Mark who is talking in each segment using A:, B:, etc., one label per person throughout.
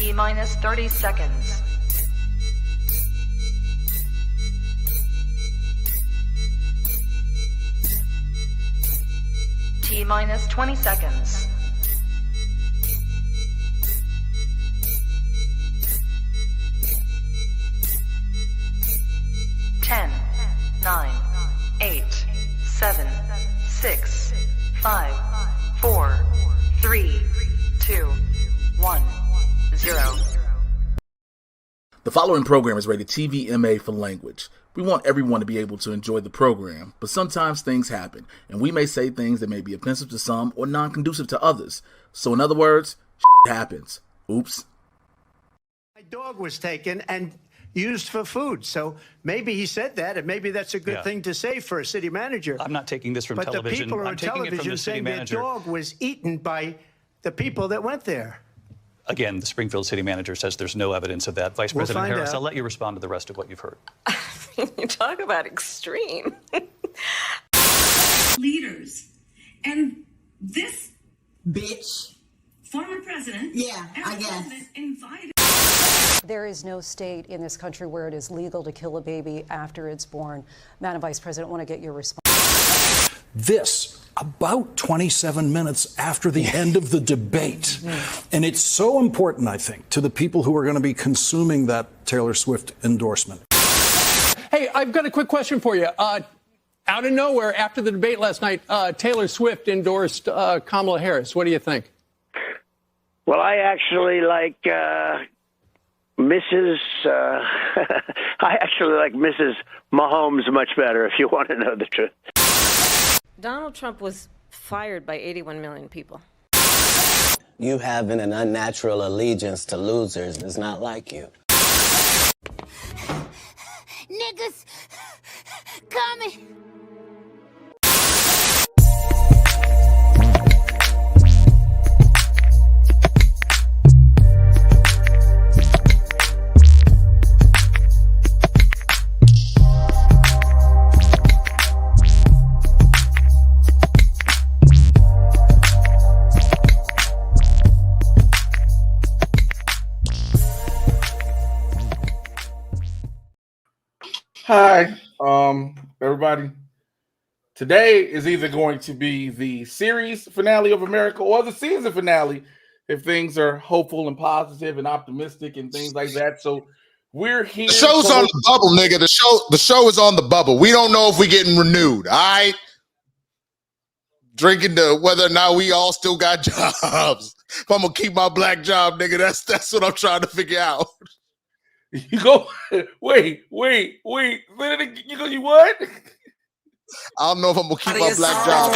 A: T-minus 30 seconds. T-minus 20 seconds. 10, 9, 8, 7, 6, 5, 4, 3, 2, 1, 0.
B: The following program is rated TVMA for language. We want everyone to be able to enjoy the program, but sometimes things happen, and we may say things that may be offensive to some or non-conducive to others. So in other words, happens. Oops.
C: My dog was taken and used for food. So maybe he said that, and maybe that's a good thing to say for a city manager.
D: I'm not taking this from
C: but
D: television.
C: The people
D: I'm
C: on
D: taking it from
C: television
D: the city
C: saying
D: manager.
C: their dog was eaten by the people that went there.
D: Again, the Springfield city manager says there's no evidence of that. Vice President Harris, I'll let you respond to the rest of what you've heard.
E: You talk about extreme.
F: Leaders. And this
G: bitch,
F: former president,
G: I guess,
F: invited.
H: There is no state in this country where it is legal to kill a baby after it's born. Madam Vice President, I want to get your response.
I: This about 27 minutes after the end of the debate. And it's so important, I think, to the people who are going to be consuming that Taylor Swift endorsement.
J: Hey, I've got a quick question for you. Out of nowhere, after the debate last night, Taylor Swift endorsed Kamala Harris. What do you think?
K: Well, I actually like Mrs. I actually like Mrs. Mahomes much better, if you want to know the truth.
E: Donald Trump was fired by 81 million people.
L: You having an unnatural allegiance to losers is not like you.
M: Niggas coming.
N: Hi, everybody. Today is either going to be the series finale of America or the season finale if things are hopeful and positive and optimistic and things like that. So we're here.
O: The show's on the bubble, nigga. The show is on the bubble. We don't know if we're getting renewed. All right. Drinking to whether or not we all still got jobs. If I'm gonna keep my black job, nigga, that's what I'm trying to figure out.
N: You go, wait. You go, you what?
O: I don't know if I'm gonna keep my black job.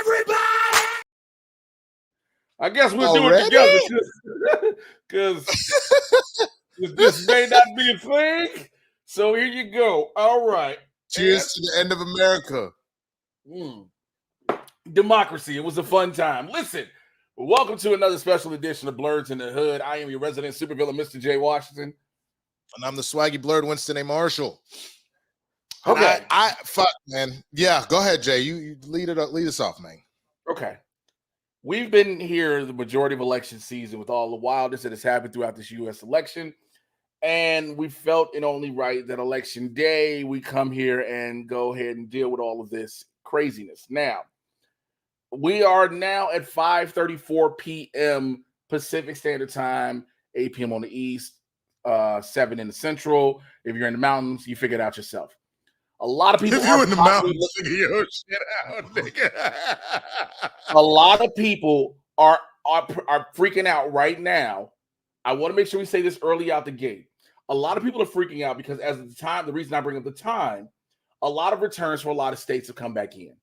N: Everybody! I guess we'll do it together because this may not be a thing. So here you go. All right.
O: Cheers to the end of America.
N: Democracy. It was a fun time. Listen, welcome to another special edition of Blerds in the Hood. I am your resident supervillain, Mr. J. Washington.
O: And I'm the swaggy blurred Winston A. Marshall.
N: Okay.
O: I fuck, man. Yeah, go ahead, Jay. You lead us off, man.
N: Okay. We've been here the majority of election season with all the wildness that has happened throughout this U.S. election. And we felt it only right that election day, we come here and go ahead and deal with all of this craziness. Now, we are now at 5:34 p.m. Pacific Standard Time, 8 p.m. on the East, 7 in the Central. If you're in the mountains, you figure it out yourself. A lot of people
O: if you're in the mountains, figure your shit out, nigga.
N: A lot of people are freaking out right now. I want to make sure we say this early out the gate. A lot of people are freaking out because the reason I bring up the time, a lot of returns for a lot of states have come back in.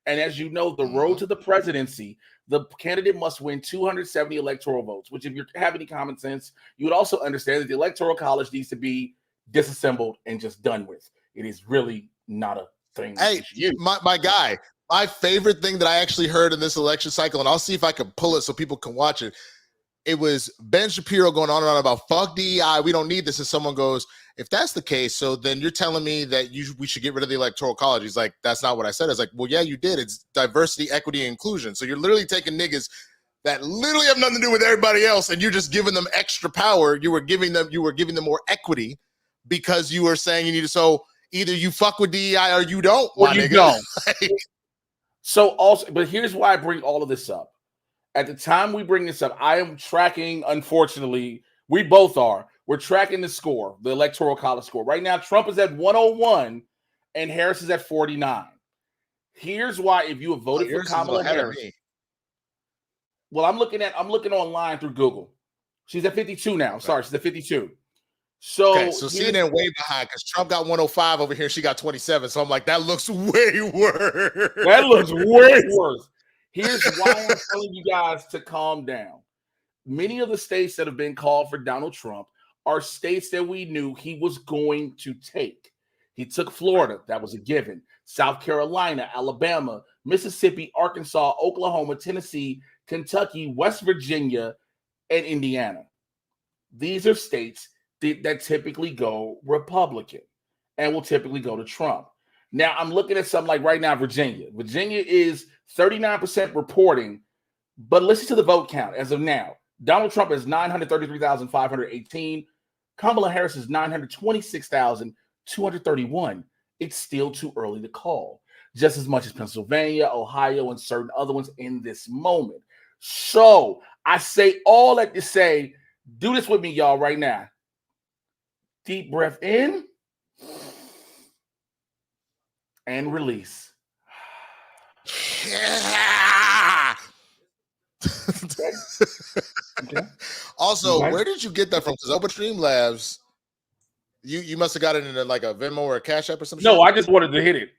N: And as you know, the road to the presidency, the candidate must win 270 electoral votes, which if you have any common sense, you would also understand that the Electoral College needs to be disassembled and just done with. It is really not a thing.
O: Hey, my guy, my favorite thing that I actually heard in this election cycle, and I'll see if I can pull it so people can watch it. It was Ben Shapiro going on and on about fuck DEI. We don't need this. And someone goes, if that's the case, so then you're telling me that we should get rid of the Electoral College. He's like, that's not what I said. I was like, well, yeah, you did. It's diversity, equity, and inclusion. So you're literally taking niggas that literally have nothing to do with everybody else, and you're just giving them extra power. You were giving them more equity because you were saying you need to. So either you fuck with DEI or you don't.
N: Or you don't. So also, but here's why I bring all of this up. At the time we bring this up, I am tracking, unfortunately, we both are. We're tracking the score, the Electoral College score. Right now, Trump is at 101 and Harris is at 49. Here's why: if you have voted for Kamala Harris, well, I'm looking online through Google. She's at 52 now. Sorry, she's at 52. So
O: CNN way behind because Trump got 105 over here. She got 27. So I'm like, that looks way worse.
N: That looks way worse. Here's why I'm telling you guys to calm down. Many of the states that have been called for Donald Trump are states that we knew he was going to take. He took Florida. That was a given. South Carolina, Alabama, Mississippi, Arkansas, Oklahoma, Tennessee, Kentucky, West Virginia, and Indiana. These are states that typically go Republican and will typically go to Trump. Now, I'm looking at something like right now, Virginia. Virginia is 39% reporting, but listen to the vote count as of now. Donald Trump is 933,518. Kamala Harris is 926,231. It's still too early to call, just as much as Pennsylvania, Ohio, and certain other ones in this moment. So I say all that to say, do this with me, y'all, right now. Deep breath in and release.
O: Yeah.
N: Okay.
O: Also, where did you get that from? Because Open Streamlabs, you must have got it in like a Venmo or a Cash App or something.
N: No, I just wanted to hit it.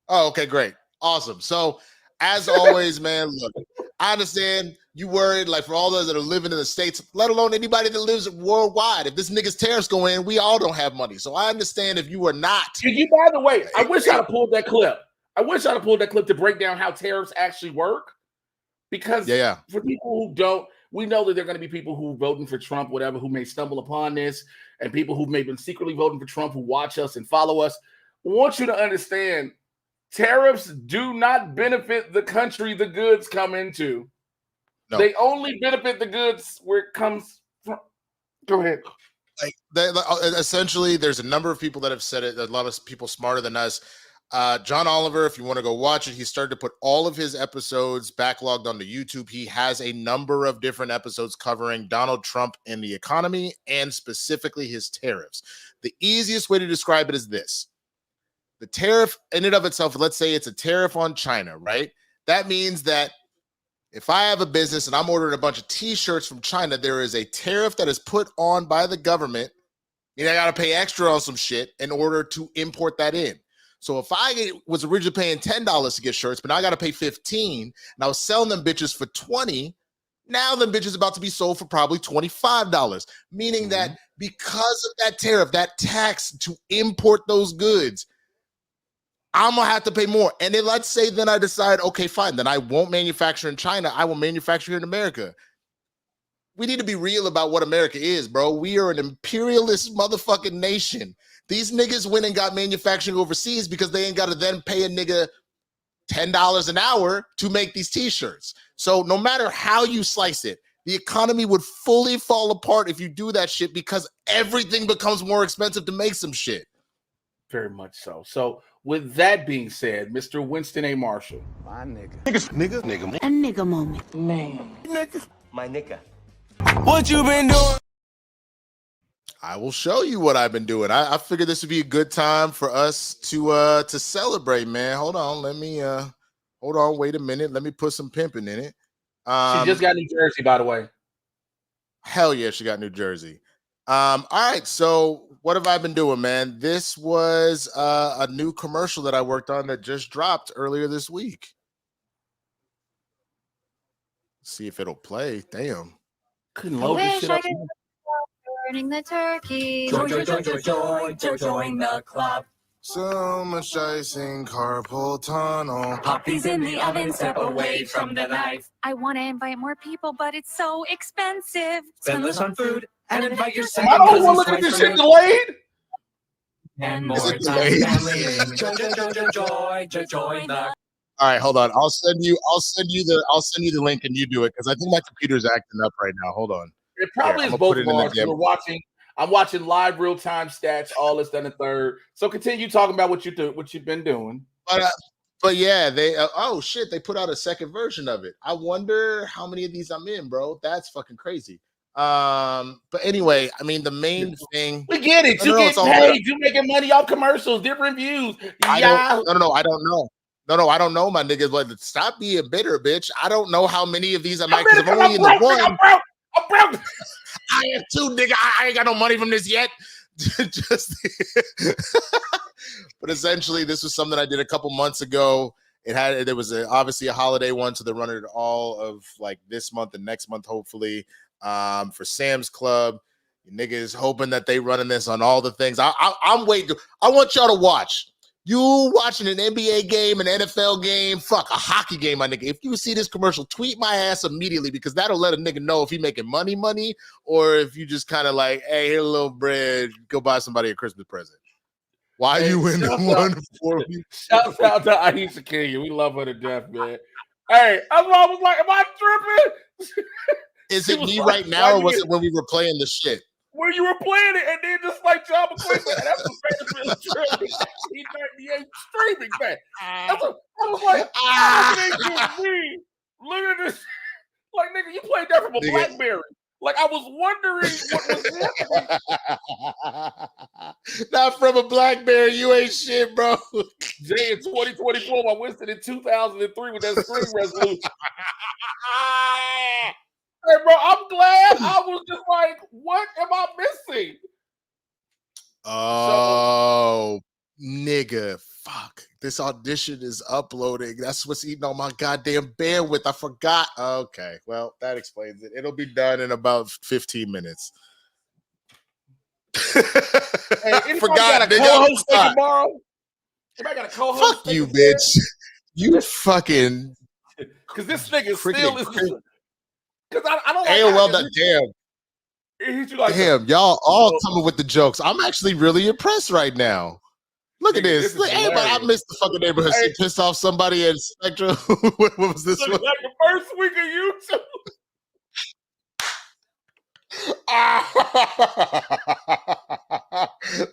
O: Oh, okay, great. Awesome. So, as always, man, look, I understand you worried, like for all those that are living in the States, let alone anybody that lives worldwide. If this nigga's tariffs go in, we all don't have money. So I understand if you are not.
N: By the way, I wish I'd have pulled that clip. To break down how tariffs actually work. Because for people who don't, we know that there are going to be people who are voting for Trump, whatever, who may stumble upon this, and people who may have been secretly voting for Trump who watch us and follow us. I want you to understand, tariffs do not benefit the country the goods come into. No. They only benefit the goods where it comes from. Go ahead.
O: Essentially, there's a number of people that have said it. A lot of people smarter than us. John Oliver, if you want to go watch it, he started to put all of his episodes backlogged onto YouTube. He has a number of different episodes covering Donald Trump and the economy and specifically his tariffs. The easiest way to describe it is this. The tariff in and of itself, let's say it's a tariff on China, right? That means that if I have a business and I'm ordering a bunch of t-shirts from China, there is a tariff that is put on by the government, and I got to pay extra on some shit in order to import that in. So if I was originally paying $10 to get shirts, but now I got to pay $15, and I was selling them bitches for $20, now them bitches about to be sold for probably $25, meaning that because of that tariff, that tax to import those goods, I'm going to have to pay more. And then let's say then I decide, okay, fine, then I won't manufacture in China. I will manufacture here in America. We need to be real about what America is, bro. We are an imperialist motherfucking nation. These niggas went and got manufacturing overseas because they ain't got to then pay a nigga $10 an hour to make these t-shirts. So no matter how you slice it, the economy would fully fall apart if you do that shit because everything becomes more expensive to make some shit.
N: Very much so. So with that being said, Mr. Winston A. Marshall.
P: My nigga.
M: Nigga. A nigga moment.
P: Man. Nigga. My nigga.
O: What you been doing? I will show you what I've been doing. I figured this would be a good time for us to celebrate, man. Hold on. Wait a minute. Let me put some pimping in it.
N: She just got New Jersey, by the way.
O: Hell yeah, she got New Jersey. All right, so what have I been doing, man? This was a new commercial that I worked on that just dropped earlier this week. Let's see if it'll play. Damn.
N: Couldn't load this shit up.
M: Burning the turkey.
P: Join the club.
O: So much icing, carpal tunnel.
P: Poppies in the oven, step away from the knife.
M: I want to invite more people, but it's so expensive.
P: Spend less on food and invite your
N: I don't want to look at this shit delayed.
P: And more time family. Join the.
O: All right, hold on. I'll send you the link and you do it because I think my computer's acting up right now. Hold on.
N: It probably is both of ours. I'm watching live real-time stats, all this, then a third. So continue talking about what you've been doing.
O: But yeah, they oh shit, they put out a second version of it. I wonder how many of these I'm in, bro. That's fucking crazy. But anyway, I mean the main thing.
N: We get it. You get paid. You making money off commercials, different views.
O: I don't know. I don't know. No, I don't know, my niggas. Like, stop being bitter, bitch. I don't know how many of these I'm at because I'm only in the one.
N: I'm broke.
O: I have two, nigga. I ain't got no money from this yet. But essentially, this was something I did a couple months ago. There was obviously a holiday one, so they're running it all of like this month and next month, hopefully. For Sam's Club, niggas hoping that they running this on all the things. I'm waiting. I want y'all to watch. You watching an NBA game, an NFL game, fuck, a hockey game, my nigga. If you see this commercial, tweet my ass immediately because that'll let a nigga know if he making money, or if you just kind of like, hey, here a little bread, go buy somebody a Christmas present. Why you in the one for me?
N: Shout out to Aisha Kenya. We love her to death, man. Hey, I was like, am I tripping?
O: Is it me right now, or was it when we were playing the shit?
N: When you were playing it, and then just like John McQueen said, that's the famous tripping. He ain't streaming, man. I was like, look at this. Like, nigga, you played that from a BlackBerry. Like, I was wondering what was happening.
O: Not from a BlackBerry. You ain't shit, bro.
N: Jay in 2024, I Winston in 2003 with that screen resolution. Hey, bro, I'm glad. I was just like, what am I missing?
O: Oh, nigga, fuck. This audition is uploading. That's what's eating on my goddamn bandwidth. I forgot. Okay, well, that explains it. It'll be done in about 15 minutes.
N: Hey, forgot, nigga. Co-host tomorrow? Anybody got a co-host?
O: Fuck you, bitch. You fucking.
N: Because this nigga still is. Because I don't
O: like AOL. Damn, y'all all coming with the jokes. I'm actually really impressed right now. Look at this. Look, everybody, I missed the fucking neighborhood. She pissed off somebody at Spectrum. What was this one?
N: Like the first week of
O: YouTube.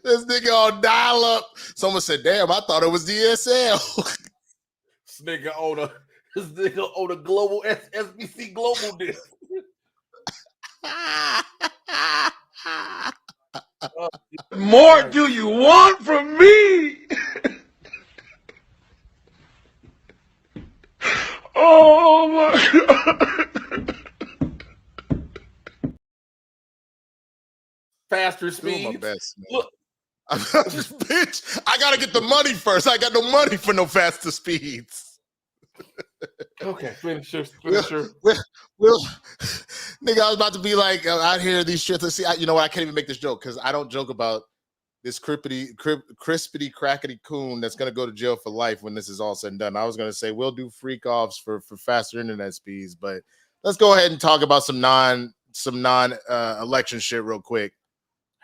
O: This nigga on dial up. Someone said, "Damn, I thought it was DSL."
N: This nigga on a global SBC global disc.
Q: More do you want from me? Oh my God.
N: Faster speed.
O: Doing my best, man. Look. Bitch, I gotta get the money first. I got no money for no faster speeds.
N: Okay, finish her.
O: Well, nigga, I was about to be like, out here, these shits. Let's see, you know what? I can't even make this joke because I don't joke about this crispity crackety coon that's gonna go to jail for life when this is all said and done. I was gonna say we'll do freak offs for faster internet speeds, but let's go ahead and talk about some non election shit real quick,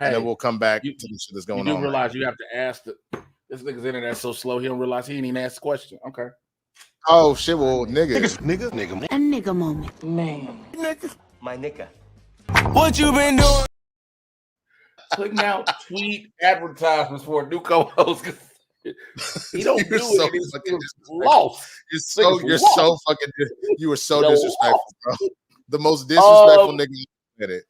O: and then we'll come back to the shit that's going on.
N: You do realize you have to ask this nigga's internet so slow he don't realize he didn't even ask the question. Okay.
O: Oh shit! Well, nigga.
P: A nigga moment. Man. Nigga. My nigga. What you been doing?
N: Putting out tweet advertisements for a new co-host. He don't do
O: so
N: it. It's lost.
O: You were so disrespectful, bro. The most disrespectful nigga you did it.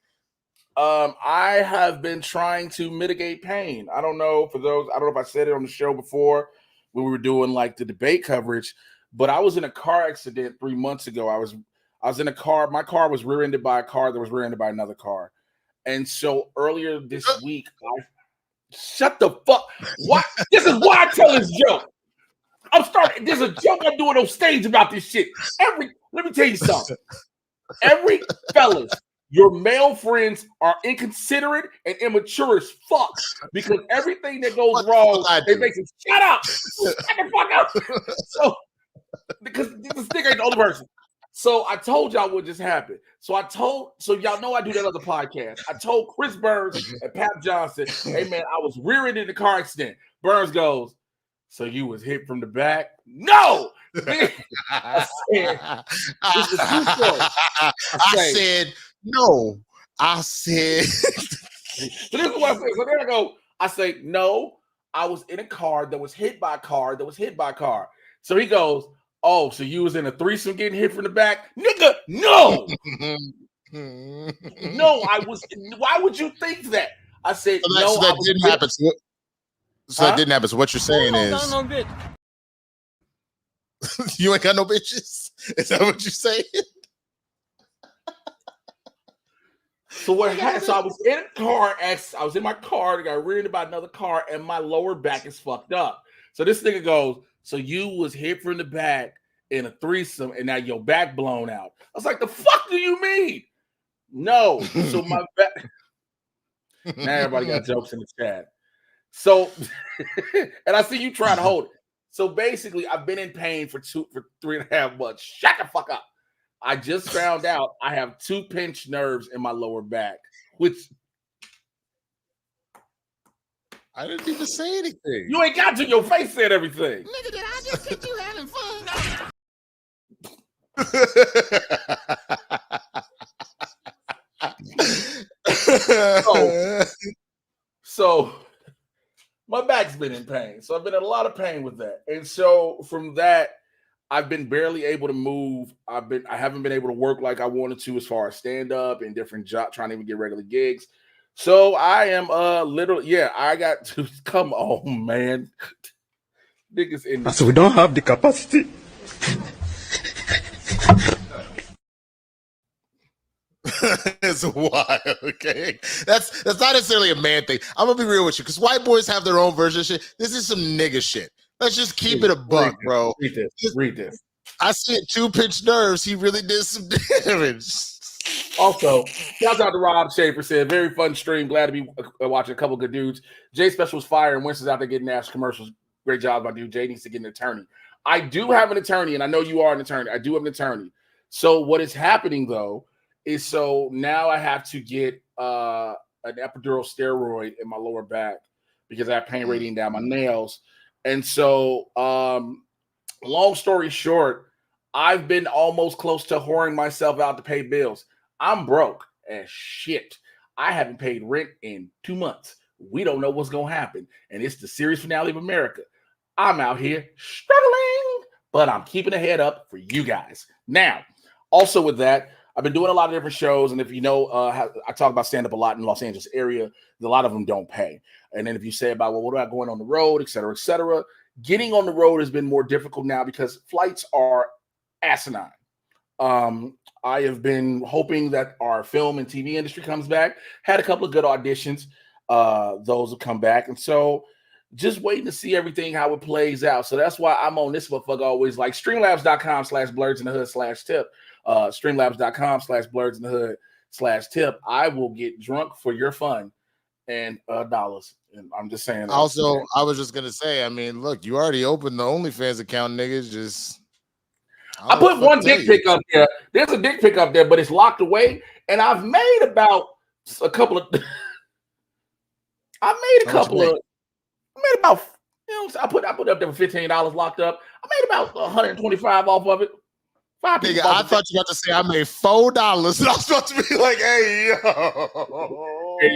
N: I have been trying to mitigate pain. I don't know if I said it on the show before when we were doing like the debate coverage, but I was in a car accident 3 months ago. I was in a car. My car was rear-ended by a car that was rear-ended by another car. And so earlier this week, shut the fuck. Why? This is why I tell this joke. There's a joke I'm doing on stage about this shit. Let me tell you something. Fellas, your male friends are inconsiderate and immature as fuck because everything that goes wrong, they make them shut up. Shut the fuck up. So, because this nigga ain't the only person. So I told y'all what just happened. So y'all know I do that other podcast. I told Chris Burns and Pap Johnson, hey man, I was rearing in the car accident. Burns goes, so you was hit from the back? No! I
O: said, no. I said,
N: so this is what I said. So there I go. I say, no, I was in a car that was hit by a car that was hit by a car. So he goes, oh, so you was in a threesome getting hit from the back? Nigga, no. No, I was. Why would you think that? I said, no.
O: So that didn't happen. So that didn't happen. So what you're saying is, you ain't got no bitches? Is that what you're saying?
N: So what happened? So I was in a car. I was in my car. I got reared by another car, and my lower back is fucked up. So this nigga goes, so you was hit from the back in a threesome, and now your back blown out. I was like, the fuck do you mean? No. So my back. Now everybody got jokes in the chat. So, and I see you trying to hold it. So basically, I've been in pain for 3.5 months. Shut the fuck up. I just found out I have 2 pinched nerves in my lower back, which
O: I didn't even say anything.
N: You ain't got to. Your face said everything.
P: Nigga, did I just get you having fun?
N: So my back's been in pain. So I've been in a lot of pain with that. And so from that, I've been barely able to move. I haven't been able to work like I wanted to as far as stand up and different jobs, trying to even get regular gigs. So I am literally, I got to come on, man. Niggas in
Q: So we don't have the capacity.
O: It's wild, okay? That's not necessarily a man thing. I'm gonna be real with you, because white boys have their own version of shit. This is some nigga shit. Let's just keep it a buck, bro.
N: Read this.
O: I said 2 pinched nerves. He really did some damage.
N: Also, shout out to Rob Schaefer, said, very fun stream. Glad to be watching a couple good dudes. Jay Special's fire and Winston's out there getting ass commercials. Great job, my dude. Jay needs to get an attorney. I do have an attorney, and I know you are an attorney. I do have an attorney. So what is happening, though, is so now I have to get an epidural steroid in my lower back because I have pain radiating down my nails. And so, long story short, I've been almost close to whoring myself out to pay bills. I'm broke as shit. I haven't paid rent in 2 months. We don't know what's going to happen. And it's the series finale of America. I'm out here struggling, but I'm keeping a head up for you guys. Now, also with that, I've been doing a lot of different shows. And if you know, I talk about stand-up a lot in the Los Angeles area. A lot of them don't pay. And then if you say about, well, what about going on the road, et cetera, getting on the road has been more difficult now because flights are asinine. I have been hoping that our film and TV industry comes back. Had a couple of good auditions. Those have come back. And so just waiting to see everything, how it plays out. So that's why I'm on this motherfucker always, like streamlabs.com/blerdsinthehood/tip. Streamlabs.com/blerdsinthehood/tip. I will get drunk for your fun and dollars. And I'm just saying.
O: Also, I was just gonna say, I mean, look, you already opened the OnlyFans account, niggas. Just
N: I put one dick pic up there. There's a dick pic up there, but it's locked away. And I've made about a couple of. I made about, I put up there for $15 locked up. I made about 125 off of it.
O: Nigga, I thought you were about to say I made $4, and I was about to be like, "Hey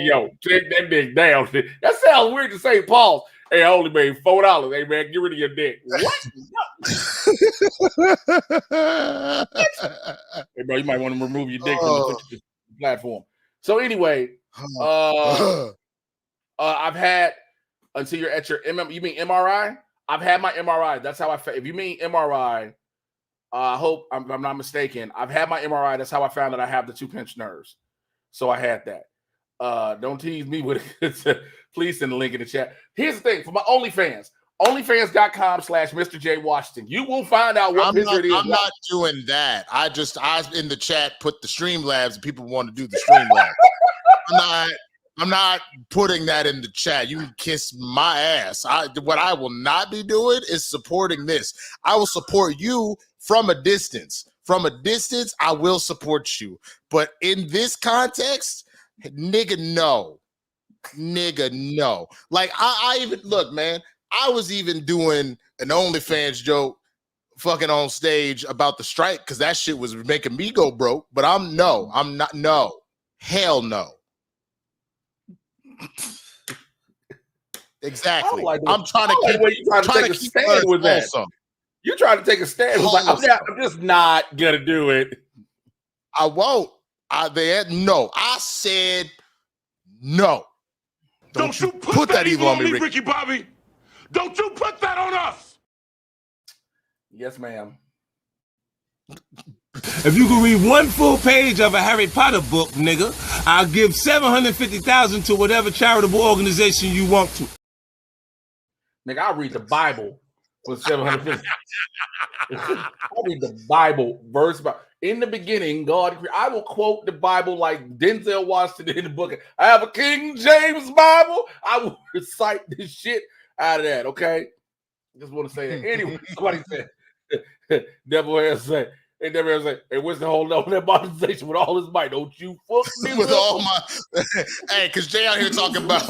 O: yo,
N: take that dick down." That sounds weird to say, pause. Hey, I only made $4. Hey man, get rid of your dick. What? Hey bro, you might want to remove your dick from the platform. So anyway, I've had until you're at your you mean MRI? I've had my MRI. That's how if you mean MRI. I hope I'm not mistaken. I've had my MRI. That's how I found that I have the 2 pinched nerves. So I had that. Don't tease me with it. Please send the link in the chat. Here's the thing for my OnlyFans. OnlyFans.com/Mr. J Washington. You will find out what picture it is.
O: I'm not doing that. I in the chat put the Streamlabs and people want to do the Streamlabs. I'm not putting that in the chat. You can kiss my ass. What I will not be doing is supporting this. I will support you from a distance. from a distance, I will support you. But in this context, nigga, no. Nigga, no. Like, I even, look, man, I was even doing an OnlyFans joke fucking on stage about the strike because that shit was making me go broke. But I'm not, no. Hell no. Exactly. I'm trying to keep.
N: You trying to take a stand with that? You trying to take a stand? Like, I'm just not gonna do it.
O: I won't. No. I said no.
Q: Don't you put that evil on me, Ricky Bobby. Don't you put that on us.
N: Yes, ma'am.
P: If you can read one full page of a Harry Potter book, nigga, I'll give $750,000 to whatever charitable organization you want to.
N: Nigga, I'll read the Bible for $750,000. I'll read the Bible verse by. In the beginning, God. I will quote the Bible like Denzel Washington in the book. I have a King James Bible. I will recite this shit out of that. Okay, just want to say that. Anyway, somebody said, "Devil has said." They never ever say, "Hey, where's the whole of that monetization with all his might? Don't you fuck me
O: with all my." Hey, because Jay out here talking about.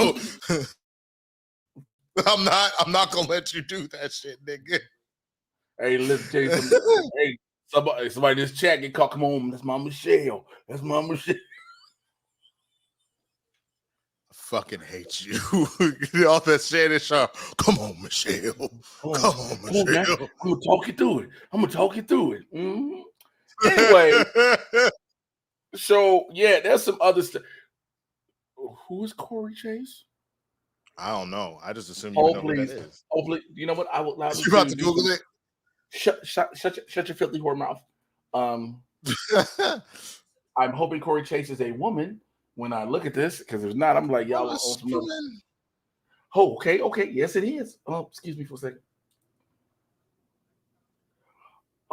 O: I'm not gonna let you do that shit, nigga.
N: Hey, listen, tell you something. Hey, somebody in this chat get caught. Come on, that's my Michelle. That's my Michelle.
O: I fucking hate you. All that shit is sharp. Come on, Michelle. Come on, Michelle.
N: I'm gonna talk you through it. Mm-hmm. Anyway, so yeah, there's some other stuff. Who is Corey Chase?
O: I don't know. I just assume you know who that is.
N: Hopefully, you know what? I will allow you.
O: You about to Google it?
N: Shut your filthy whore mouth. I'm hoping Corey Chase is a woman when I look at this, because if not, I'm like, y'all are on some. Oh, okay. Yes, it is. Oh, excuse me for a second.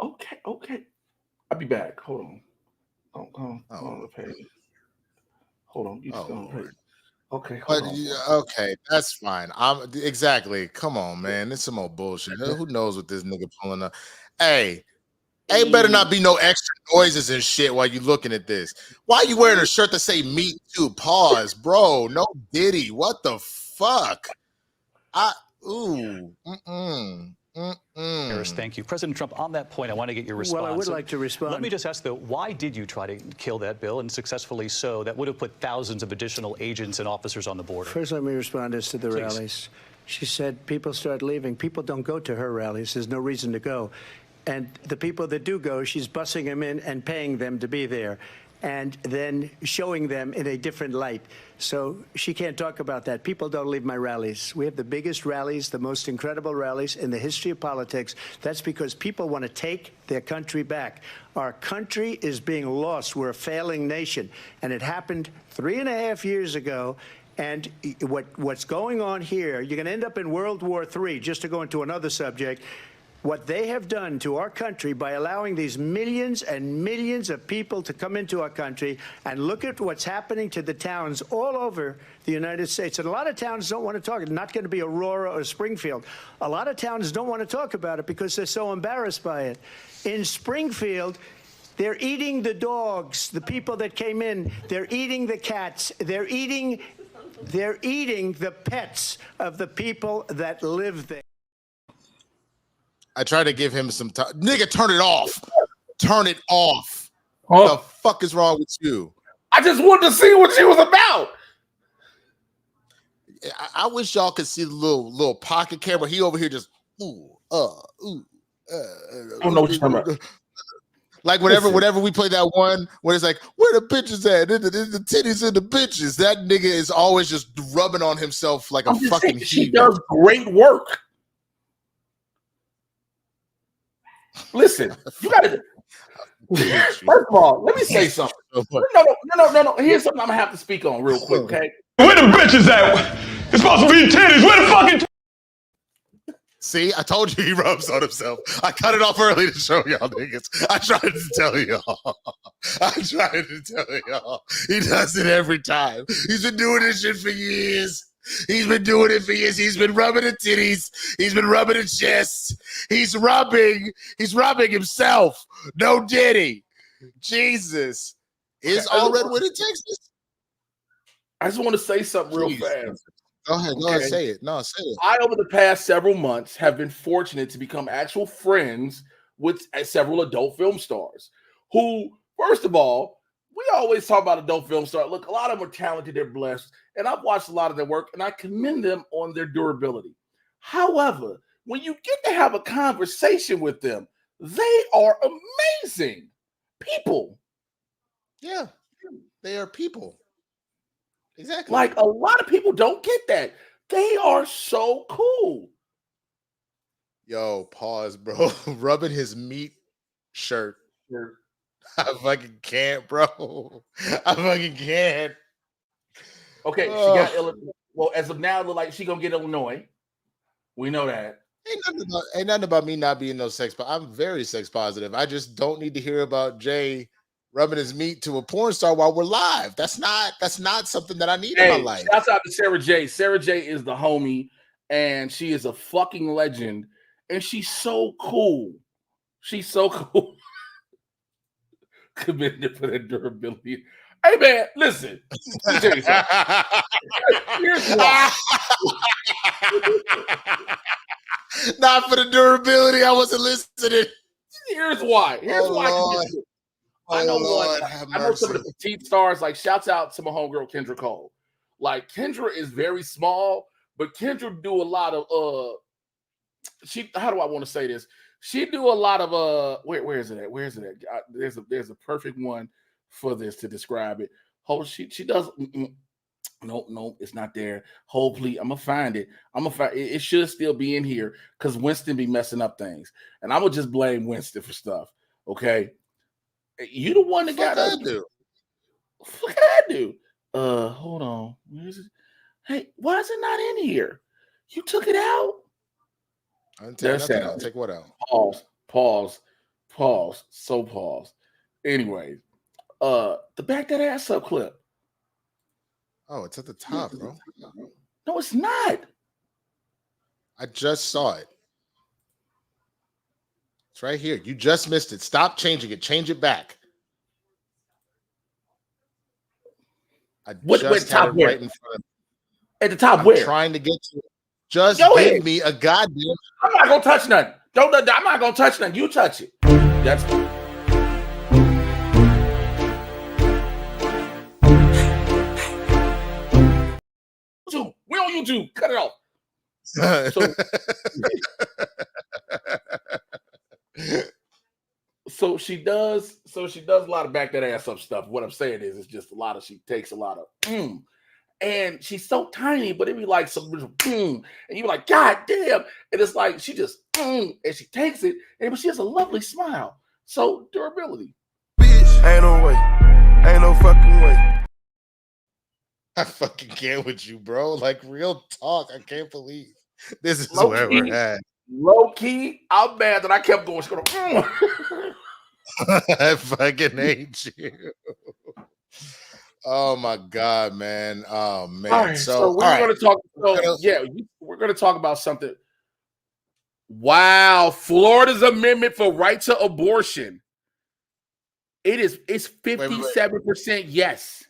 N: Okay. I'll be back. Hold on. Hold on the page. Hold on. You just on the page. Okay,
O: okay, that's fine. Exactly. Come on, man. It's some old bullshit. Who knows what this nigga pulling up? Hey, better not be no extra noises and shit while you looking at this. Why you wearing a shirt that say "Me Too"? Pause, bro. No Diddy. What the fuck?
D: Harris, thank you. President Trump, on that point, I want to get your response.
C: Well, I would like to respond.
D: Let me just ask, though, why did you try to kill that bill, and successfully so, that would have put thousands of additional agents and officers on the border?
C: First, let me respond as to the rallies. She said people start leaving. People don't go to her rallies. There's no reason to go. And the people that do go, she's bussing them in and paying them to be there, and then showing them in a different light. So she can't talk about that. People don't leave my rallies. We have the biggest rallies, the most incredible rallies in the history of politics. That's because people want to take their country back. Our country is being lost. We're a failing nation. And it happened 3.5 years ago. And what's going on here, you're going to end up in World War III, just to go into another subject. What they have done to our country by allowing these millions and millions of people to come into our country, and look at what's happening to the towns all over the United States. And a lot of towns don't want to talk. It's not going to be Aurora or Springfield. A lot of towns don't want to talk about it because they're so embarrassed by it. In Springfield, they're eating the dogs, the people that came in. They're eating the cats. They're eating the pets of the people that live there.
O: I tried to give him some time. Nigga, turn it off. Turn it off. What the fuck is wrong with you?
N: I just wanted to see what she was about.
O: I wish y'all could see the little pocket camera. He over here just
N: I don't know what you're talking about.
O: Like whenever we play that one where it's like, where the bitches at? The titties and the bitches. That nigga is always just rubbing on himself like a fucking heathen.
N: She does great work. Listen, you gotta. First of all, let me say something. No. Here's something I'm gonna have to speak on real quick, okay?
Q: Where the bitches at? It's supposed to be titties. Where the fucking?
O: See, I told you he rubs on himself. I cut it off early to show y'all niggas. I tried to tell y'all. He does it every time. He's been doing this shit for years. He's been doing it for years. He's been rubbing the titties. He's been rubbing the chest. He's rubbing himself. No Diddy. Jesus. Is all Redwood in Texas?
N: I just want to say something real fast.
O: Go ahead. Go ahead. Say it. No, say it.
N: I, over the past several months, have been fortunate to become actual friends with several adult film stars who, first of all, we always talk about adult film stars. Look, a lot of them are talented, they're blessed, and I've watched a lot of their work, and I commend them on their durability. However, when you get to have a conversation with them, they are amazing people.
O: Yeah, they are people. Exactly.
N: Like, a lot of people don't get that. They are so cool.
O: Yo, pause, bro. Rubbing his meat shirt. I fucking can't, bro. I fucking can't.
N: Okay, she got Illinois. Well, as of now, it look like she gonna get Illinois. We know that.
O: Ain't nothing about me not being no sex, but I'm very sex positive. I just don't need to hear about Jay rubbing his meat to a porn star while we're live. That's not something that I need in my life.
N: Shouts out to Sarah J. Sarah J is the homie, and she is a fucking legend, and she's so cool. She's so cool. Committed for that durability. Hey man, listen. Let me tell you something. Here's why.
O: Not for the durability. I wasn't listening.
N: Here's why. I know one. I know some of the petite stars. Like, shouts out to my homegirl Kendra Cole. Like, Kendra is very small, but Kendra do a lot of how do I want to say this? She do a lot of where is it at? Where is it at? There's a perfect one for this to describe it. She does. No, it's not there. Hopefully, I'm gonna find it. It should still be in here because Winston be messing up things, and I'm gonna just blame Winston for stuff. Okay, you the one that got us. Fuck I do. Hold on. Where is it? Hey, why is it not in here? You took it out.
O: I didn't take nothing out. Take what out?
N: Pause. So pause. Anyway, the back that ass up clip.
O: Oh, it's at the top, bro.
N: No, it's not.
O: I just saw it. It's right here. You just missed it. Stop changing it. Change it back.
N: What top where?
O: Right in front of
N: at the top
O: I'm
N: where?
O: Trying to get to it. Just give me a goddamn.
N: I'm not gonna touch nothing. I'm not gonna touch nothing. You touch it. That's. We're on YouTube. Cut it off. So she does a lot of back that ass up stuff. What I'm saying is, it's just a lot of. She takes a lot of. And she's so tiny, but it'd be like some and you be like, God damn. And it's like she just and she takes it, but she has a lovely smile. So durability.
Q: Ain't no way. Ain't no fucking way.
O: I fucking can't with you, bro. Like, real talk. I can't believe this is where we're at.
N: Low key, I'm mad that I kept going.
O: I fucking hate you. Oh my God, man. Oh man.
N: All right, so we're going to talk. We're going to talk about something. Wow, Florida's amendment for right to abortion. It's 57% yes.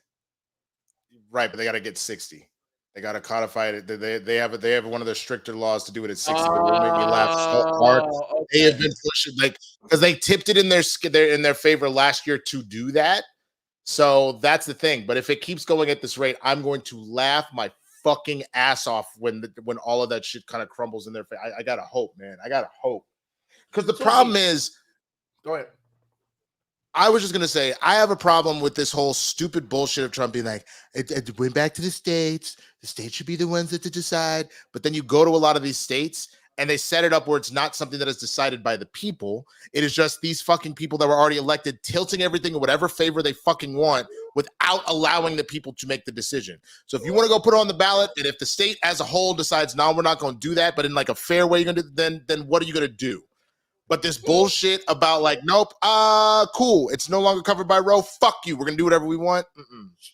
O: Right, but they got to get 60. They got to codify it. They have one of their stricter laws to do it at 60. But it will make me laugh so hard. Okay. They have been pushing because they tipped it in their favor last year to do that. So that's the thing. But if it keeps going at this rate, I'm going to laugh my fucking ass off when all of that shit kind of crumbles in their face. I gotta hope, man. I gotta hope. Because the problem is,
N: go ahead.
O: I was just gonna say I have a problem with this whole stupid bullshit of Trump being like, it went back to the states. The states should be the ones that to decide. But then you go to a lot of these states and they set it up where it's not something that is decided by the people. It is just these fucking people that were already elected tilting everything in whatever favor they fucking want without allowing the people to make the decision. So if you want to go put it on the ballot, and if the state as a whole decides, no, we're not going to do that, but in like a fair way, you're going to then what are you going to do? But this bullshit about like, nope, cool, it's no longer covered by Roe. Fuck you. We're gonna do whatever we want.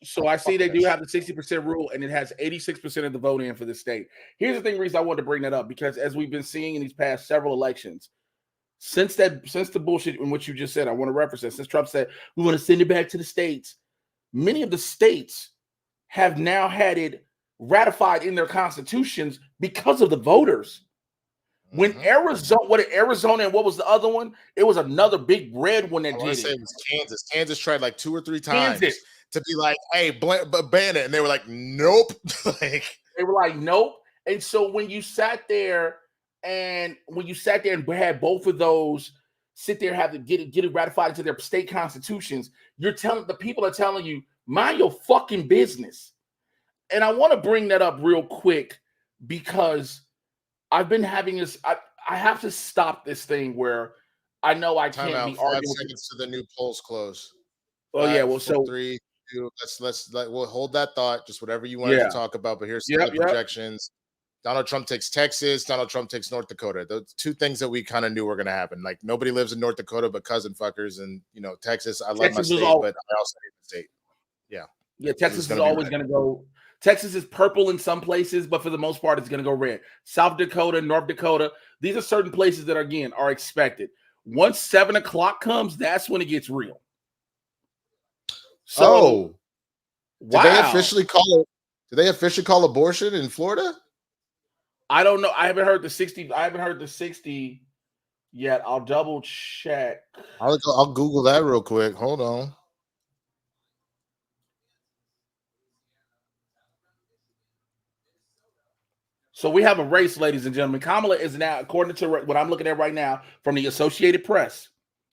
N: So I see they do have the 60% rule, and it has 86% of the vote in for the state. Here's the reason I wanted to bring that up, because as we've been seeing in these past several elections, since the bullshit in what you just said, I want to reference that. Since Trump said we want to send it back to the states, many of the states have now had it ratified in their constitutions because of the voters. When Arizona and what was the other one? It was another big red one that did it.
O: It was Kansas. Kansas tried like 2 or 3 times to be like, "Hey, ban it," and they were like, "Nope."
N: They were like, "Nope." And so when you sat there and had both of those sit there, have to get it ratified into their state constitutions, the people are telling you, mind your fucking business. And I want to bring that up real quick because I've been having this. I have to stop this thing where I know I can't be arguing.
O: 5 seconds to the new polls close.
N: Oh yeah, well, so
O: 3, 2. We'll hold that thought. Just whatever you wanted to talk about. But here's some of the projections. Donald Trump takes Texas. Donald Trump takes North Dakota. Those 2 things that we kind of knew were going to happen. Like nobody lives in North Dakota but cousin fuckers, and Texas. I love my state, but I also hate the state.
N: Yeah, Texas is always going to go. Texas is purple in some places, but for the most part, it's going to go red. South Dakota, North Dakota, these are certain places that, again, are expected. Once 7 o'clock comes, that's when it gets real. So,
O: did they officially call abortion in Florida?
N: I don't know. I haven't heard the 60. I haven't heard the 60 yet. I'll double check.
O: I'll Google that real quick. Hold on.
N: So we have a race, ladies and gentlemen. Kamala is now, according to what I'm looking at right now from the Associated Press,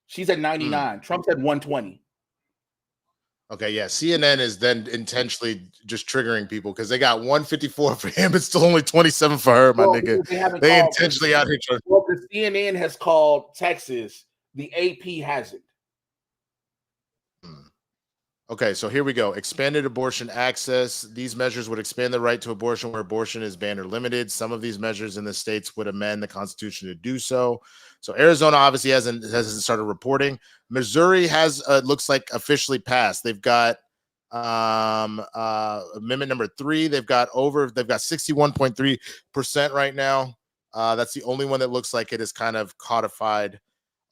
N: she's at 99. Trump's at 120.
O: Okay, yeah. CNN is then intentionally just triggering people because they got 154 for him. It's still only 27 for her, my nigga. They intentionally out here trying.
N: Well, the CNN has called Texas. The AP hasn't.
O: Okay, so here we go. Expanded abortion access. These measures would expand the right to abortion where abortion is banned or limited. Some of these measures in the states would amend the Constitution to do so. So Arizona obviously hasn't started reporting. Missouri has looks like officially passed. They've got amendment number 3. They've got 61.3% right now. That's the only one that looks like it is kind of codified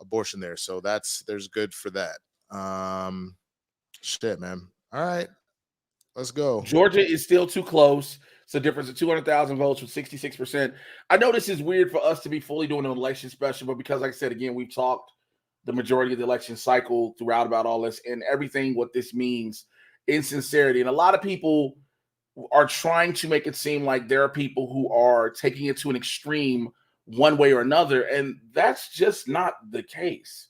O: abortion there. So there's good for that. Shit, man. All right. Let's go.
N: Georgia is still too close. It's a difference of 200,000 votes with 66%. I know this is weird for us to be fully doing an election special, but because, like I said, again, we've talked the majority of the election cycle throughout about all this and everything, what this means in sincerity. And a lot of people are trying to make it seem like there are people who are taking it to an extreme one way or another, and that's just not the case.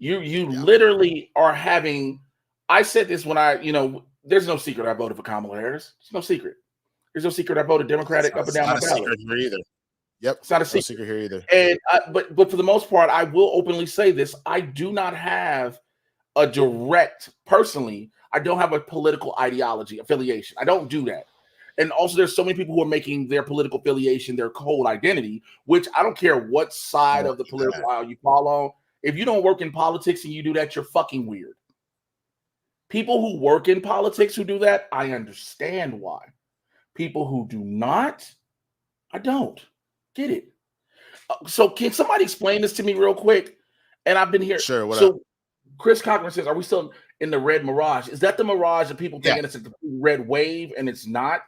N: You literally are having. I said this when there's no secret I voted for Kamala Harris. It's no secret. There's no secret I voted Democratic up and down my ballot.
O: It's not a secret here either. Yep,
N: it's not a
O: secret here either.
N: And but for the most part, I will openly say this: I do not have a direct, personally, I don't have a political ideology affiliation. I don't do that. And also, there's so many people who are making their political affiliation their whole identity, which I don't care what side of the political aisle you fall on. If you don't work in politics and you do that, you're fucking weird. People who work in politics who do that, I understand why. People who do not, I don't get it. So can somebody explain this to me real quick? And I've been here.
O: Sure. What
N: so
O: up?
N: Chris Cochran says, are we still in the red mirage? Is that the mirage of people thinking it's a red wave and it's not?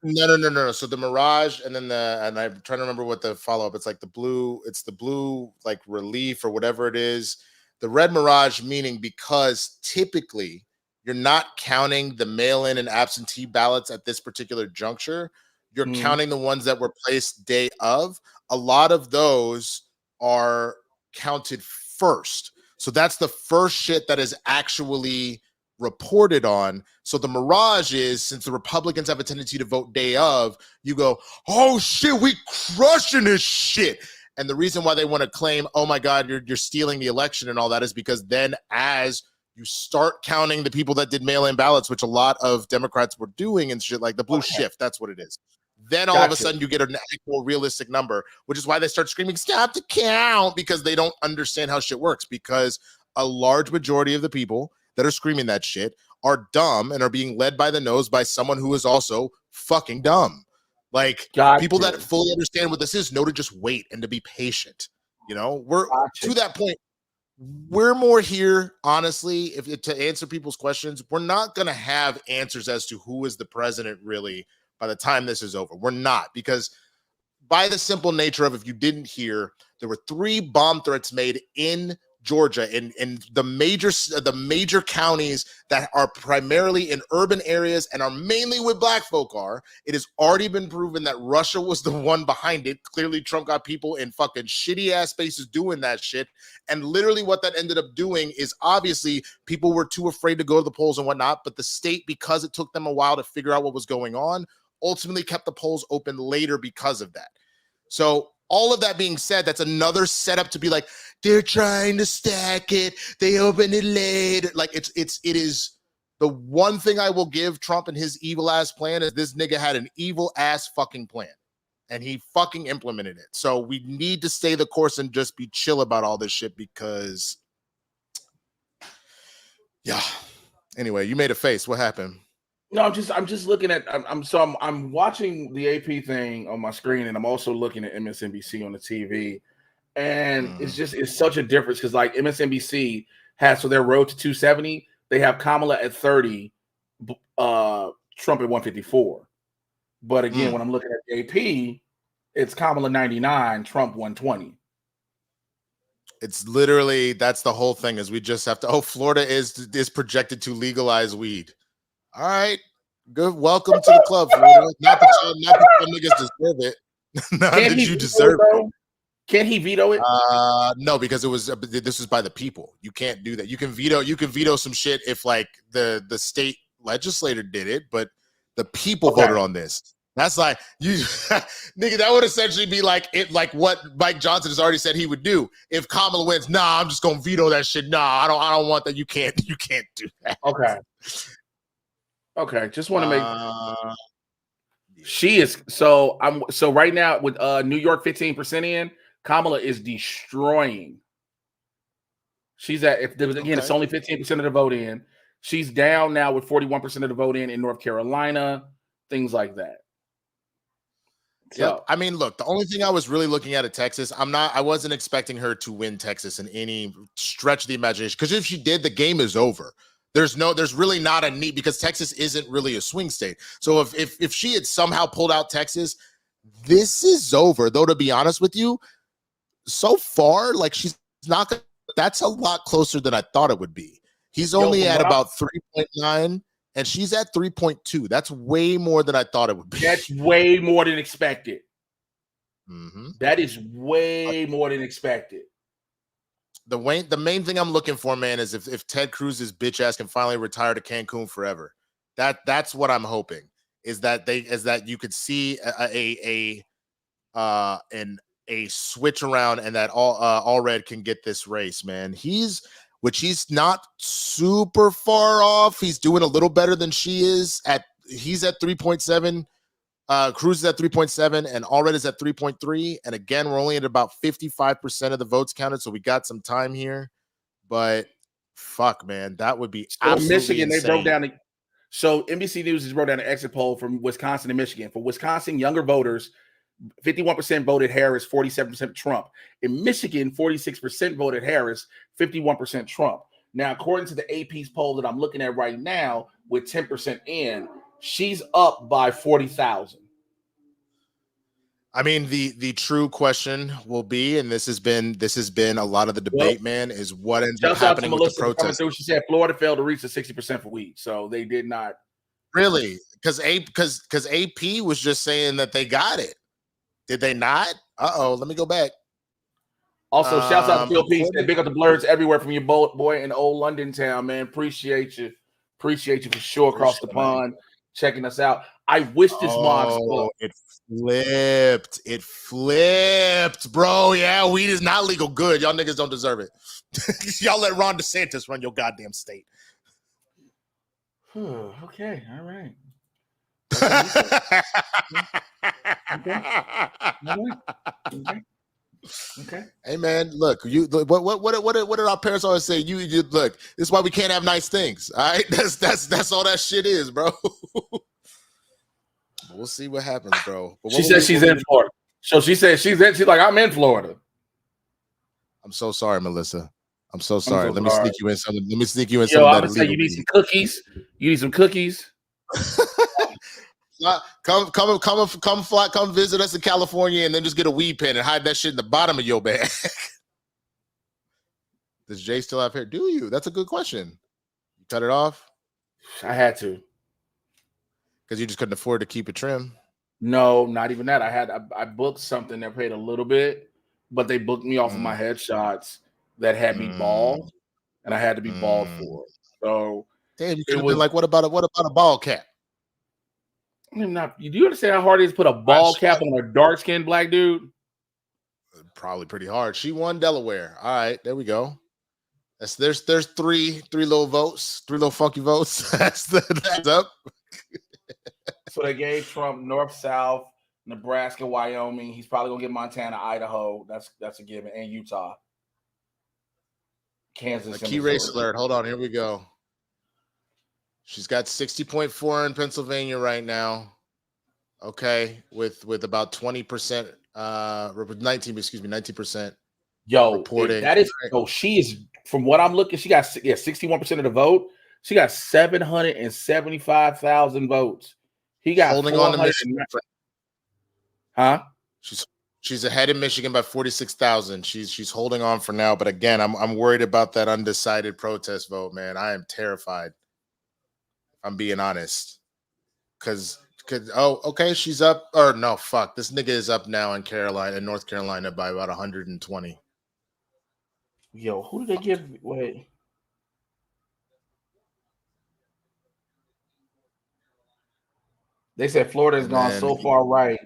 O: No. So the mirage, and then and I'm trying to remember what the follow-up. It's like the blue. It's the blue like relief or whatever it is. The red mirage meaning because typically you're not counting the mail-in and absentee ballots at this particular juncture. You're counting the ones that were placed day of. A lot of those are counted first. So that's the first shit that is actually reported on. So the mirage is, since the Republicans have a tendency to vote day of, you go, oh shit, we crushing this shit. And the reason why they want to claim, oh my God, you're stealing the election and all that is because then as you start counting the people that did mail-in ballots, which a lot of Democrats were doing and shit, like the blue shift, that's what it is. Then all of a sudden you get an actual realistic number, which is why they start screaming, stop the count, because they don't understand how shit works, because a large majority of the people that are screaming that shit are dumb and are being led by the nose by someone who is also fucking dumb. Like, people that fully understand what this is know to just wait and to be patient. You know, we're to that point. We're more here, honestly, to answer people's questions. We're not going to have answers as to who is the president really by the time this is over. We're not, because by the simple nature of, if you didn't hear, there were 3 bomb threats made in Georgia, in the major counties that are primarily in urban areas and are mainly where black folk are. It has already been proven that Russia was the one behind it. Clearly, Trump got people in fucking shitty ass spaces doing that shit. And literally what that ended up doing is, obviously people were too afraid to go to the polls and whatnot, but the state, because it took them a while to figure out what was going on, ultimately kept the polls open later because of that. So all of that being said, that's another setup to be like, they're trying to stack it. They opened it later. Like, it is the one thing I will give Trump and his evil ass plan is this nigga had an evil ass fucking plan and he fucking implemented it. So we need to stay the course and just be chill about all this shit, because yeah. Anyway, you made a face. What happened?
N: No, I'm just looking at I'm watching the AP thing on my screen, and I'm also looking at MSNBC on the TV, and it's such a difference, because like MSNBC has, so their road to 270, they have Kamala at 30, Trump at 154. But again, when I'm looking at the AP, it's Kamala 99, Trump 120.
O: It's literally, that's the whole thing, is we just have to, Florida is projected to legalize weed. All right, good. Welcome to the club, Florida. Not that you niggas deserve it. Not that you deserve it.
N: Can't he veto it?
O: No, because this was by the people. You can't do that. You can veto some shit if like the state legislator did it, but the people voted on this. That's like you, nigga. That would essentially be like what Mike Johnson has already said he would do if Kamala wins. Nah, I'm just gonna veto that shit. Nah, I don't want that. You can't do that.
N: Okay, just want to make she is so right now with New York 15% in, Kamala is destroying. She's at, if there was, again, it's only 15% of the vote in. She's down now with 41% of the vote in North Carolina, things like that.
O: Yep. I mean, look, the only thing I was really looking at Texas, I wasn't expecting her to win Texas in any stretch of the imagination, because if she did, the game is over. There's really not a need, because Texas isn't really a swing state. So if she had somehow pulled out Texas, this is over. Though, to be honest with you, so far, like, she's not gonna, that's a lot closer than I thought it would be. He's only at about 3.9 and she's at 3.2. That's way more than I thought it would be.
N: That's way more than expected. That is way more than expected.
O: The main thing I'm looking for, man, is if Ted Cruz's bitch ass can finally retire to Cancun forever. That's what I'm hoping, is that you could see a switch around, and that all red can get this race, man. He's not super far off. He's doing a little better than she is. He's at 3.7. Cruz is at 3.7 and Allred is at 3.3. And again, we're only at about 55% of the votes counted, so we got some time here. But fuck, man, that would be absolutely
N: Michigan,
O: insane.
N: they broke down. So NBC News has broke down an exit poll from Wisconsin and Michigan. For Wisconsin, younger voters, 51% voted Harris, 47% Trump. In Michigan, 46% voted Harris, 51% Trump. Now, according to the AP's poll that I'm looking at right now, with 10% in, she's up by 40,000.
O: I mean, the true question will be, and this has been a lot of the debate, man, is what ends up happening with the protest.
N: She said Florida failed to reach the 60% for weed, so they did not.
O: Really? Because AP was just saying that they got it. Did they not? Let me go back.
N: Also, shouts out to Phil P. Big up the Blerds everywhere from your boy in old London town, man. Appreciate you for sure. Across the pond, checking us out. I wish this mod.
O: It flipped, bro. Yeah, weed is not legal. Good. Y'all niggas don't deserve it. Y'all let Ron DeSantis run your goddamn state.
N: Okay, all right. Okay.
O: Hey man, look, what did our parents always say? You look, this is why we can't have nice things. All right, that's all that shit is, bro. We'll see what happens, bro. But
N: She said she's in Florida. So she said she's like, I'm in Florida.
O: I'm so sorry, Melissa. I'm so sorry. Let me sneak you in something. Let me sneak you in
N: Yo,
O: something
N: I'm
O: that
N: gonna say
O: illegal.
N: you need some cookies. You need some cookies.
O: Come visit us in California and then just get a weed pen and hide that shit in the bottom of your bag. Does Jay still have hair? Do you? That's a good question. You cut it off?
N: I had to.
O: Because you just couldn't afford to keep it trim?
N: No, not even that. I booked something that paid a little bit, but they booked me off of my headshots that had me bald, and I had to be bald for it. So
O: damn, you could have been like, what about a bald cap?
N: Do you understand how hard it is to put a bald cap on a dark-skinned black dude?
O: Probably pretty hard. She won Delaware. All right, there we go. There's three little votes, three little funky votes. That's up.
N: So they gave Trump North, South, Nebraska, Wyoming. He's probably gonna get Montana, Idaho. That's a given, and Utah, Kansas.
O: A key race alert. Hold on, here we go. She's got 60.4 in Pennsylvania right now. Okay, with about 20%, 19%.
N: Yo,
O: reporting.
N: that is she is, from what I'm looking, she got 61% of the vote. She got 775,000 votes. He got
O: holding on to Michigan.
N: Huh?
O: She's ahead in Michigan by 46,000. She's holding on for now, but again, I'm worried about that undecided protest vote, man. I am terrified. I'm being honest. Cause okay, she's up. Or no, fuck. This nigga is up now in North Carolina by about 120.
N: Yo, who did they give? Wait. They said Florida has gone so far right.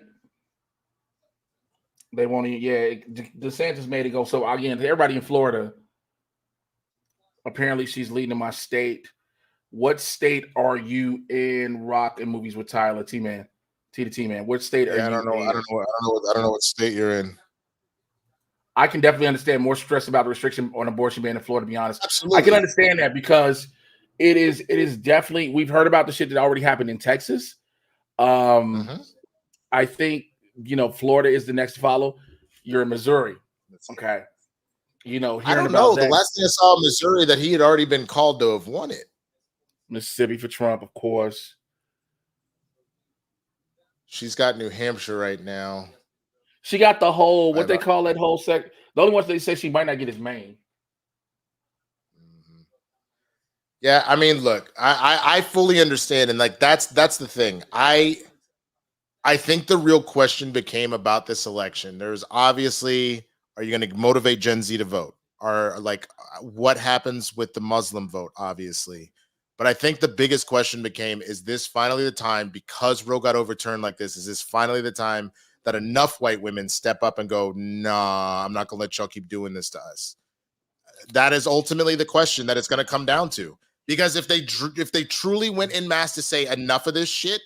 N: They won't even. Yeah, DeSantis made it go. So again, everybody in Florida. Apparently, she's leading in my state. What state are you in? Rock and Movies with Tyler T-Man, T-Man. What state are you?
O: I don't know what state you're in.
N: I can definitely understand more stress about the restriction on abortion ban in Florida. To be honest,
O: absolutely,
N: I can understand that because it is definitely. We've heard about the shit that already happened in Texas. I think Florida is the next to follow. You're in Missouri, okay?
O: I don't know. The last thing I saw in Missouri that he had already been called to have won it.
N: Mississippi for Trump, of course.
O: She's got New Hampshire right now.
N: She got the whole, what they call that whole sec. The only ones they say she might not get is Maine.
O: Yeah, I mean, look, I fully understand, and like that's the thing. I think the real question became about this election. There's obviously, are you going to motivate Gen Z to vote? Or like, what happens with the Muslim vote? Obviously. But I think the biggest question became, is this finally the time, because Roe got overturned like this, is this finally the time that enough white women step up and go, nah, I'm not going to let y'all keep doing this to us? That is ultimately the question that it's going to come down to. Because if they truly went en masse to say enough of this shit,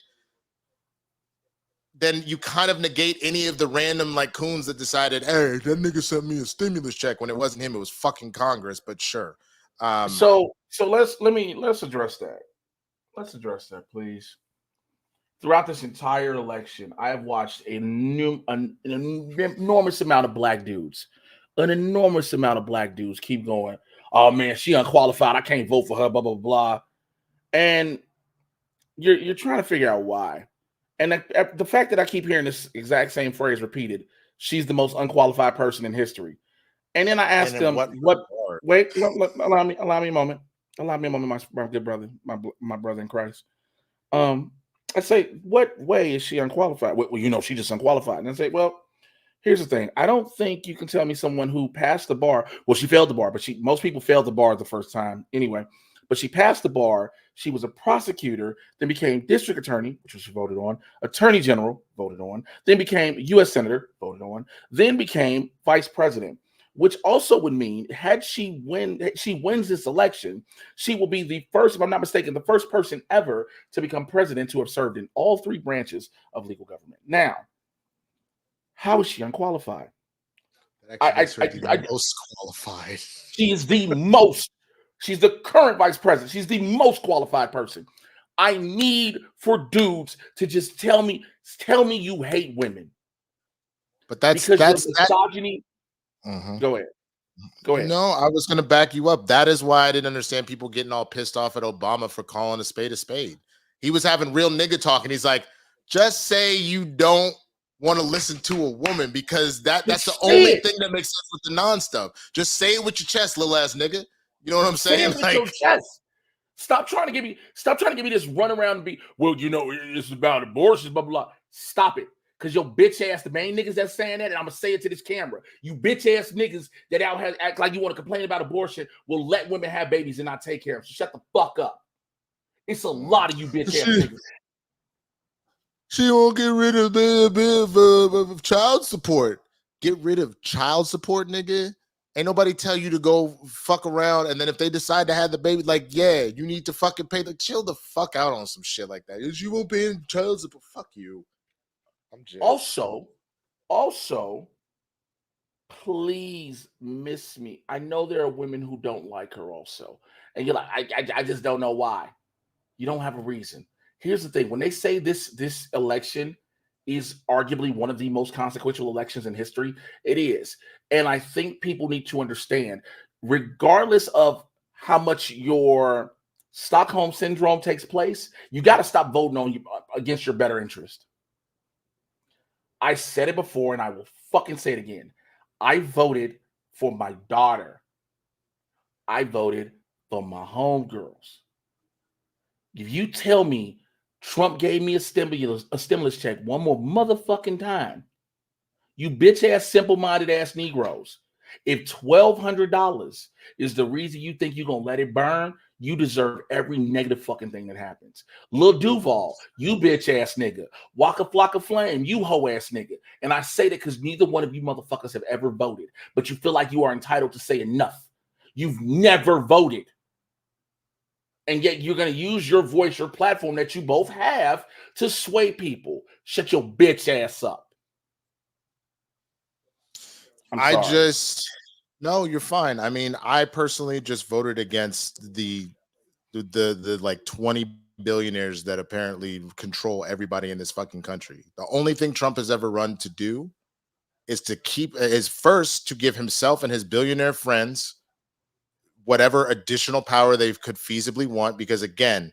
O: then you kind of negate any of the random like coons that decided, hey, that nigga sent me a stimulus check, when it wasn't him, it was fucking Congress, but sure.
N: So let's address that. Let's address that, please. Throughout this entire election, I have watched an enormous amount of black dudes. An enormous amount of black dudes keep going, oh man, she unqualified, I can't vote for her, blah, blah, blah. And you're trying to figure out why. And the fact that I keep hearing this exact same phrase repeated, she's the most unqualified person in history. And then I asked them, wait, allow me a moment. Allow me a moment, my good brother, my brother in Christ. I say, what way is she unqualified? Well, she's just unqualified. And I say, well, here's the thing. I don't think you can tell me someone who passed the bar. Well, she failed the bar, but most people failed the bar the first time anyway. But she passed the bar. She was a prosecutor, then became district attorney, which was voted on, attorney general, voted on, then became U.S. senator, voted on, then became vice president. which also would mean had she wins this election, she will be the first, if I'm not mistaken, the first person ever to become president to have served in all three branches of legal government. Now, how is she unqualified?
O: That actually makes her the most qualified.
N: She is the most. She's the current vice president. She's the most qualified person. I need for dudes to just tell me you hate women.
O: But that's
N: misogyny. Go ahead.
O: No, I was going to back you up. That is why I didn't understand people getting all pissed off at Obama for calling a spade a spade. He was having real nigga talk, and he's like, just say you don't want to listen to a woman, because that's the only thing that makes sense with the non-stuff. Just say it with your chest, little ass nigga. You know what I'm saying?
N: Say it with your chest. Stop trying to give me this run around and be, well, it's about abortion, blah, blah, blah. Stop it. Because your bitch ass, the main niggas that's saying that, and I'm going to say it to this camera, you bitch ass niggas that act like you want to complain about abortion will let women have babies and not take care of them. So shut the fuck up. It's a lot of you bitch ass niggas.
O: She won't get rid of child support. Get rid of child support, nigga. Ain't nobody tell you to go fuck around, and then if they decide to have the baby, like, yeah, you need to fucking pay. Like, chill the fuck out on some shit like that. You won't pay child support. Fuck you. I'm just...
N: Also, please miss me. I know there are women who don't like her also. And you're like, I just don't know why. You don't have a reason. Here's the thing. When they say this election is arguably one of the most consequential elections in history, it is. And I think people need to understand, regardless of how much your Stockholm syndrome takes place, you got to stop voting against your better interest. I said it before, and I will fucking say it again. I voted for my daughter. I voted for my homegirls. If you tell me Trump gave me a stimulus check one more motherfucking time, you bitch ass, simple-minded ass Negroes, if $1,200 is the reason you think you're going to let it burn, you deserve every negative fucking thing that happens. Lil Duval, you bitch ass nigga. Waka Flocka Flame, you hoe ass nigga. And I say that because neither one of you motherfuckers have ever voted, but you feel like you are entitled to say enough. You've never voted. And yet you're going to use your voice, your platform that you both have to sway people. Shut your bitch ass up.
O: No, you're fine. I mean, I personally just voted against the like 20 billionaires that apparently control everybody in this fucking country. The only thing Trump has ever run to do is to first to give himself and his billionaire friends whatever additional power they could feasibly want. Because again,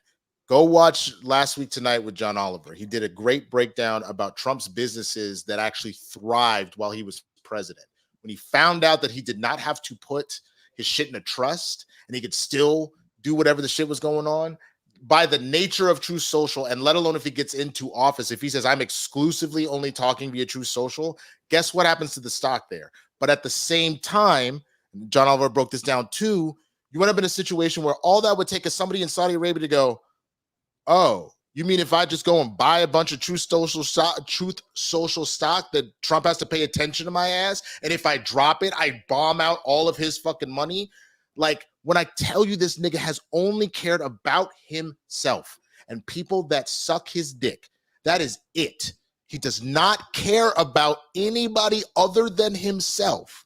O: go watch Last Week Tonight with John Oliver. He did a great breakdown about Trump's businesses that actually thrived while he was president. When he found out that he did not have to put his shit in a trust and he could still do whatever the shit was going on, by the nature of Truth Social, and let alone if he gets into office, if he says, I'm exclusively only talking via Truth Social, guess what happens to the stock there? But at the same time, John Oliver broke this down too, you end up in a situation where all that would take is somebody in Saudi Arabia to go, oh, you mean if I just go and buy a bunch of Truth Social stock that Trump has to pay attention to my ass? And if I drop it, I bomb out all of his fucking money? Like, when I tell you this nigga has only cared about himself and people that suck his dick, that is it. He does not care about anybody other than himself.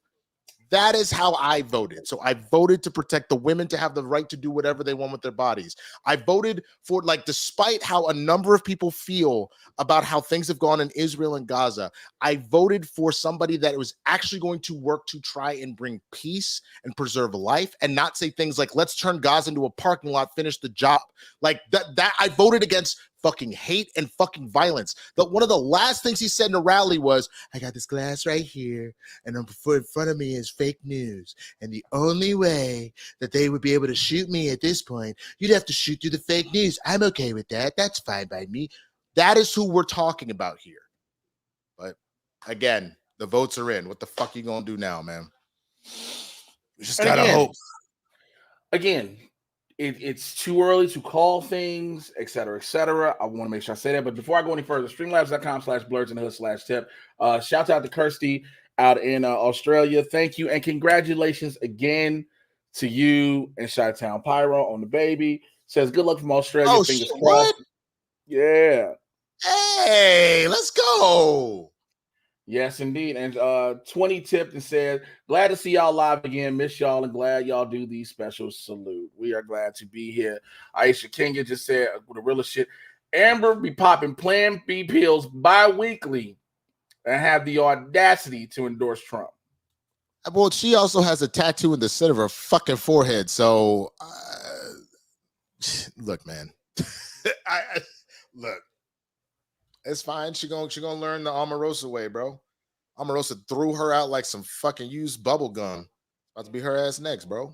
O: That is how I voted. So I voted to protect the women to have the right to do whatever they want with their bodies. I voted for, like, despite how a number of people feel about how things have gone in Israel and Gaza, I voted for somebody that was actually going to work to try and bring peace and preserve life and not say things like, let's turn Gaza into a parking lot, finish the job. Like that I voted against fucking hate and fucking violence. One of the last things he said in a rally was, I got this glass right here, and in front of me is fake news. And the only way that they would be able to shoot me at this point, you'd have to shoot through the fake news. I'm okay with that. That's fine by me. That is who we're talking about here. But again, the votes are in. What the fuck you gonna do now, man? We just gotta hope.
N: Again, it's too early to call things, et cetera, et cetera. I want to make sure I say that. But before I go any further, streamlabs.com/blerds in the hood/tip. Shout out to Kirsty out in Australia. Thank you and congratulations again to you and Chi-Town Pyro on the baby. Says good luck from Australia.
O: Oh,
N: Fingers
O: shit,
N: crossed.
O: what?
N: Yeah.
O: Hey, let's go.
N: Yes, indeed. And 20 tipped and said, glad to see y'all live again. Miss y'all and glad y'all do these special salute. We are glad to be here. Aisha Kenya just said the realest shit. Amber be popping Plan B pills bi-weekly and have the audacity to endorse Trump.
O: Well, she also has a tattoo in the center of her fucking forehead. So, look, man. Look. It's fine. She gonna learn the Omarosa way, bro. Omarosa threw her out like some fucking used bubble gum. About to be her ass next, bro.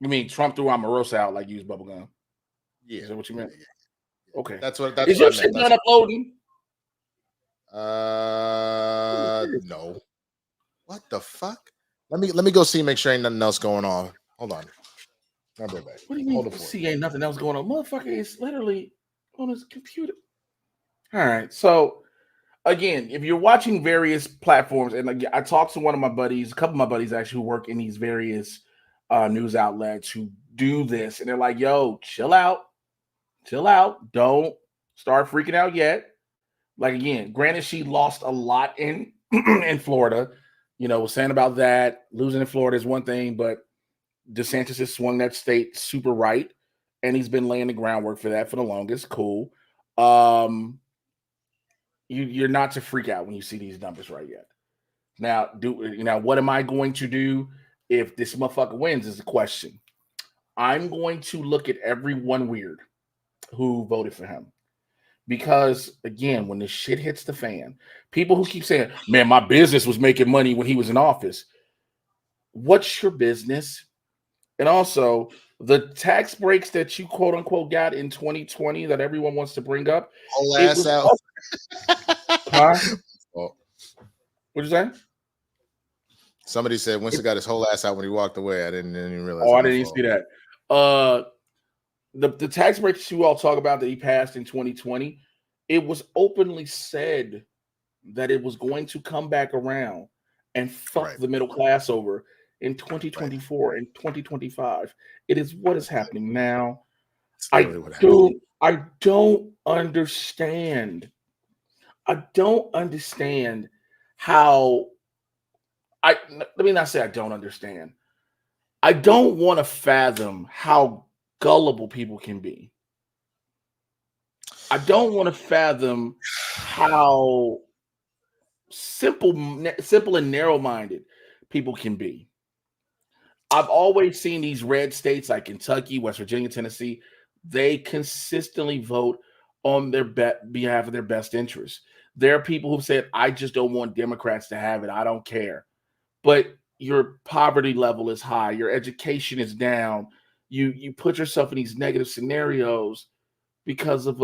N: You mean Trump threw Omarosa out like used bubble gum?
O: Yeah.
N: Is that what you meant? Okay.
O: That's what
N: Is your shit done uploading?
O: No. What the fuck? Let me go see, make sure ain't nothing else going on. Hold on. I'll be right back.
N: What do you mean? See, ain't nothing else going on. Motherfucker is literally on his computer. All right. So again, if you're watching various platforms, and like, I talked to one of my buddies, a couple of my buddies actually who work in these various news outlets who do this, and they're like, yo, chill out. Don't start freaking out yet. Like, again, granted, she lost a lot in in Florida. You know, was saying about that. Losing in Florida is one thing, but DeSantis has swung that state super right, and he's been laying the groundwork for that for the longest. Cool. You're not to freak out when you see these numbers right yet. Now, what am I going to do if this motherfucker wins is the question. I'm going to look at everyone weird who voted for him. Because, again, when the shit hits the fan, people who keep saying, man, my business was making money when he was in office. What's your business? And also, the tax breaks that you quote unquote got in 2020 that everyone wants to bring up.
O: Whole ass out.
N: Huh? What'd you say?
O: Somebody said Winston got his whole ass out when he walked away. I didn't even realize.
N: Oh, I didn't even see that. The tax breaks you all talk about that he passed in 2020, it was openly said that it was going to come back around and fuck the middle class over in 2024 and 2025. It is what is happening now. I don't understand. I don't understand how let me not say I don't understand. I don't want to fathom how gullible people can be. I don't want to fathom how simple and narrow-minded people can be. I've always seen these red states like Kentucky, West Virginia, Tennessee, they consistently vote on their behalf of their best interests. There are people who've said, I just don't want Democrats to have it. I don't care. But your poverty level is high. Your education is down. You put yourself in these negative scenarios because of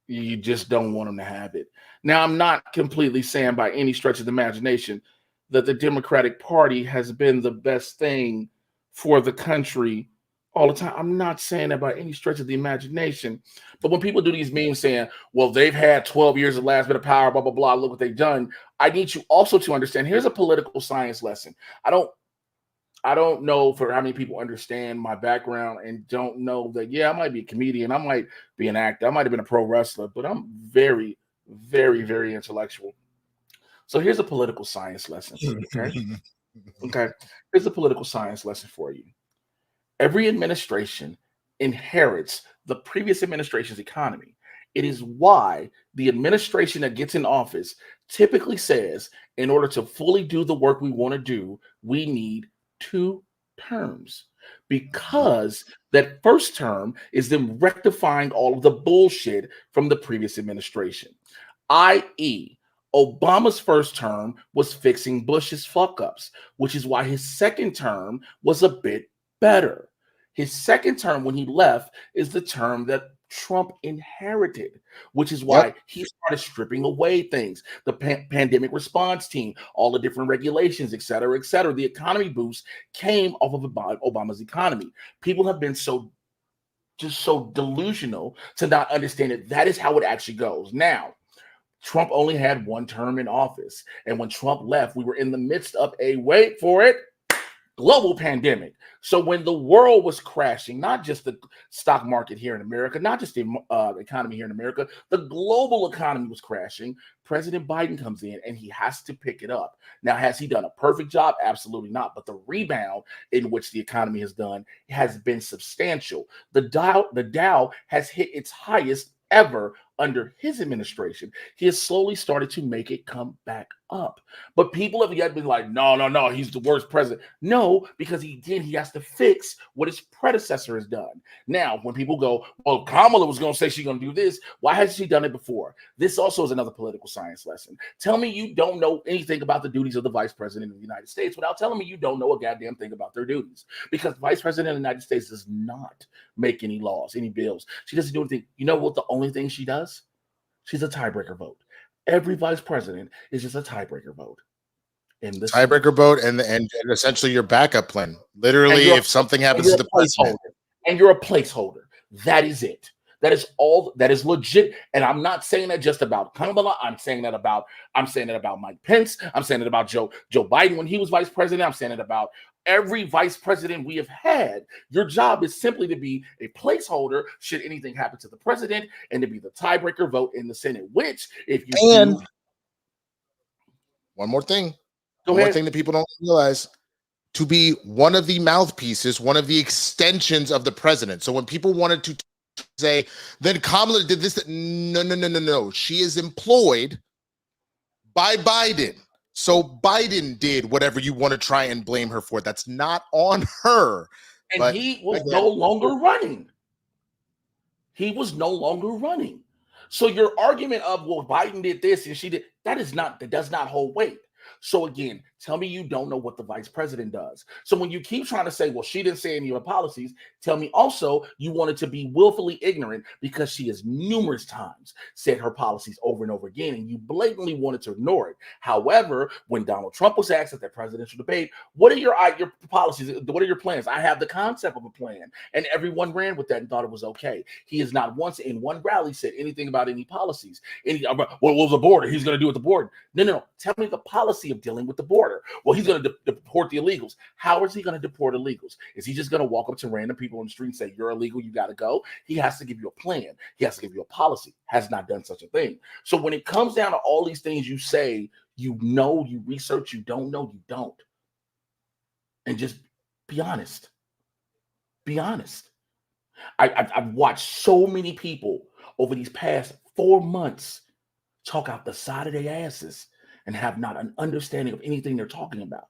N: you just don't want them to have it. Now, I'm not completely saying by any stretch of the imagination that the Democratic Party has been the best thing for the country all the time. I'm not saying that by any stretch of the imagination. But when people do these memes saying, well, they've had 12 years of last bit of power, blah, blah, blah, look what they've done. I need you also to understand, here's a political science lesson. I don't know for how many people understand my background and don't know that, yeah, I might be a comedian. I might be an actor. I might have been a pro wrestler, but I'm very, very, very intellectual. So here's a political science lesson for you, okay? Okay. Here's a political science lesson for you. Every administration inherits the previous administration's economy. It is why the administration that gets in office typically says, in order to fully do the work we want to do, we need 2 terms, because that first term is them rectifying all of the bullshit from the previous administration, i.e., Obama's first term was fixing Bush's fuck-ups, which is why his second term was a bit better. His second term when he left is the term that Trump inherited, which is why he started stripping away things, the pandemic response team, all the different regulations, et cetera, et cetera. The economy boost came off of Obama's economy. People have been so delusional to not understand it. That is how it actually goes. Now, Trump only had one term in office. And when Trump left, we were in the midst of a, wait for it, global pandemic. So when the world was crashing, not just the stock market here in America, not just the economy here in America, the global economy was crashing. President Biden comes in and he has to pick it up. Now, has he done a perfect job? Absolutely not. But the rebound in which the economy has done has been substantial. The Dow has hit its highest ever under his administration. He has slowly started to make it come back up. But people have yet been like, no, he's the worst president. No, because he has to fix what his predecessor has done. Now, when people go, well, Kamala was going to say she's going to do this, why hasn't she done it before? This also is another political science lesson. Tell me you don't know anything about the duties of the vice president of the United States without telling me you don't know a goddamn thing about their duties. Because the vice president of the United States does not make any laws, any bills. She doesn't do anything. You know what the only thing she does? She's a tiebreaker vote. Every vice president is just a tiebreaker vote. In this
O: tiebreaker vote and essentially your backup plan. Literally, if something happens to the president.
N: And you're a placeholder. That is it. That is all. That is legit. And I'm not saying that just about Kamala. I'm saying that about Mike Pence. I'm saying it about Joe Biden when he was vice president. I'm saying it about every vice president we have had. Your job is simply to be a placeholder should anything happen to the president and to be the tiebreaker vote in the Senate, which if you
O: one more thing.
N: One
O: more thing that people don't realize, to be one of the mouthpieces, one of the extensions of the president. So when people wanted to say, then Kamala did this, no. She is employed by Biden. So Biden did whatever you want to try and blame her for. That's not on her.
N: And
O: but
N: he was no longer running. He was no longer running. So your argument of, well, Biden did this and she did, that does not hold weight. So again, tell me you don't know what the vice president does. So when you keep trying to say, well, she didn't say any of her policies, tell me also you wanted to be willfully ignorant because she has numerous times said her policies over and over again, and you blatantly wanted to ignore it. However, when Donald Trump was asked at that presidential debate, what are your policies? What are your plans? I have the concept of a plan. And everyone ran with that and thought it was okay. He has not once in one rally said anything about any policies. What was the border? He's going to do with the border. No. Tell me the policy of dealing with the border. Well, he's going to deport the illegals. How is he going to deport illegals? Is he just going to walk up to random people on the street and say, you're illegal, you got to go? He has to give you a plan. He has to give you a policy. Has not done such a thing. So when it comes down to all these things you say, you know, you research, you don't know, you don't. And just be honest. Be honest. I've watched so many people over these past 4 months talk out the side of their asses and have not an understanding of anything they're talking about.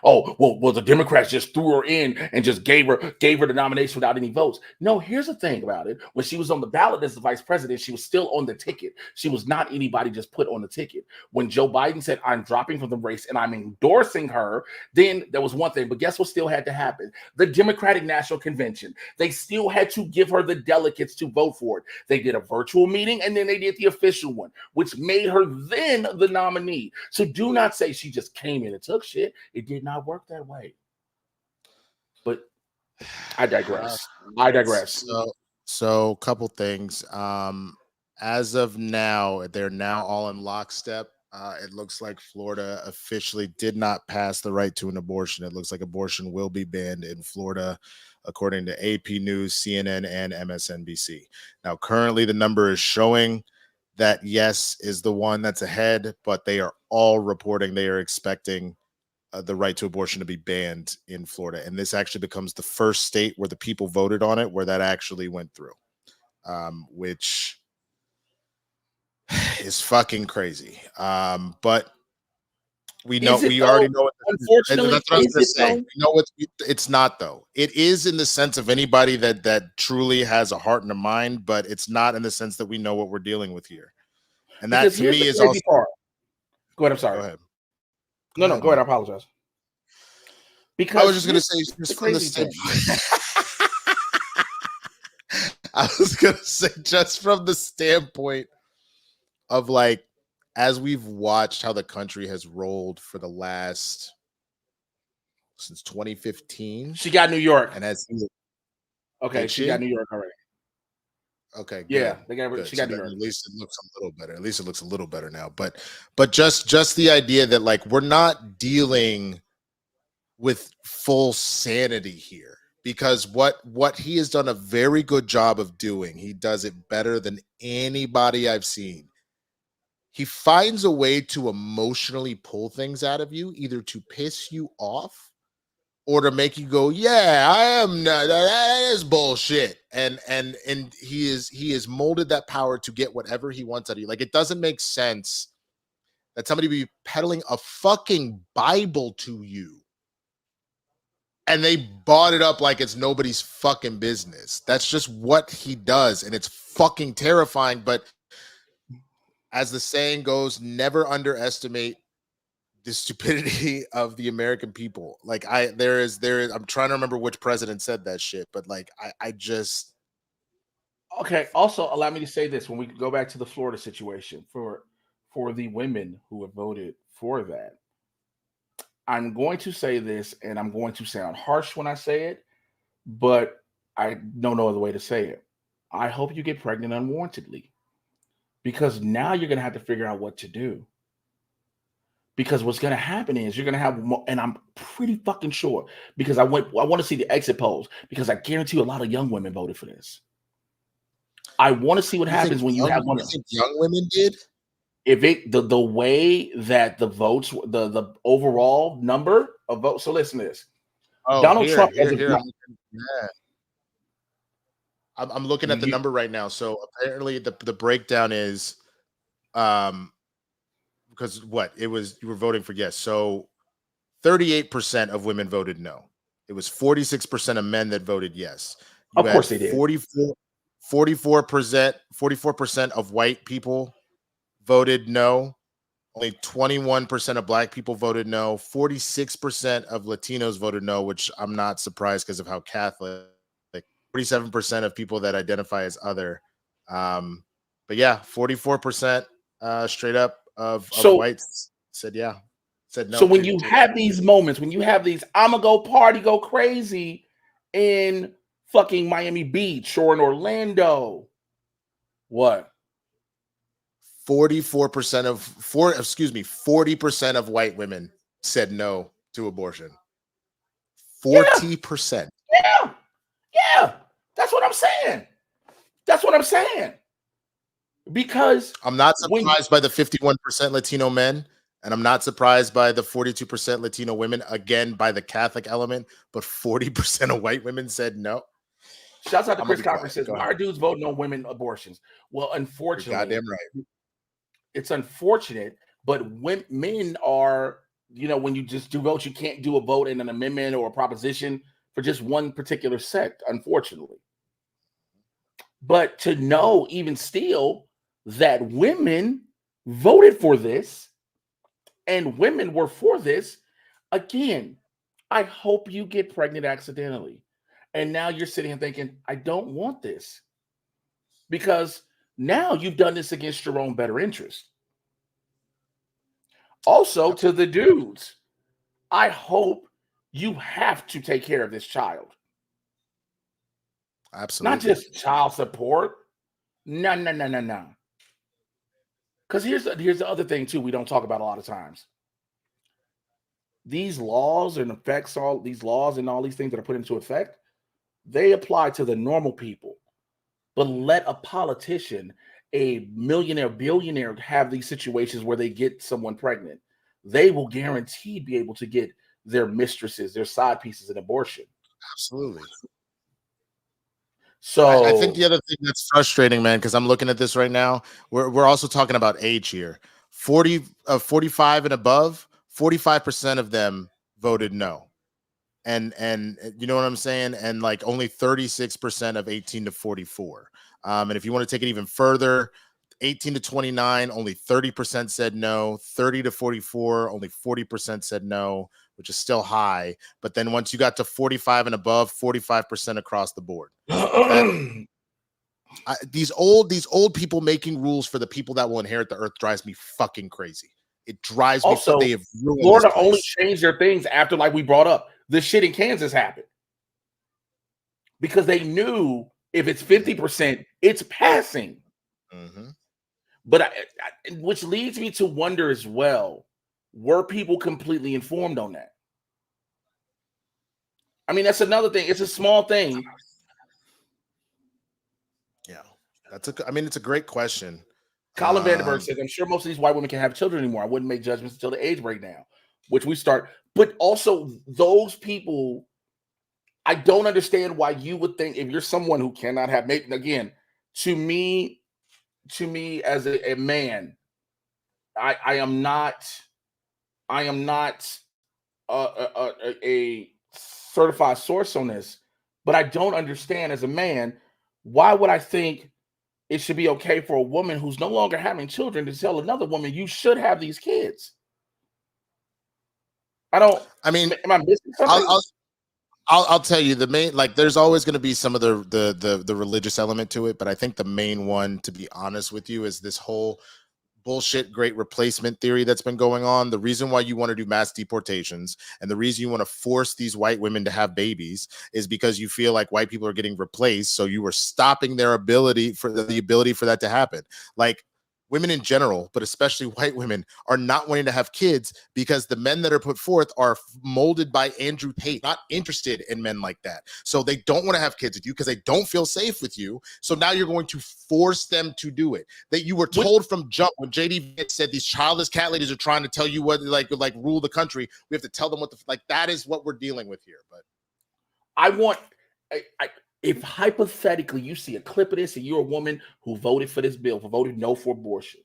N: Oh, well, the Democrats just threw her in and just gave her the nomination without any votes. No, here's the thing about it. When she was on the ballot as the vice president, she was still on the ticket. She was not anybody just put on the ticket. When Joe Biden said, I'm dropping from the race and I'm endorsing her, then there was one thing. But guess what still had to happen? The Democratic National Convention. They still had to give her the delegates to vote for it. They did a virtual meeting and then they did the official one, which made her then the nominee. So do not say she just came in and took shit. It did not work that way. But I digress.
O: So a couple things. As of now, they're now all in lockstep. It looks like Florida officially did not pass the right to an abortion. It looks like abortion will be banned in Florida, according to AP News, CNN, and MSNBC. Now, currently the number is showing that yes is the one that's ahead, but they are all reporting they are expecting the right to abortion to be banned in Florida. And this actually becomes the first state where the people voted on it, where that actually went through, which is fucking crazy. But we know, we already know. Unfortunately, that's what I was going to say. We know it's not though. It is in the sense of anybody that truly has a heart and a mind, but it's not in the sense that we know what we're dealing with here. And that to me is also.
N: Go ahead. I'm sorry.
O: Go ahead.
N: No, go ahead. I apologize. Because
O: I was just going to say, just from the standpoint. I was going to say, just from the standpoint of like, as we've watched how the country has rolled for the last since 2015.
N: She got New York,
O: and as
N: okay, she got New York already.
O: Okay, good.
K: Yeah, they got
O: Good.
K: she
O: So
K: got
O: then
K: nervous.
O: at least it looks a little better. At least it looks a little better now. But just the idea that like we're not dealing with full sanity here, because what he has done a very good job of doing, he does it better than anybody I've seen. He finds a way to emotionally pull things out of you, either to piss you off or to make you go, yeah, I am not, that is bullshit. And he is molded that power to get whatever he wants out of you. Like, it doesn't make sense that somebody be peddling a fucking Bible to you and they bought it up like it's nobody's fucking business. That's just what he does, and it's fucking terrifying. But as the saying goes, never underestimate the stupidity of the American people. Like there is I'm trying to remember which president said that shit, but like I just
N: Okay. Also, allow me to say this: when we go back to the Florida situation for the women who have voted for that, I'm going to say this, and I'm going to sound harsh when I say it, but I don't know no other way to say it. I hope you get pregnant unwarrantedly, because now you're going to have to figure out what to do. Because what's going to happen is you're going to have, and I'm pretty fucking sure, because I want to see the exit polls, because I guarantee you a lot of young women voted for this. I want to see what happens when you have one.
O: You think young women did?
N: If it the way that the votes, the overall number of votes. So listen to this. Donald Trump as a
O: I'm looking at the number right now. So apparently the breakdown is because you were voting for yes. So 38% of women voted no. It was 46% of men that voted yes.
N: Of course they did.
O: 44% of white people voted no. Only 21% of black people voted no. 46% of Latinos voted no, which I'm not surprised because of how Catholic. 47% of people that identify as other. But yeah, 44% straight up of whites said yeah. Said no.
N: So when you have these moments, when you have these, I'm gonna go party, go crazy in fucking Miami Beach or in Orlando. What?
O: 40% of white women said no to abortion. 40%.
N: Yeah. That's what I'm saying. Because
O: I'm not surprised by the 51% Latino men, and I'm not surprised by the 42% Latino women, again, by the Catholic element, but 40% of white women said no.
N: Shouts out to Chris Copper, says, why are dudes voting on women abortions? Well, unfortunately,
O: you're goddamn right.
N: It's unfortunate, but when men are, when you just do votes, you can't do a vote in an amendment or a proposition for just one particular sect, unfortunately. But to know, even still, that women voted for this and women were for this, again, I hope you get pregnant accidentally. And now you're sitting and thinking, I don't want this. Because now you've done this against your own better interest. Also, to the dudes, I hope you have to take care of this child.
O: Absolutely.
N: Not just child support. No. Because here's the other thing, too, we don't talk about a lot of times. These laws and effects, all these laws and all these things that are put into effect, they apply to the normal people. But let a politician, a millionaire, billionaire have these situations where they get someone pregnant. They will guaranteed be able to get their mistresses, their side pieces, an abortion.
O: Absolutely.
N: So
O: I think the other thing that's frustrating, man, because I'm looking at this right now, we're also talking about age here. 45 and above, 45% of them voted no. And you know what I'm saying? And like only 36% of 18 to 44. And if you want to take it even further, 18 to 29, only 30% said no. 30 to 44, only 40% said no, which is still high. But then once you got to 45 and above, 45% across the board. These old people making rules for the people that will inherit the earth drives me fucking crazy. It drives me.
N: Also,
O: they have ruined
N: Florida
O: this place.
N: only changed their things after, like we brought up, the shit in Kansas happened. Because they knew If it's 50%, it's passing.
O: Mm-hmm.
N: But which leads me to wonder as well, were people completely informed on that? I mean, that's another thing. It's a small thing.
O: Yeah, it's a great question.
N: Colin Vandenberg says, I'm sure most of these white women can have children anymore. I wouldn't make judgments until the age breakdown, which we start. But also, those people, I don't understand why you would think, if you're someone who cannot have, maybe, again, to me as a man, I am not a certified source on this, but I don't understand as a man, why would I think it should be okay for a woman who's no longer having children to tell another woman you should have these kids? Am I missing something?
O: I'll tell you the main, like, there's always going to be some of the religious element to it, but I think the main one, to be honest with you, is this whole bullshit great replacement theory that's been going on. The reason why you want to do mass deportations and the reason you want to force these white women to have babies is because you feel like white people are getting replaced, so you are stopping their ability for that to happen. Like, women in general, but especially white women, are not wanting to have kids because the men that are put forth are molded by Andrew Tate, not interested in men like that. So they don't want to have kids with you because they don't feel safe with you. So now you're going to force them to do it. That you were told from jump when JD said these childless cat ladies are trying to tell you what, like rule the country. We have to tell them what that is what we're dealing with here. But
N: if hypothetically you see a clip of this and you're a woman who voted for this bill, voted no for abortion,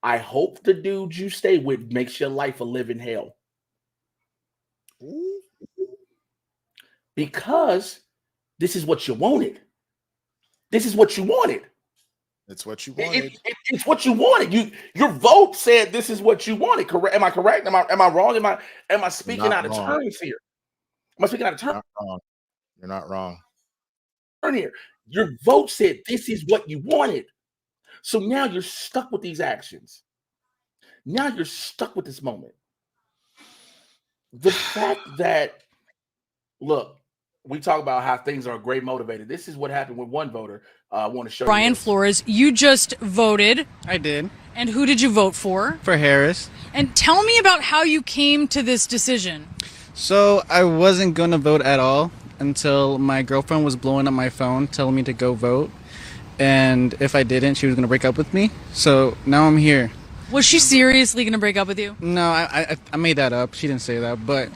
N: I hope the dude you stay with makes your life a living hell.
O: Ooh.
N: Because this is what you wanted. This is what you wanted.
O: It's what you wanted.
N: It's what you wanted. Your vote said this is what you wanted. Correct? Am I correct? Am I wrong? Am I speaking out of turns here? Am I speaking out of turn?
O: You're not wrong.
N: Here, your vote said this is what you wanted. So now you're stuck with these actions. Now you're stuck with this moment. The fact that, look, we talk about how things are great motivated. This is what happened with one voter. I want to show you.
R: Brian Flores, you just voted.
S: I did.
R: And who did you vote for?
S: For Harris.
R: And tell me about how you came to this decision.
S: So I wasn't going to vote at all until my girlfriend was blowing up my phone telling me to go vote. And if I didn't, she was going to break up with me. So now I'm here.
R: Was she seriously going to break up with you?
S: No, I made that up. She didn't say that, but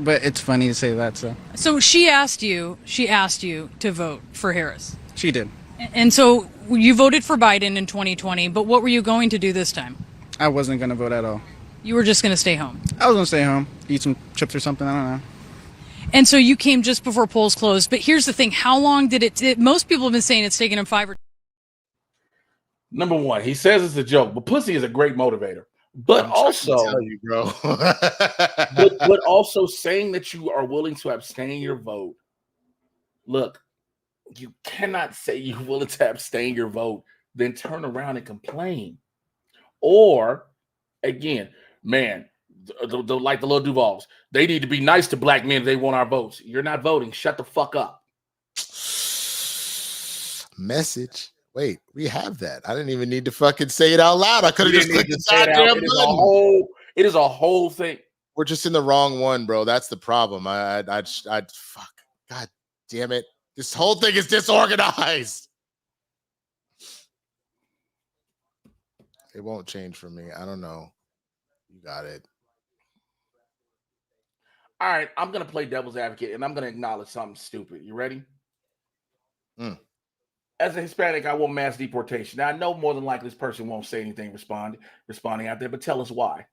S: it's funny to say that.
R: So she asked you to vote for Harris.
S: She did.
R: And so you voted for Biden in 2020, but what were you going to do this time?
S: I wasn't going to vote at all.
R: You were just going to stay home?
S: I was going to stay home, eat some chips or something, I don't know.
R: And so you came just before polls closed. But here's the thing. How long did it most people have been saying it's taken him 5 or...
N: Number one, he says it's a joke, but pussy is a great motivator. But also,
O: tell you, bro.
N: but also saying that you are willing to abstain your vote. Look, you cannot say you're willing to abstain your vote, then turn around and complain. Or, again, man, like the little Duvals, they need to be nice to black men if they want our votes. You're not voting. Shut the fuck up.
O: Message. Wait, we have that. I didn't even need to fucking say it out loud. I could have just clicked the goddamn button.
N: It is a whole thing.
O: We're just in the wrong one, bro. That's the problem. I'd fuck. God damn it. This whole thing is disorganized. It won't change for me. I don't know. You got it.
N: All right, I'm going to play devil's advocate, and I'm going to acknowledge something stupid. You ready? As a Hispanic, I want mass deportation. Now, I know more than likely this person won't say anything responding out there, but tell us why.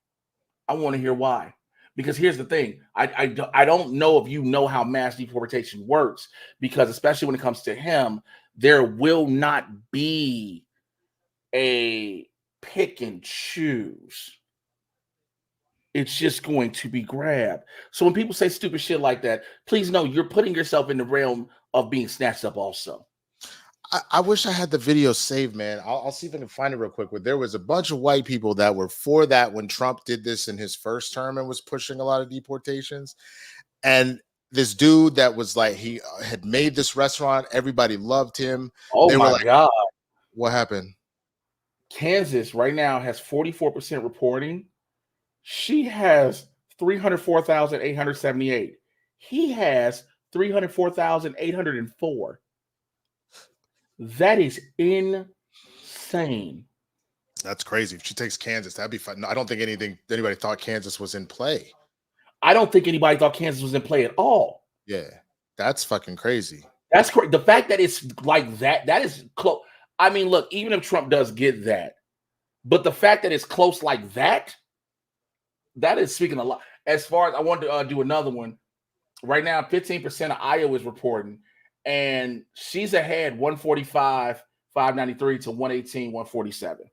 N: I want to hear why. Because here's the thing. I don't know if you know how mass deportation works, because especially when it comes to him, there will not be a pick and choose. It's just going to be grabbed. So when people say stupid shit like that, please know you're putting yourself in the realm of being snatched up also.
O: I wish I had the video saved, man. I'll see if I can find it real quick. But there was a bunch of white people that were for that when Trump did this in his first term and was pushing a lot of deportations. And this dude that was like, he had made this restaurant. Everybody loved him.
N: Oh
O: They were
N: my
O: like,
N: God.
O: what happened?
N: Kansas right now has 44% reporting. She has 304,878. He has 304,804. That is insane.
O: That's crazy. If she takes Kansas, that'd be fun. No, I don't think anybody thought Kansas was in play.
N: I don't think anybody thought Kansas was in play at all.
O: Yeah, that's fucking crazy.
N: That's correct. The fact that it's like that is close. I mean, look, even if Trump does get that, but the fact that it's close like that is speaking a lot. As far as I wanted to do another one, right now, 15% of Iowa is reporting, and she's ahead 145, 593 to 118, 147.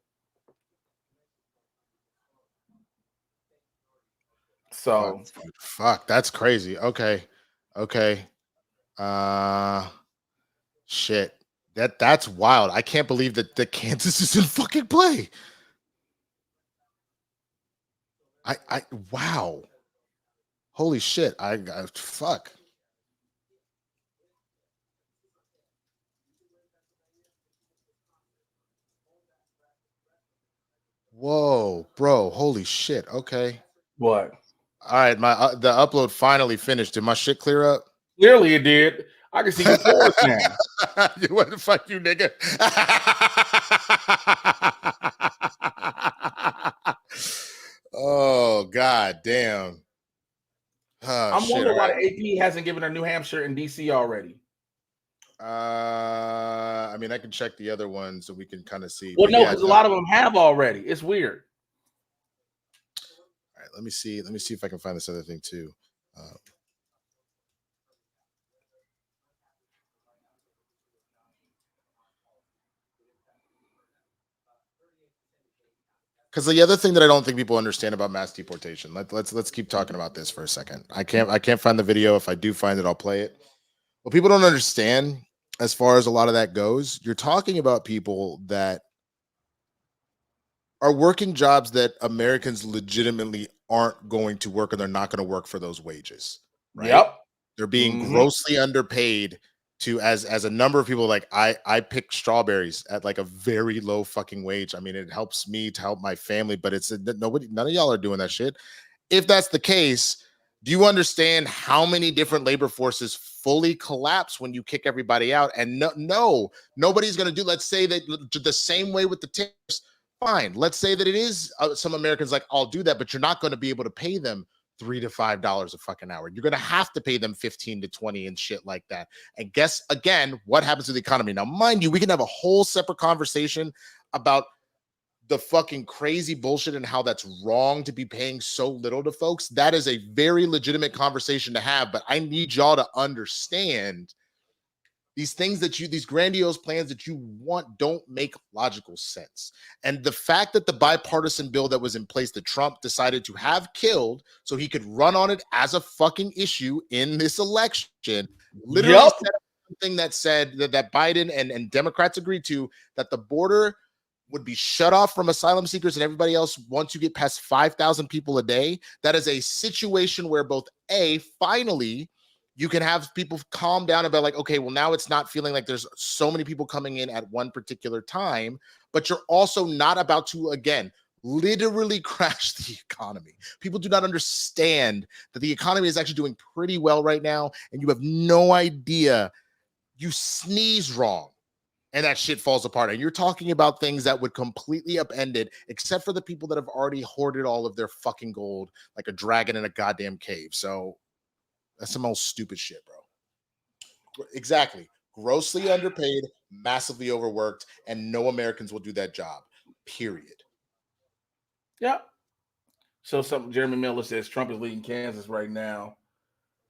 N: So
O: fuck, that's crazy. Okay. Shit. That's wild. I can't believe that Kansas is in fucking play. I wow. Holy shit. I fuck. Whoa, bro. Holy shit. Okay.
N: What?
O: All right, the upload finally finished. Did my shit clear up?
N: Clearly it did. I can see your pores now.
O: What the fuck, you nigga? Oh, god damn. Oh,
N: I'm
O: shit,
N: wondering why
O: right.
N: the AP hasn't given her New Hampshire and DC already.
O: I mean, I can check the other ones so we can kind of see.
N: Well,
O: But
N: no,
O: yeah,
N: because a lot of them have already. It's weird.
O: All right, let me see if I can find this other thing too. Because the other thing that I don't think people understand about mass deportation. Let's keep talking about this for a second. I can't find the video. If I do find it, I'll play it. What people don't understand, as far as a lot of that goes, you're talking about people that are working jobs that Americans legitimately aren't going to work, and they're not going to work for those wages. Right?
N: Yep.
O: They're being grossly underpaid to as a number of people. Like I pick strawberries at like a very low fucking wage. I mean, it helps me to help my family, but it's none of y'all are doing that shit. If that's the case, do you understand how many different labor forces fully collapse when you kick everybody out? And no, nobody's going to do. Let's say that the same way with the tariffs. Fine. Let's say that it is some Americans like, I'll do that, but you're not going to be able to pay them $3 to $5 a fucking hour. You're going to have to pay them 15 to 20 and shit like that. And guess again, what happens to the economy? Now, mind you, we can have a whole separate conversation about the fucking crazy bullshit and how that's wrong to be paying so little to folks. That is a very legitimate conversation to have, but I need y'all to understand these things these grandiose plans that you want don't make logical sense. And the fact that the bipartisan bill that was in place that Trump decided to have killed so he could run on it as a fucking issue in this election, literally said something that said that Biden and Democrats agreed to, that the border would be shut off from asylum seekers and everybody else once you get past 5,000 people a day. That is a situation where both finally, you can have people calm down about like, okay, well, now it's not feeling like there's so many people coming in at one particular time, but you're also not about to, again, literally crash the economy. People do not understand that the economy is actually doing pretty well right now, and you have no idea. You sneeze wrong, and that shit falls apart. And you're talking about things that would completely upend it, except for the people that have already hoarded all of their fucking gold like a dragon in a goddamn cave. So that's some old stupid shit, bro. Exactly. Grossly underpaid, massively overworked, and no Americans will do that job. Period.
N: Yep. So Jeremy Miller says Trump is leading Kansas right now.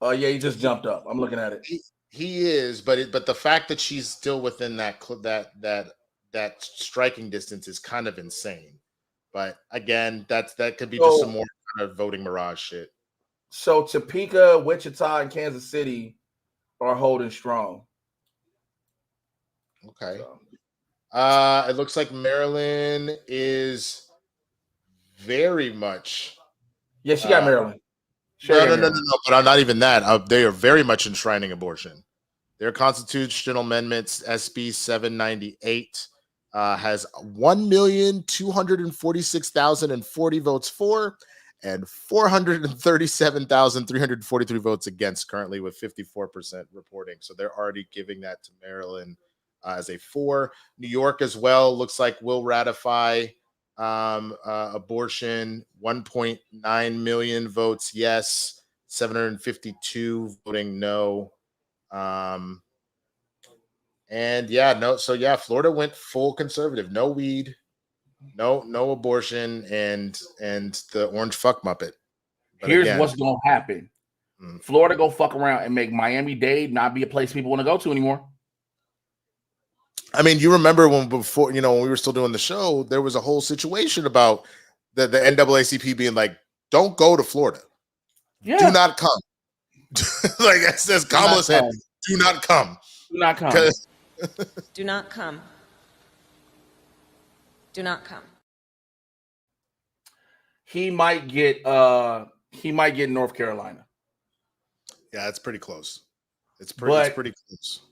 N: Yeah, he just jumped up. I'm looking at it.
O: He is, but the fact that she's still within that striking distance is kind of insane. But again, that could be just some more kind of voting mirage shit.
N: So Topeka, Wichita, and Kansas City are holding strong.
O: Okay. It looks like Maryland is very much.
N: Yeah, she got Maryland.
O: No. But not even that. They are very much enshrining abortion. Their constitutional amendments, SB 798, has 1,246,040 votes for and 437,343 votes against, currently with 54% reporting. So they're already giving that to Maryland as a 4. New York as well looks like will ratify abortion. 1.9 million votes yes, 752 voting no. And Florida went full conservative. No weed, no abortion, and the orange fuck muppet. But
N: Here's
O: again,
N: what's gonna happen. Florida go fuck around and make Miami-Dade not be a place people want to go to anymore.
O: I mean, you remember when we were still doing the show, there was a whole situation about the NAACP being like, "Don't go to Florida.
N: Yeah.
O: Do not come." Like it says, Kamala said, "Do not come.
N: Do not come.
E: Do not come. Do not come."
N: He might get North Carolina.
O: Yeah, it's pretty close. It's pretty close.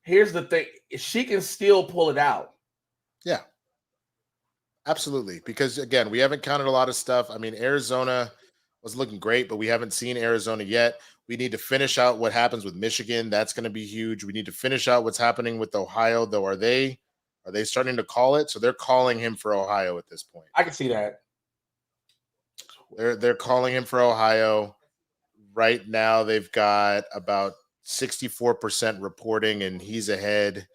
N: Here's the thing: she can still pull it out.
O: Yeah, absolutely. Because again, we haven't counted a lot of stuff. I mean, Arizona was looking great, but we haven't seen Arizona yet. We need to finish out what happens with Michigan. That's going to be huge. We need to finish out what's happening with Ohio, though. Are they starting to call it? So they're calling him for Ohio at this point.
N: I can see that.
O: They're calling him for Ohio. Right now, they've got about 64% reporting, and he's ahead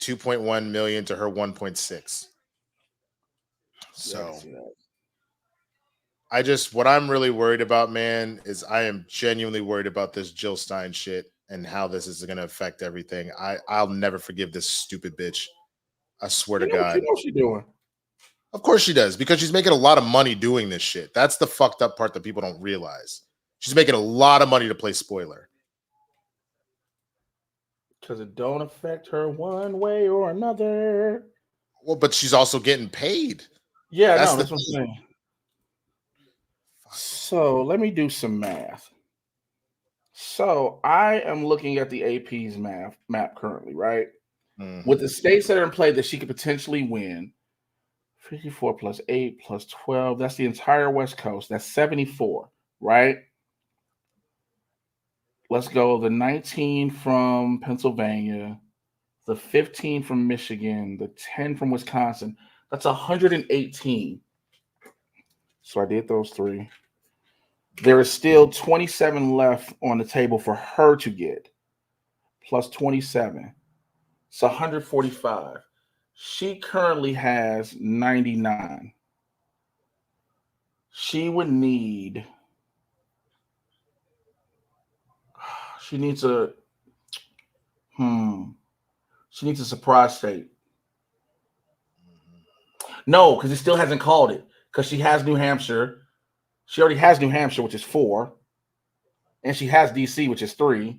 O: 2.1 million to her 1.6. So what I'm really worried about, man, is I am genuinely worried about this Jill Stein shit and how this is going to affect everything. I'll never forgive this stupid bitch. I swear to God.
N: You know what she's doing.
O: Of course she does, because she's making a lot of money doing this shit. That's the fucked up part that people don't realize. She's making a lot of money to play spoiler.
N: Because it don't affect her one way or another.
O: Well, but she's also getting paid.
N: Yeah, that's what I'm saying. So let me do some math. So I am looking at the AP's map currently, right?
O: Mm-hmm.
N: With the states that are in play that she could potentially win, 54 plus 8 plus 12, that's the entire West Coast. That's 74, right? Let's go the 19 from Pennsylvania, the 15 from Michigan, the 10 from Wisconsin. That's 118. So I did those 3. There is still 27 left on the table for her to get, plus 27. It's 145. She currently has 99. She would need. She needs a. She needs a surprise state. No, because it still hasn't called it. Because she has New Hampshire. She already has New Hampshire, which is 4. And she has DC, which is 3.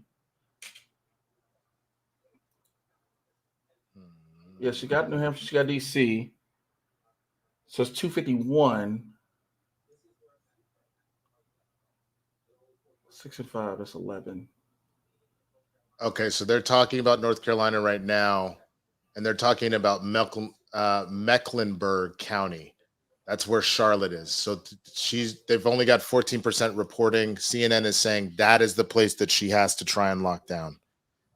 N: Yeah, she got New Hampshire. She got DC. So it's 251. 6 and 5. That's 11.
O: Okay, so they're talking about North Carolina right now, and they're talking about Mecklenburg County. That's where Charlotte is. So they've only got 14% reporting. CNN is saying that is the place that she has to try and lock down.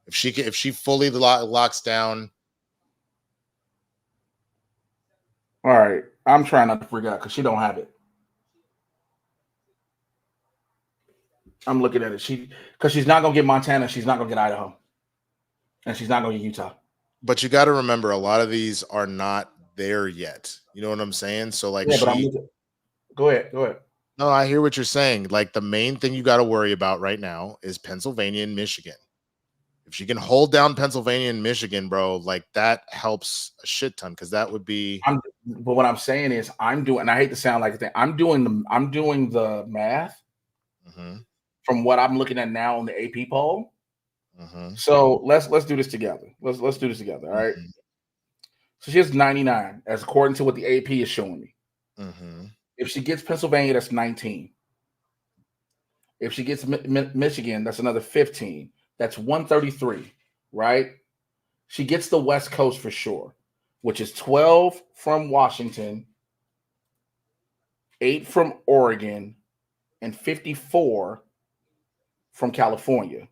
O: If she fully locks down.
N: All right, I'm trying not to freak out because she don't have it. I'm looking at it. Because she's not gonna get Montana, she's not gonna get Idaho, and she's not gonna get Utah.
O: But you got to remember, a lot of these are not there yet. You know what I'm saying? So like,
N: Go ahead.
O: No, I hear what you're saying. Like the main thing you got to worry about right now is Pennsylvania and Michigan. If she can hold down Pennsylvania and Michigan, bro, like that helps a shit ton, because that would be.
N: But what I'm saying is, I'm doing. And I hate to sound like a thing. I'm doing the math from what I'm looking at now on the AP poll. So let's do this together. Let's do this together. All right. So she has 99, as according to what the AP is showing me. If she gets Pennsylvania, that's 19.
B: If she gets Michigan, that's another 15. That's 133, right? She gets the West Coast for sure, which is 12 from Washington, 8 from Oregon, and 54 from California.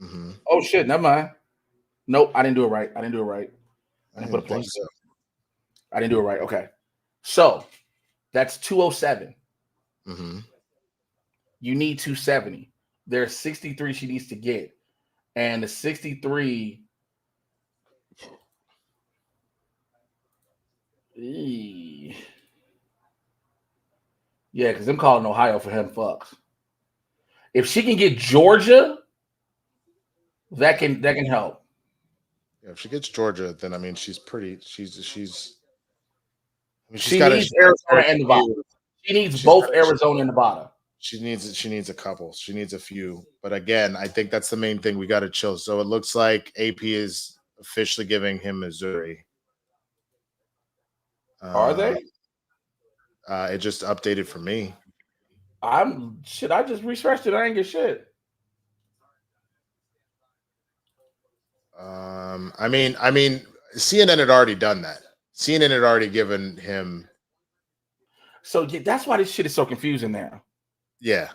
O: Mm-hmm.
B: Oh, shit, never mind. Nope, I didn't do it right. I didn't put a plus.
O: So.
B: I didn't do it right. Okay. So that's 207.
O: Mm-hmm.
B: You need 270. There's 63 she needs to get. And the 63. Yeah, because I'm calling Ohio for him fucks. If she can get Georgia, that can help.
O: Yeah, if she gets Georgia, then I mean she's pretty. She's. I mean,
B: She needs Arizona and Nevada. She needs both Arizona and Nevada.
O: She needs a couple. She needs a few. But again, I think that's the main thing. We got to chill. So it looks like AP is officially giving him Missouri.
B: Are they?
O: It just updated for me.
B: I just refreshed it. I ain't get shit.
O: I mean, CNN had already done that. CNN had already given him.
B: So yeah, that's why this shit is so confusing now.
O: Yeah.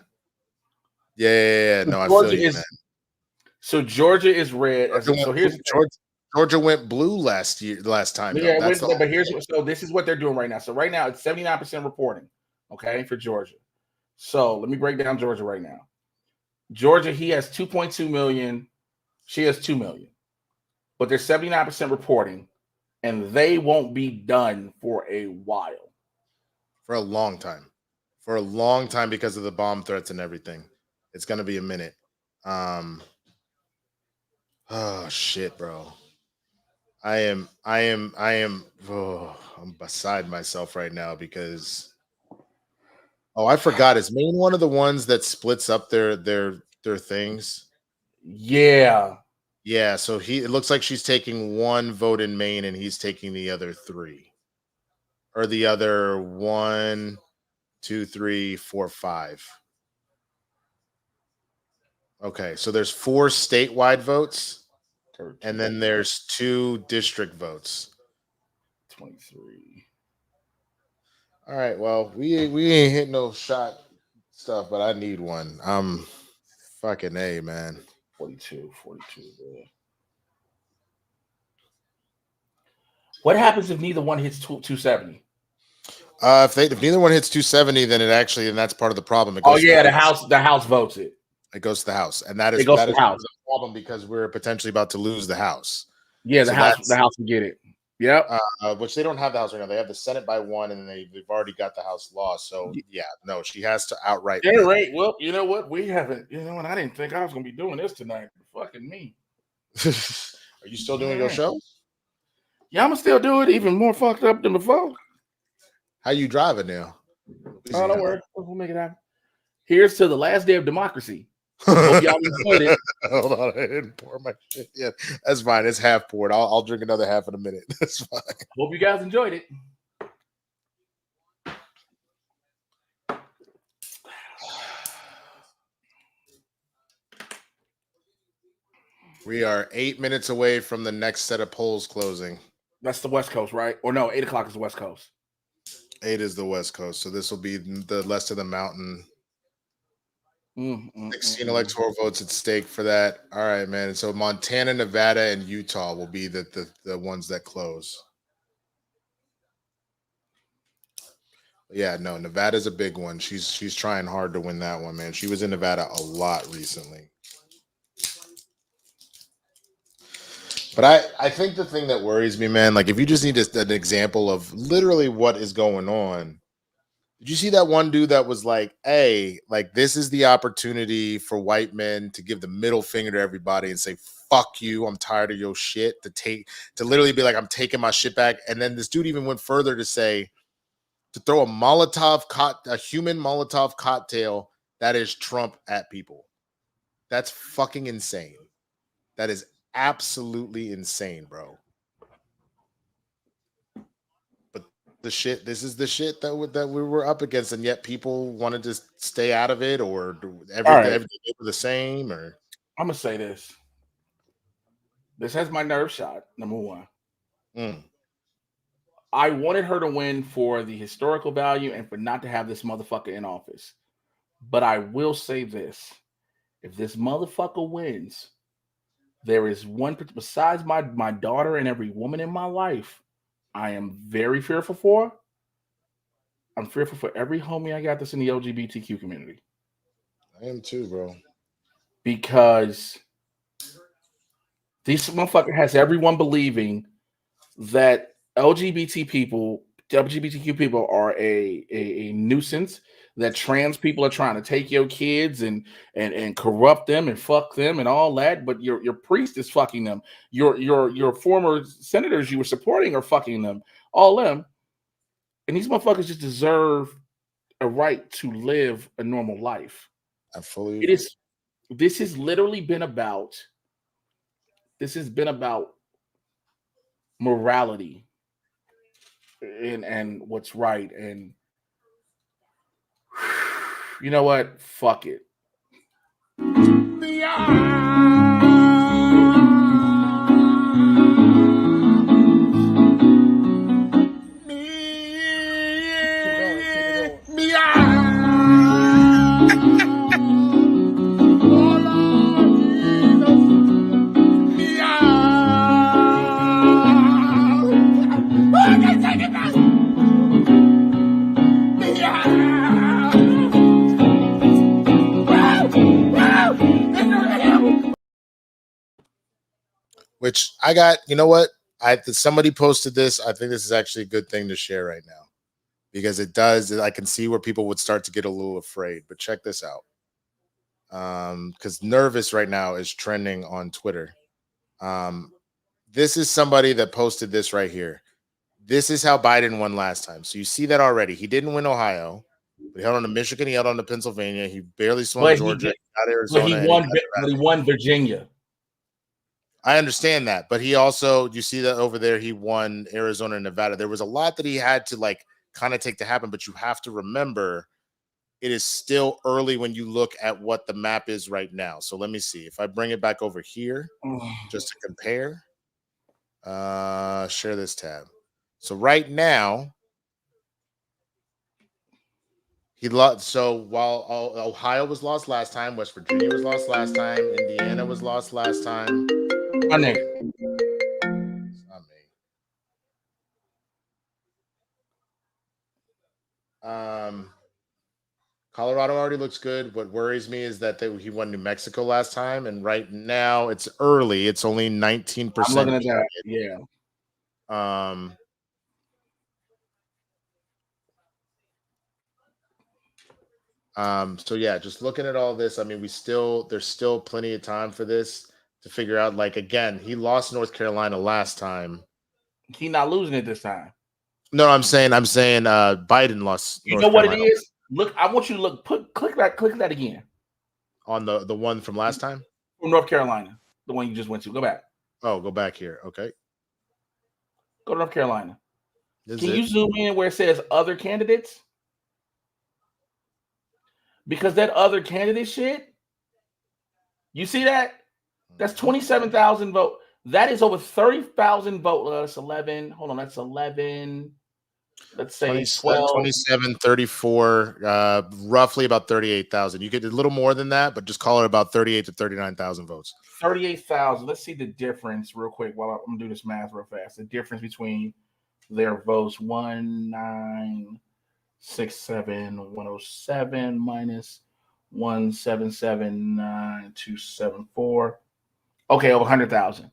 O: No,
B: Georgia
O: I feel you,
B: is,
O: man.
B: So Georgia is red.
O: Georgia went blue last time.
B: Yeah, but this is what they're doing right now. So right now it's 79% reporting, okay, for Georgia. So let me break down Georgia right now. Georgia, he has 2.2 million. She has 2 million. But they're 79% reporting, and they won't be done for a while.
O: For a long time. For a long time because of the bomb threats and everything. It's going to be a minute. Oh shit, bro. I'm beside myself right now because I forgot. Is Maine one of the ones that splits up their things?
B: Yeah.
O: Yeah, so it looks like she's taking one vote in Maine and he's taking the other 3. Or the other 1, 2, 3, 4, 5. Okay, so there's 4 statewide votes,
B: 13.
O: And then there's 2 district votes.
B: 23.
O: All right, well, we ain't hit no shot stuff, but I need one. I'm fucking A, man.
B: 42. There. What happens if neither one hits 270?
O: If neither one hits 270, then that's part of the problem. It goes
B: the house votes it.
O: It goes to the House, and that is the problem because we're potentially about to lose the House.
B: Yeah, the House can get it. Yep.
O: Which they don't have the House right now. They have the Senate by 1, and then they've already got the House lost. So no, she has to outright.
B: Right. Well, you know what? We haven't. You know what? I didn't think I was gonna be doing this tonight. Fucking me.
O: Are you still doing your show?
B: Yeah, I'm gonna still do it, even more fucked up than before.
O: How you driving now?
B: Oh, don't worry. We'll make it happen. Here's to the last day of democracy. Hope y'all enjoyed it.
O: Hold on, I didn't pour my shit yet. That's fine. It's half poured. I'll drink another half in a minute. That's fine.
B: Hope you guys enjoyed it.
O: We are 8 minutes away from the next set of polls closing.
B: That's the West Coast, right? Or no, 8 o'clock is the West Coast.
O: 8 is the West Coast. So this will be the less of the mountain. 16 electoral votes at stake for that. All right, man. So Montana, Nevada, and Utah will be the ones that close. Yeah, no, Nevada's a big one. She's trying hard to win that one, man. She was in Nevada a lot recently. But I think the thing that worries me, man, like if you just need an example of literally what is going on. Did you see that one dude that was like, hey, like this is the opportunity for white men to give the middle finger to everybody and say, fuck you, I'm tired of your shit, to literally be like, I'm taking my shit back. And then this dude even went further to say, to throw a human Molotov cocktail that is Trump at people. That's fucking insane. That is absolutely insane, bro. the shit. This is the shit that we were up against, and yet people wanted to stay out of it, or everything were the same. Or
B: I'm gonna say this. This has my nerve shot. Number one, I wanted her to win for the historical value and for not to have this motherfucker in office. But I will say this: if this motherfucker wins, there is one besides my daughter and every woman in my life I am very fearful for. I'm fearful for every homie I got that's in the LGBTQ community.
O: I am too, bro.
B: Because this motherfucker has everyone believing that LGBTQ people are a nuisance, that trans people are trying to take your kids and corrupt them and fuck them and all that, but your priest is fucking them. Your former senators you were supporting are fucking them. All them. And these motherfuckers just deserve a right to live a normal life.
O: I fully
B: agree. This has literally been about morality and what's right. And you know what? Fuck it.
O: Which I got, you know what? Somebody posted this. I think this is actually a good thing to share right now because it does. I can see where people would start to get a little afraid. But check this out. Because nervous right now is trending on Twitter. This is somebody that posted this right here. This is how Biden won last time. So you see that already. He didn't win Ohio. But he held on to Michigan. He held on to Pennsylvania. He barely swung Georgia. Got Arizona.
B: But he won Virginia.
O: I understand that, but he also, you see that over there, he won Arizona and Nevada. There was a lot that he had to like kind of take to happen, but you have to remember it is still early when you look at what the map is right now. So let me see. If I bring it back over here, just to compare, share this tab. So right now, he lost. So while Ohio was lost last time, West Virginia was lost last time, Indiana was lost last time.
B: My nigga.
O: It's not me. Colorado already looks good. What worries me is that he won New Mexico last time, and right now it's early. It's only 19%.
B: I'm looking at that. Yeah.
O: So yeah, just looking at all this, I mean, there's still plenty of time for this to figure out. Like again, he lost North Carolina last time.
B: He's not losing it this time.
O: No, I'm saying Biden lost.
B: You know what it is? Look, I want you to look. Click that again.
O: On the one from last time?
B: From North Carolina. The one you just went to. Go back.
O: Oh, go back here. Okay.
B: Go to North Carolina. Can you zoom in where it says other candidates? Because that other candidate shit, you see that? That's 27,000 votes. That is over 30,000 votes. That's 11. Hold on, that's 11. Let's say 12.
O: 27, 34, roughly about 38,000. You get a little more than that, but just call it about 38 to 39,000 votes.
B: 38,000. Let's see the difference real quick while I'm going to do this math real fast. The difference between their votes 1,967,107 minus 1,779,274. Okay, over 100,000.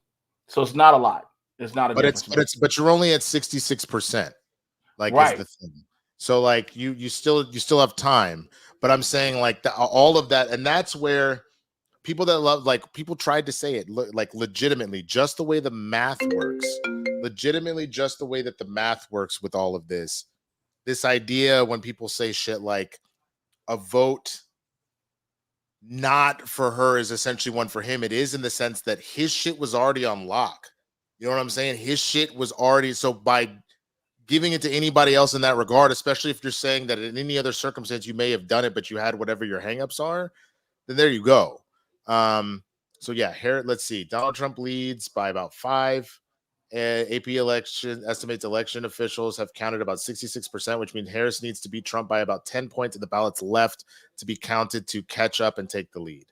B: So it's not a lot. It's not a difference.
O: But you're only at 66%. Like
B: right.
O: Is the thing. So like you still have time. But I'm saying like all of that, and that's where people that love, like people tried to say it like legitimately, just the way the math works. Legitimately, just the way that the math works with all of this. This idea when people say shit like a vote not for her is essentially one for him. It is in the sense that his shit was already on lock. You know what I'm saying? His shit was already, so by giving it to anybody else in that regard, especially if you're saying that in any other circumstance you may have done it, but you had whatever your hangups are, then there you go. So yeah, let's see. Donald Trump leads by about 5. AP election estimates election officials have counted about 66%, which means Harris needs to beat Trump by about 10 points, and the ballots left to be counted to catch up and take the lead.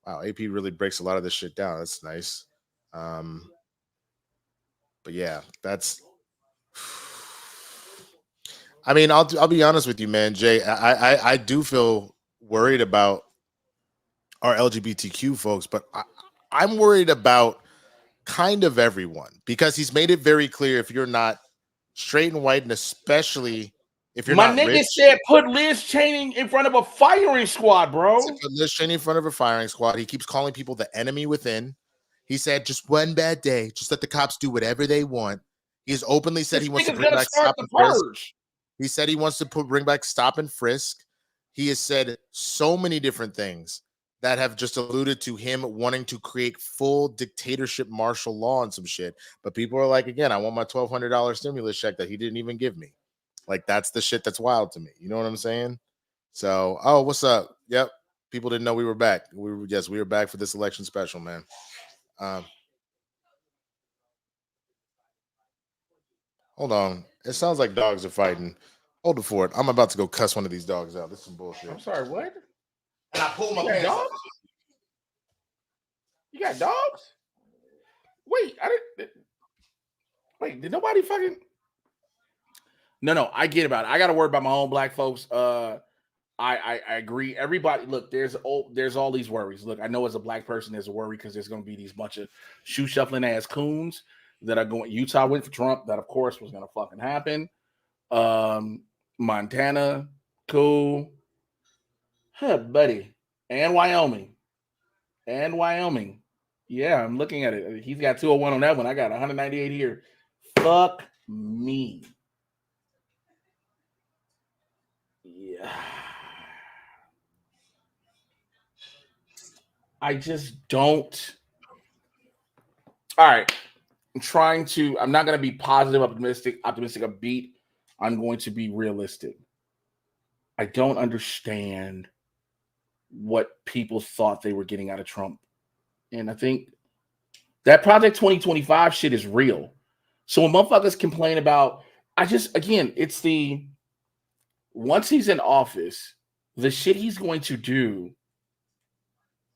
O: Wow, AP really breaks a lot of this shit down. That's nice. But yeah, that's. I mean, I'll be honest with you, man, Jay. I do feel worried about our LGBTQ folks, but I'm worried about kind of everyone, because he's made it very clear if you're not straight and white, and especially if you're
N: My
O: not
N: nigga
O: rich,
N: said put Liz Cheney in front of a firing squad, bro.
O: put Liz Cheney in front of a firing squad. He keeps calling people the enemy within. He said just one bad day, just let the cops do whatever they want. He has openly said he wants to bring back stop and frisk. He said he wants to bring back stop and frisk. He has said so many different things that have just alluded to him wanting to create full dictatorship martial law and some shit. But people are like, again, I want my $1,200 stimulus check that he didn't even give me. Like, that's the shit that's wild to me. You know what I'm saying? So, oh, what's up? Yep. People didn't know we were back. We were back for this election special, man. Hold on. It sounds like dogs are fighting. Hold it for it. I'm about to go cuss one of these dogs out. This is some bullshit.
N: I'm sorry, what?
O: And I pulled my
N: You got
O: pants
N: dogs? You got dogs? Wait, did nobody fucking? No, I get about it. I got to worry about my own black folks. I agree. Everybody, look, there's all these worries. Look, I know as a black person, there's a worry because there's going to be these bunch of shoe shuffling ass coons that are going. Utah went for Trump. That, of course, was going to fucking happen. Montana, cool. Huh, buddy. And Wyoming. Yeah, I'm looking at it. He's got 201 on that one. I got 198 here. Fuck me. Yeah. I just don't. All right. I'm not going to be positive, optimistic, upbeat. I'm going to be realistic. I don't understand what people thought they were getting out of Trump. And I think that Project 2025 shit is real. So when motherfuckers complain about, it's once he's in office, the shit he's going to do,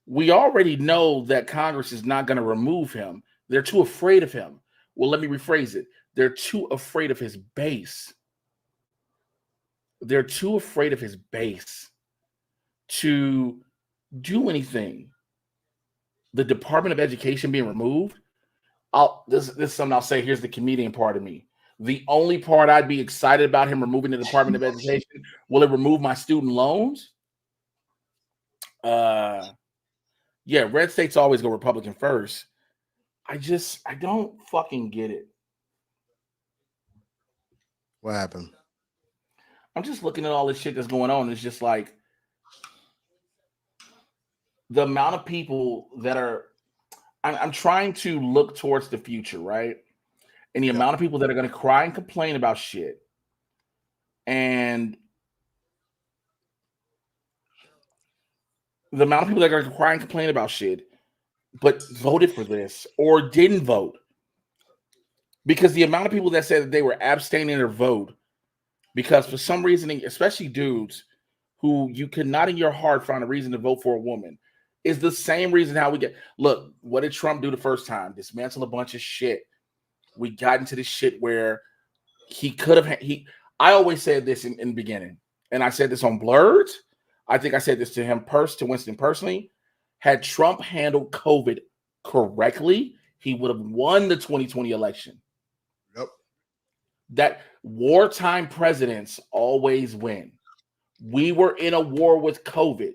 N: we already know that Congress is not going to remove him. They're too afraid of him. Well, let me rephrase it. They're too afraid of his base. They're too afraid of his base to do anything. The Department of Education being removed. This is something I'll say. Here's the comedian part of me. The only part I'd be excited about him removing the Department of Education, will it remove my student loans? Yeah, red states always go Republican first. I don't fucking get it.
O: What happened?
N: I'm just looking at all this shit that's going on. It's just like the amount of people that are. I'm trying to look towards the future, right? And the amount of people that are going to cry and complain about shit, and the amount of people that are going to cry and complain about shit, but voted for this or didn't vote, because the amount of people that said that they were abstaining their vote because for some reason, especially dudes who you could not in your heart find a reason to vote for a woman, is the same reason how we get. Look, what did Trump do the first time? Dismantle a bunch of shit. We got into this shit where he could have. I always said this in the beginning, and I said this on Blerds. I think I said this to Winston personally. Had Trump handled COVID correctly, he would have won the 2020 election.
O: Yep.
N: That wartime presidents always win. We were in a war with COVID.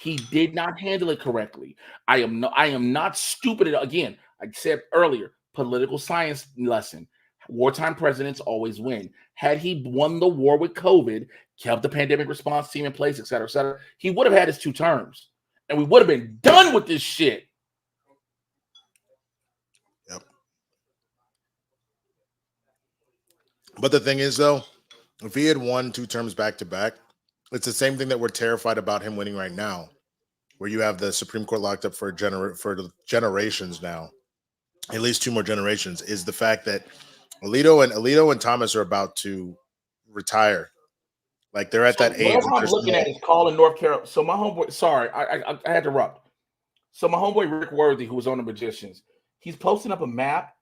N: He did not handle it correctly. I am not stupid. Again, I said earlier, political science lesson. Wartime presidents always win. Had he won the war with COVID, kept the pandemic response team in place, et cetera, he would have had his 2 terms. And we would have been done with this shit.
O: Yep. But the thing is, though, if he had won 2 terms back to back, it's the same thing that we're terrified about him winning right now, where you have the Supreme Court locked up for generations now, at least 2 more generations, is the fact that Alito and Thomas are about to retire. Like they're at that age.
N: Whatever I'm looking at is calling North Carolina. So my homeboy, sorry, I had to interrupt. So my homeboy Rick Worthy, who was on the Magicians, he's posting up a map,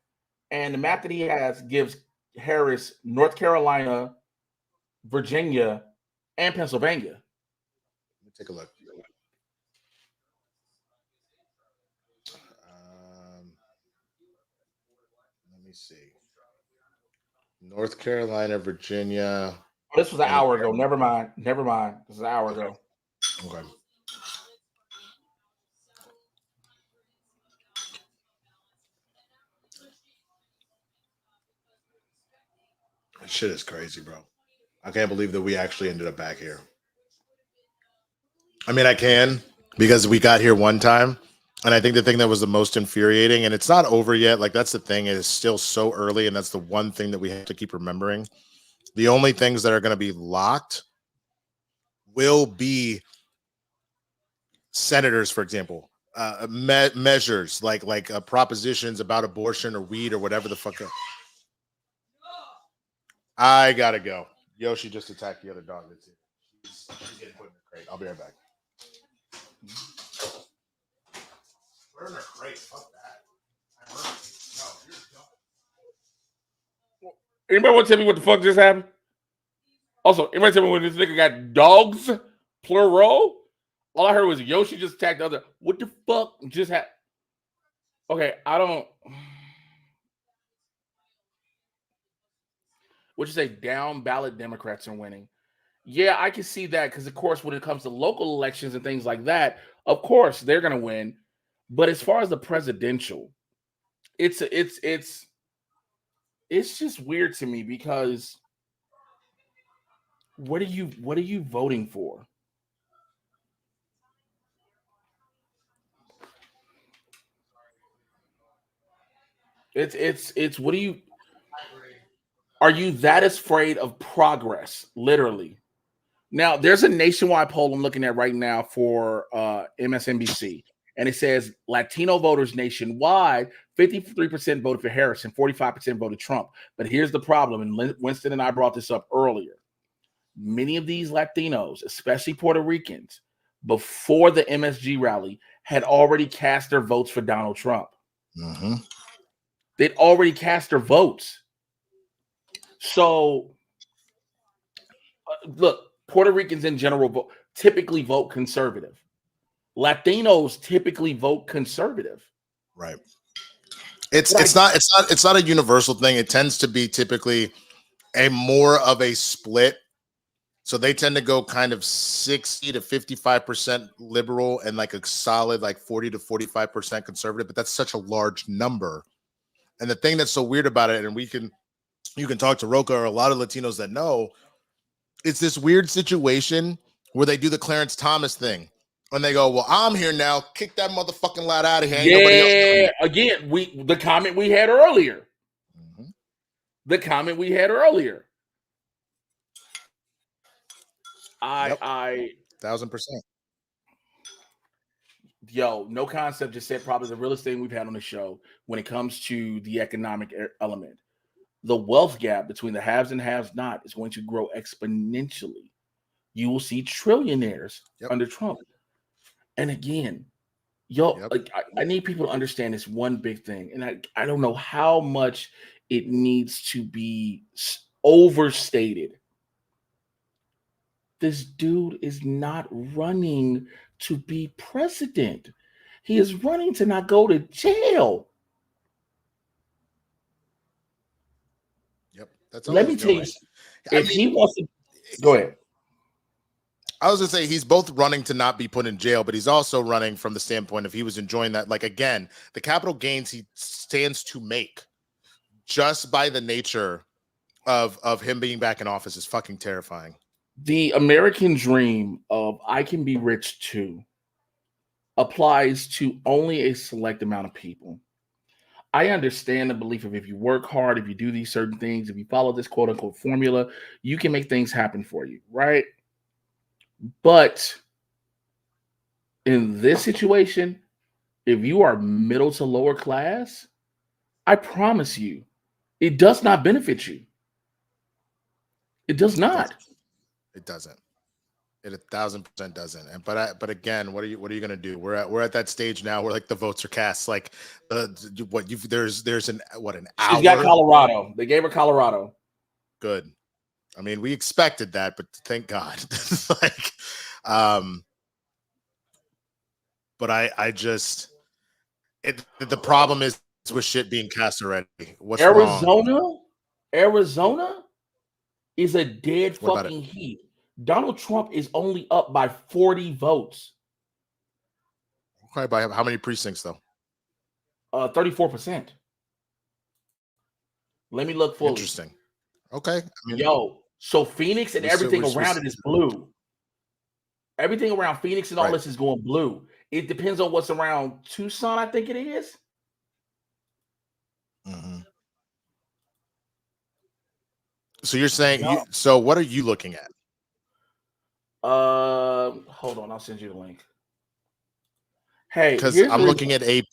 N: and the map that he has gives Harris North Carolina, Virginia, and Pennsylvania.
O: Let me take a look. Let me see. North Carolina, Virginia.
N: Oh, this was an hour ago. Never mind. This was an hour ago.
O: Okay. That shit is crazy, bro. I can't believe that we actually ended up back here. I mean, I can, because we got here one time. And I think the thing that was the most infuriating, and it's not over yet, like that's the thing, it is still so early, and that's the one thing that we have to keep remembering. The only things that are going to be locked will be senators, for example, measures like propositions about abortion or weed or whatever the fuck. I gotta go. Yoshi just attacked the other dog that's here. She's getting put in the crate. I'll be right back. We're in a crate. Fuck that. No, you're dumb.
N: Anybody want to tell me what the fuck just happened? Also, anybody tell me when this nigga got dogs, plural? All I heard was Yoshi just attacked the other. What the fuck just happened? Okay, I don't. What you say? Down ballot Democrats are winning. Yeah, I can see that because, of course, when it comes to local elections and things like that, of course they're gonna win. But as far as the presidential, it's just weird to me because what are you voting for? It's what are you that afraid of progress? Literally. Now, there's a nationwide poll I'm looking at right now for MSNBC, and it says Latino voters nationwide, 53% voted for Harris and 45% voted Trump. But here's the problem, and Winston and I brought this up earlier. Many of these Latinos, especially Puerto Ricans, before the MSG rally, had already cast their votes for Donald Trump.
O: Mm-hmm.
N: They'd already cast their votes. So, look, Puerto Ricans in general typically vote conservative. Latinos typically vote conservative.
O: Right. It's not a universal thing. It tends to be typically a more of a split. So they tend to go kind of 60 to 55% liberal and like a solid like 40 to 45% conservative, but that's such a large number. And the thing that's so weird about it, and you can talk to Roca or a lot of Latinos that know, it's this weird situation where they do the Clarence Thomas thing. And they go, well, I'm here now. Kick that motherfucking lad out of here. Ain't nobody else doing it.
N: Again, the comment we had earlier. Mm-hmm. The comment we had earlier.
O: Yep. 1,000%.
N: Yo, no concept just said probably the realest thing we've had on the show when it comes to the economic element. The wealth gap between the haves and haves not is going to grow exponentially. You will see trillionaires under Trump. And again, I need people to understand this one big thing. And I don't know how much it needs to be overstated. This dude is not running to be president. He is running to not go to jail.
O: Yep. That's
N: Let me tell you, if he wants to go ahead.
O: I was gonna say he's both running to not be put in jail, but he's also running from the standpoint of he was enjoying that. Like again, the capital gains he stands to make just by the nature of him being back in office is fucking terrifying.
N: The American dream of I can be rich too applies to only a select amount of people.
B: I understand the belief of if you work hard, if you do these certain things, if you follow this quote unquote formula, you can make things happen for you, right? But in this situation, if you are middle to lower class, I promise you, it does not benefit you. It does not.
O: It doesn't. It 1,000% doesn't. And but again, what are you gonna do? We're at that stage now where like the votes are cast. Like there's an
B: She's
O: hour.
B: got Colorado. They gave her Colorado.
O: Good. I mean, we expected that, but thank God. Like, but I just the problem is with shit being cast already. What's wrong?
B: Arizona is a dead
O: What about it?
B: fucking heat. Donald Trump is only up by 40 votes.
O: Okay, by how many precincts though?
B: 34%. Let me look fully.
O: Interesting. Okay. I mean,
B: so Phoenix and everything around it is blue. Everything around Phoenix and all this is going blue. It depends on what's around Tucson, I think it is.
O: Mm-hmm. So you're saying so what are you looking at?
B: Hold on, I'll send you the link. Hey,
O: because I'm looking at AP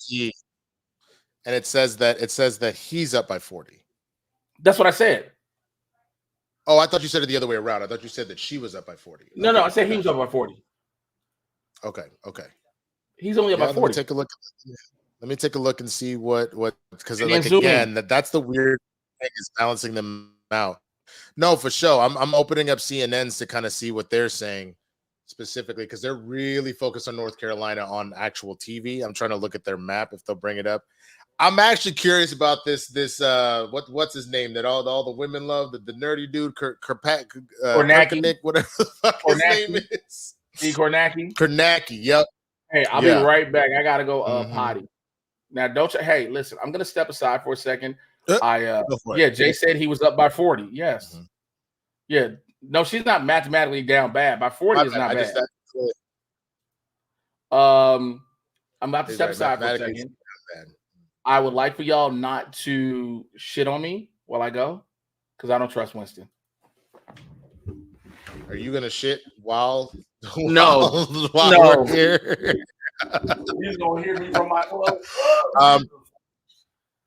O: and it says that he's up by 40.
B: That's what I said.
O: Oh, I thought you said it the other way around. I thought you said that she was up by 40.
B: No, I said he was up by 40.
O: Okay.
B: He's only up by 40.
O: Let me take a look. Let me take a look and see what because like
B: zoom
O: again, that's the weird thing is balancing them out. No, for sure. I'm opening up CNNs to kind of see what they're saying specifically because they're really focused on North Carolina on actual TV. I'm trying to look at their map if they'll bring it up. I'm actually curious about this what's his name that all the women love, the nerdy dude,
B: Kornacki,
O: whatever the fuck his name is. Kornacki, yep.
B: Hey, I'll be right back. I gotta go potty. Now don't you listen, I'm gonna step aside for a second. Jay said he was up by 40. Yes. Mm-hmm. Yeah. No, she's not mathematically down bad. By 40 is not bad. I'm about to step aside for a second. I would like for y'all not to shit on me while I go, because I don't trust Winston.
O: Are you gonna shit while
B: no
O: we're here?
B: He's gonna hear me from my clothes.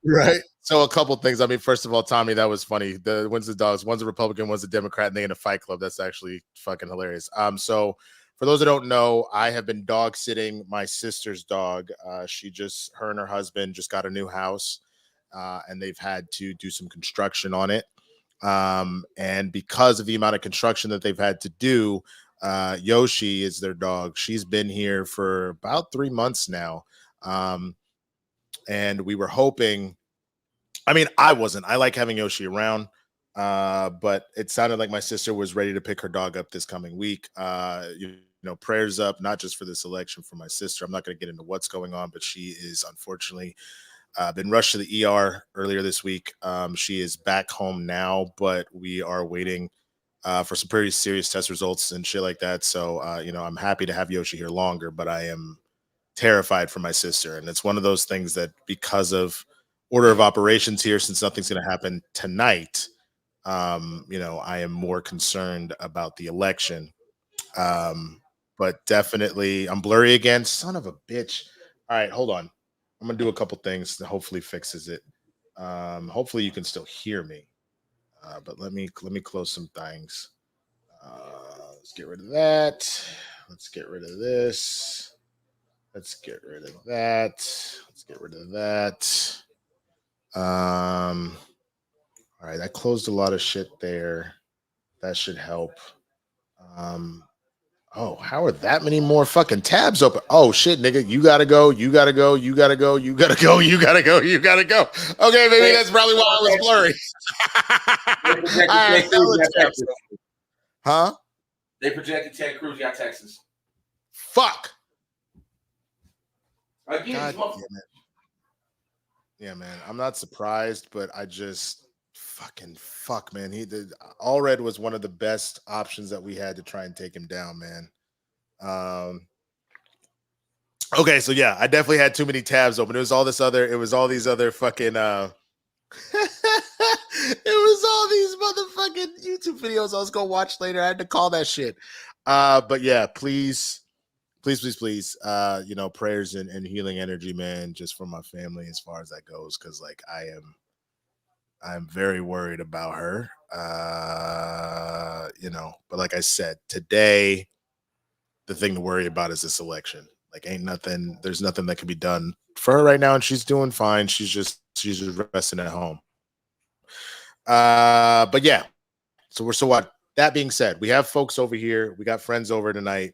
O: Right. So a couple things. I mean, first of all, Tommy, that was funny. When's the dogs? One's a Republican, one's a Democrat, and they in a fight club. That's actually fucking hilarious. So for those that don't know, I have been dog sitting my sister's dog. Her and her husband just got a new house, and they've had to do some construction on it. And because of the amount of construction that they've had to do, Yoshi is their dog. She's been here for about 3 months now. And we were hoping, I mean, I like having Yoshi around, but it sounded like my sister was ready to pick her dog up this coming week. Prayers up, not just for this election for my sister. I'm not going to get into what's going on, but she is unfortunately been rushed to the ER earlier this week. She is back home now, but we are waiting for some pretty serious test results and shit like that. So, I'm happy to have Yoshi here longer, but I am terrified for my sister. And it's one of those things that because of order of operations here, since nothing's going to happen tonight, I am more concerned about the election. But definitely I'm blurry again. Son of a bitch. All right, hold on. I'm going to do a couple things that hopefully fixes it. Hopefully you can still hear me. But let me close some things. Let's get rid of that. Let's get rid of this. Let's get rid of that. Let's get rid of that. All right, I closed a lot of shit there. That should help. Oh, how are that many more fucking tabs open? Oh shit, nigga, you gotta go. Okay, maybe that's probably why I was blurry. Huh?
B: They projected Ted Cruz got Texas.
O: Fuck.
B: Again,
O: yeah, man. I'm not surprised, but I just fuck, man. Allred was one of the best options that we had to try and take him down, man. Okay, so yeah, I definitely had too many tabs open. It was all these other fucking it was all these motherfucking YouTube videos I was gonna watch later. I had to call that shit. But yeah, please, prayers and healing energy, man, just for my family as far as that goes. Cause like I'm very worried about her. But like I said, today the thing to worry about is this election. Like there's nothing that can be done for her right now, and she's doing fine. She's just resting at home. But yeah, so what? That being said, we have folks over here. We got friends over tonight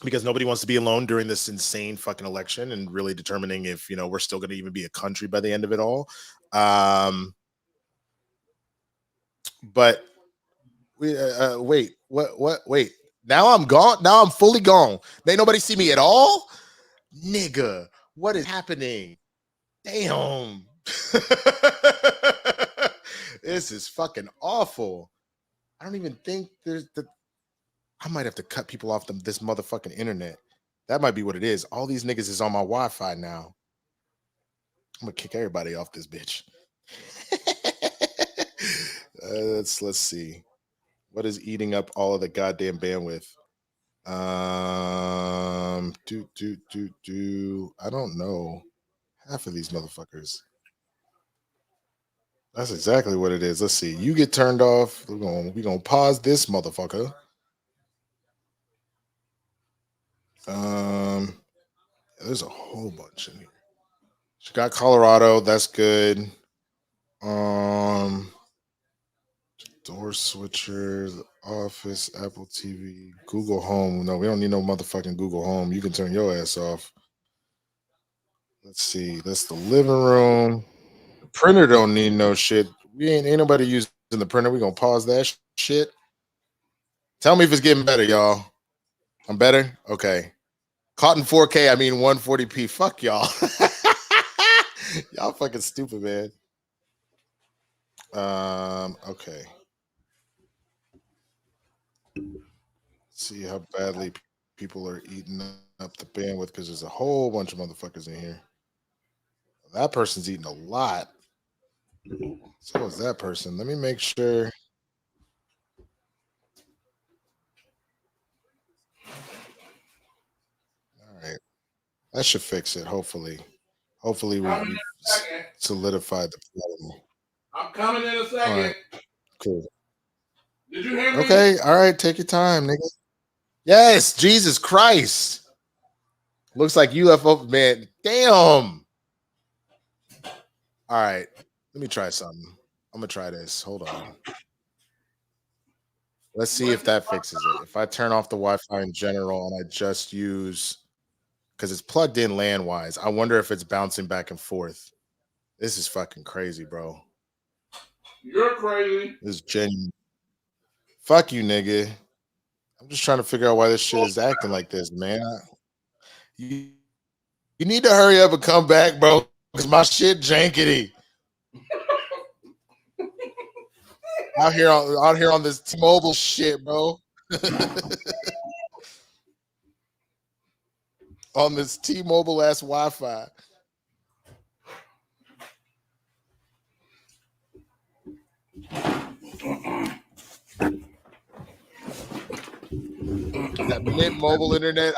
O: because nobody wants to be alone during this insane fucking election and really determining if we're still going to even be a country by the end of it all. But we wait, what? Wait, now I'm gone. Now I'm fully gone. Ain't nobody see me at all, nigga. What is happening? Damn. This is fucking awful. I don't even think I might have to cut people off this motherfucking internet. That might be what it is. All these niggas is on my Wi-Fi now. I'm gonna kick everybody off this bitch. Let's see. What is eating up all of the goddamn bandwidth? I don't know. Half of these motherfuckers. That's exactly what it is. Let's see. You get turned off. We're gonna pause this motherfucker. There's a whole bunch in here. She got Colorado. That's good. Door switchers, Office, Apple TV, Google Home. No, we don't need no motherfucking Google Home. You can turn your ass off. Let's see. That's the living room. The printer don't need no shit. We ain't nobody using the printer. We gonna pause that shit. Tell me if it's getting better, y'all. I'm better? Okay. Caught in 4K, I mean 140p. Fuck y'all. Y'all fucking stupid, man. Okay. See how badly people are eating up the bandwidth because there's a whole bunch of motherfuckers in here. That person's eating a lot. So is that person. Let me make sure. All right. That should fix it, hopefully. Hopefully we've solidified the problem.
N: I'm coming in a second.
O: All right. Cool.
N: Did you hear me?
O: Okay. All right. Take your time, nigga. Yes. Jesus Christ. Looks like UFO, man. Damn. All right. Let me try something. I'm going to try this. Hold on. Let's see if that fixes it. If I turn off the Wi-Fi in general and I just use, because it's plugged in LAN-wise, I wonder if it's bouncing back and forth. This is fucking crazy, bro.
N: You're crazy.
O: This is genuine. Fuck you, nigga. I'm just trying to figure out why this shit is acting like this, man. You need to hurry up and come back, bro, because my shit jankety. out here on this T-Mobile shit, bro. On this T-Mobile ass Wi-Fi. That Mint Mobile internet.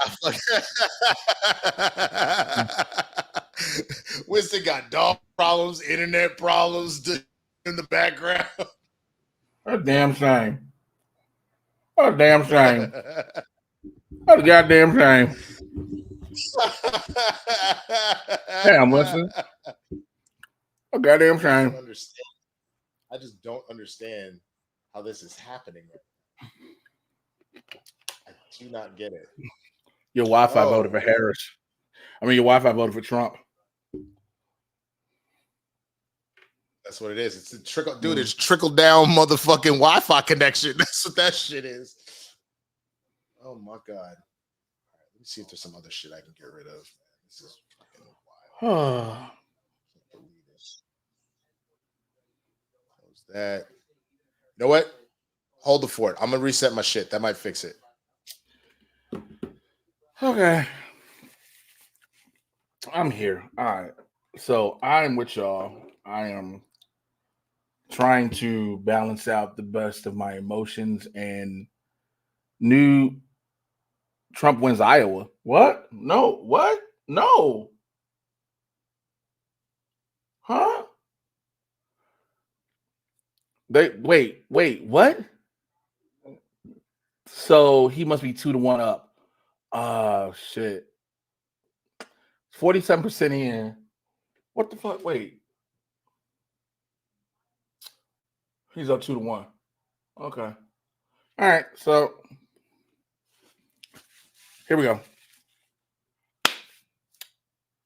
O: Winston got dog problems, internet problems in the background.
N: A damn shame. A damn shame. A goddamn shame. Damn, Winston. A goddamn shame.
O: I just don't understand how this is happening. I do not get it.
N: Your Wi-Fi voted for Harris. I mean, your Wi-Fi voted for Trump.
O: That's what it is. It's a trickle, dude. It's trickle down motherfucking Wi-Fi connection. That's what that shit is. Oh my god. All right, let me see if there's some other shit I can get rid of. This is fucking wild. Close that. You know what? Hold the fort. I'm gonna reset my shit. That might fix it.
N: Okay. I'm here. All right. So I'm with y'all. I am trying to balance out the best of my emotions and new Trump wins Iowa. What? No. What? No. Huh? They wait, what? So he must be 2-1 up. Oh shit. 47% in. What the fuck? Wait. He's up 2-1. Okay. All right. So here we go.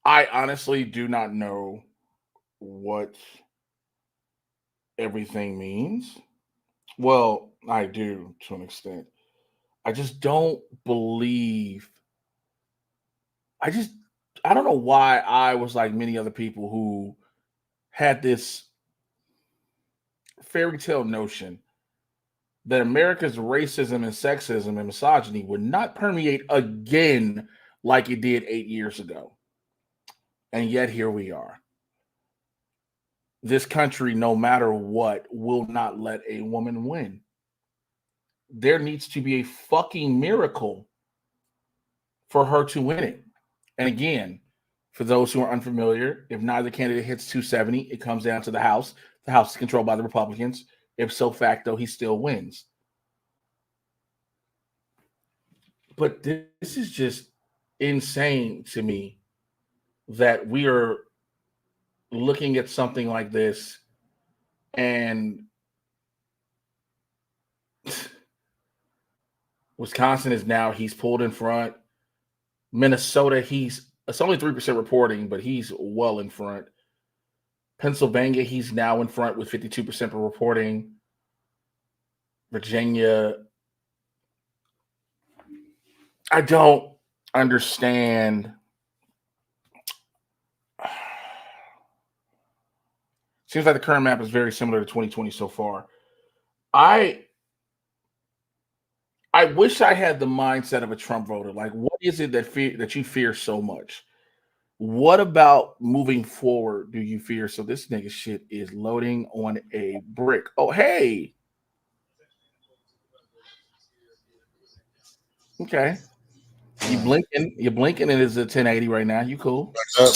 N: I honestly do not know what everything means. Well, I do to an extent. I just don't believe. I just, I don't know why I was like many other people who had this fairy tale notion that America's racism and sexism and misogyny would not permeate again like it did 8 years ago. And yet here we are. This country, no matter what, will not let a woman win. There needs to be a fucking miracle for her to win it. And again, for those who are unfamiliar, if neither candidate hits 270, it comes down to the House. The House is controlled by the Republicans. If so facto, he still wins. But this is just insane to me that we are looking at something like this and Wisconsin is now, he's pulled in front. Minnesota, it's only 3% reporting, but he's well in front. Pennsylvania, he's now in front with 52% for reporting. Virginia, I don't understand. Seems like the current map is very similar to 2020 so far. I wish I had the mindset of a Trump voter. Like, what is it that you fear so much? What about moving forward do you fear? So this nigga shit is loading on a brick. Oh, hey. Okay. You blinking, and it's a 1080 right now. You cool?
O: No.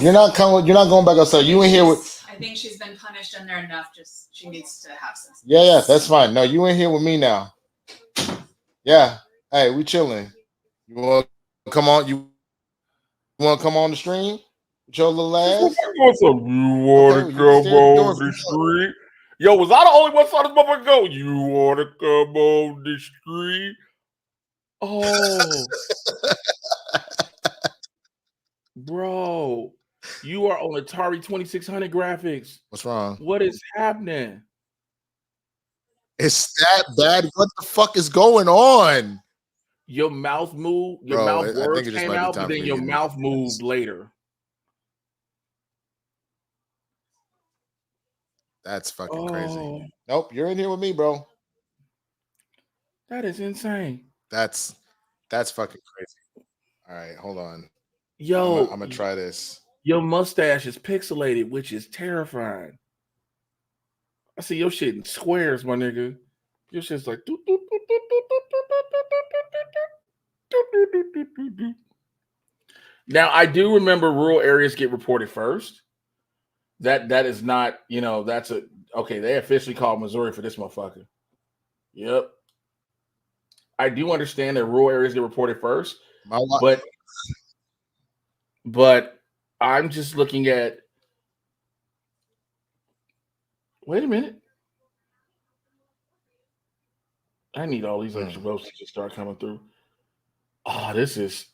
O: You're not going back outside. You in here with.
T: I think she's been punished in there enough. Just she needs to have some.
O: Yeah, that's fine. No, you in here with me now. Yeah. Hey, we chilling. You want to come on? You want to come on the stream with your little ass?
N: You want to come on the street? Yo, was I the only one saw this motherfucker go? You want to come on the street? Oh, bro, you are on Atari 2600 graphics.
O: What's wrong?
N: What is happening?
O: It's that bad. What the fuck is going on?
N: Your mouth moved. Your mouth words came out, but then your mouth moved later.
O: That's fucking crazy. Nope, you're in here with me, bro.
N: That is insane.
O: That's fucking crazy. All right, hold on.
N: Yo,
O: I'm gonna try this.
N: Your mustache is pixelated, which is terrifying. I see your shit in squares, my nigga. Your shit's like. Now I do remember rural areas get reported first. That is not, that's okay. They officially called Missouri for this motherfucker. Yep. I do understand that rural areas get reported first, but I'm just looking at. Wait a minute. I need all these extra votes to just start coming through. Oh, this is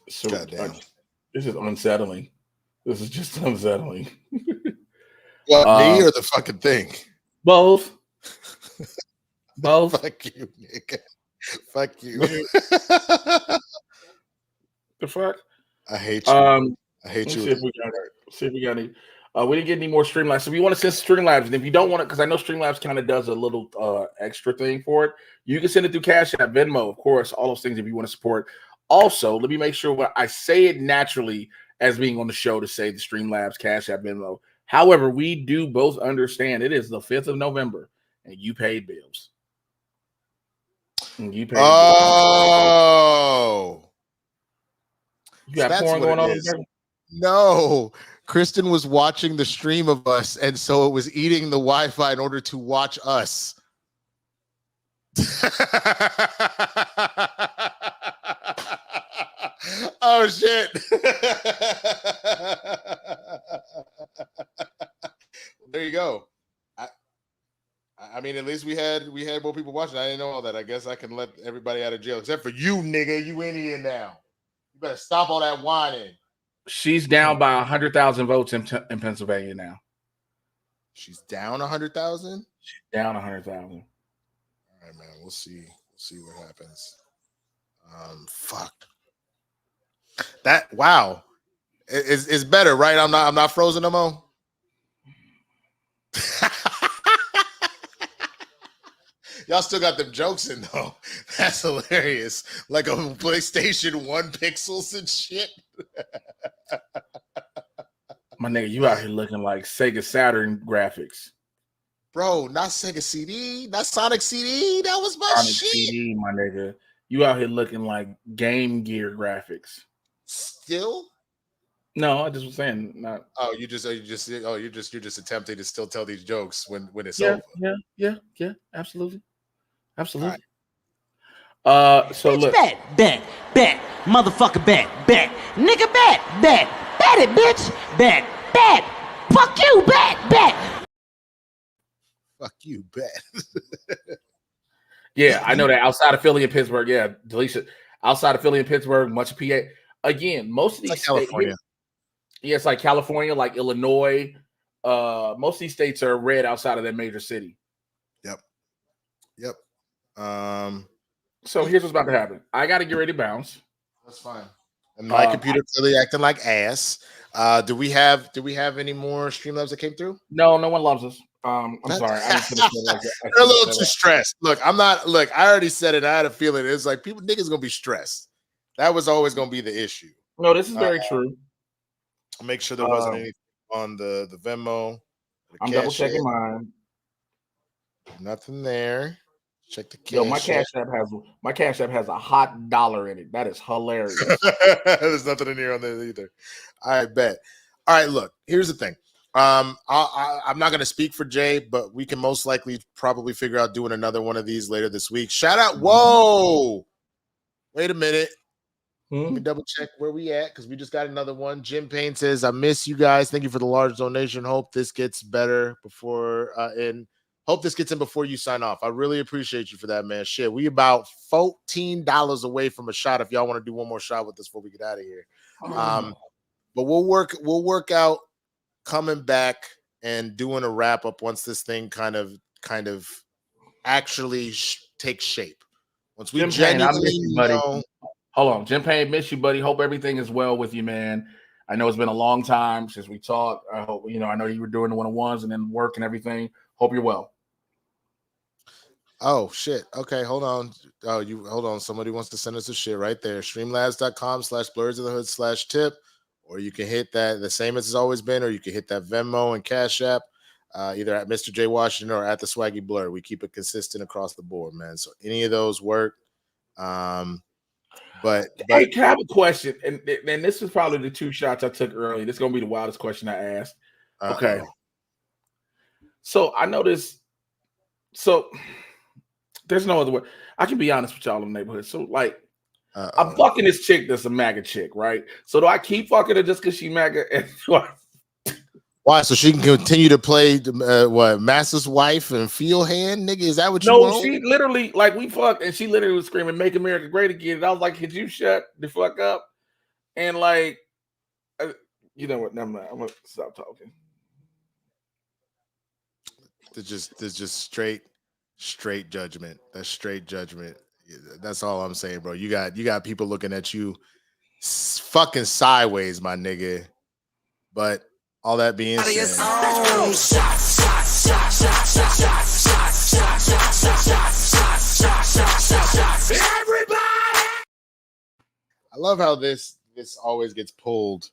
N: so. This is unsettling. This is just unsettling.
O: What, me or the fucking thing?
N: Both.
O: Fuck you, nigga. Fuck you.
N: The fuck?
O: I hate you. I hate you.
N: See if we got any. We didn't get any more Streamlabs. So if you want to send Streamlabs, and if you don't want it, because I know Streamlabs kind of does a little extra thing for it. You can send it through Cash App, Venmo, of course, all those things if you want to support. Also, let me make sure what I say it naturally as being on the show to say the Streamlabs, Cash App, Venmo. However, we do both understand it is the 5th of November and you paid bills. And you paid
O: bills.
N: You got porn going on?
O: No, Kristen was watching the stream of us, and so it was eating the Wi-Fi in order to watch us. Oh shit! There you go. I mean, at least we had more people watching. I didn't know all that. I guess I can let everybody out of jail except for you, nigga. You in here now? You better stop all that whining.
N: She's down by 100,000 votes in Pennsylvania now.
O: She's down 100,000.
N: She's down 100,000.
O: All right, man. We'll see. We'll see what happens. Fuck. That wow. It's better, right? I'm not frozen no more. Y'all still got them jokes in though. That's hilarious. Like a PlayStation 1 pixels and shit.
N: My nigga, you out here looking like Sega Saturn graphics.
O: Bro, not Sega CD, not Sonic CD. That was my
N: Sonic
O: shit.
N: CD, my nigga. You out here looking like Game Gear graphics.
O: Still?
N: No, I just was saying not.
O: Oh, you're just attempting to still tell these jokes when it's
N: Yeah,
O: over.
N: yeah, absolutely. Absolutely.
O: Right.
N: So look.
U: Bet, motherfucker, bet, nigga, bet it, bitch, bet, fuck you, bet.
O: Fuck you, bet.
N: Yeah, I know that outside of Philly and Pittsburgh, yeah, Delisha, outside of Philly and Pittsburgh, much of PA. Again, most of these
O: like California.
N: Yeah, it's like California, like Illinois. Most of these states are red outside of that major city.
O: Yep.
N: So here's what's about to happen. I got to get ready to bounce.
O: That's fine. And my computer clearly acting like ass. Do we have any more Streamlabs that came through?
N: No one loves us. I'm sorry. I didn't finish it like that.
O: They're a little too stressed. Look, I already said it. I had a feeling it's like niggas gonna be stressed. That was always gonna be the issue.
N: No, this is very true.
O: I'll make sure there wasn't anything on the Venmo.
N: I'm double checking mine.
O: Nothing there. Check the cash.
N: Yo, my Cash App has a hot dollar in it. That is hilarious.
O: There's nothing in here on there either. I bet. All right, look. Here's the thing. I'm not going to speak for Jay, but we can most likely probably figure out doing another one of these later this week. Shout out. Whoa. Wait a minute. Let me double check where we at because we just got another one. Jim Payne says, I miss you guys. Thank you for the large donation. Hope this gets better before hope this gets in before you sign off. I really appreciate you for that, man. Shit, we about $14 away from a shot if y'all want to do one more shot with us before we get out of here. But we'll work out coming back and doing a wrap up once this thing kind of actually takes shape. Once we
N: Jim Payne, I miss you, buddy. Hold on, Jim Payne, miss you, buddy. Hope everything is well with you, man. I know it's been a long time since we talked. I hope I know you were doing the one-on-ones and then work and everything. Hope you're well.
O: Oh shit. Okay, hold on. Hold on. Somebody wants to send us a shit right there. Streamlabs.com/blerdsofthehood/tip. Or you can hit that the same as it's always been, or you can hit that Venmo and Cash App, either at Mr. J Washington or at the Swaggy Blur. We keep it consistent across the board, man. So any of those work. But
N: hey, can I have a question? And this is probably the two shots I took early. This is gonna be the wildest question I asked. Okay. So I noticed. So there's no other way. I can be honest with y'all in the neighborhood. So like, I'm fucking this chick that's a MAGA chick, right? So do I keep fucking her just because she MAGA?
O: Why? So she can continue to play Master's wife and Field Hand, nigga? Is that what you want?
N: No, she literally we fucked, and she literally was screaming, "Make America Great Again." And I was like, "Could you shut the fuck up?" And you know what? Never mind. I'm gonna stop talking.
O: There's just straight judgment. That's straight judgment. That's all I'm saying, bro. You got people looking at you fucking sideways, my nigga. But all that being said, I love how this always gets pulled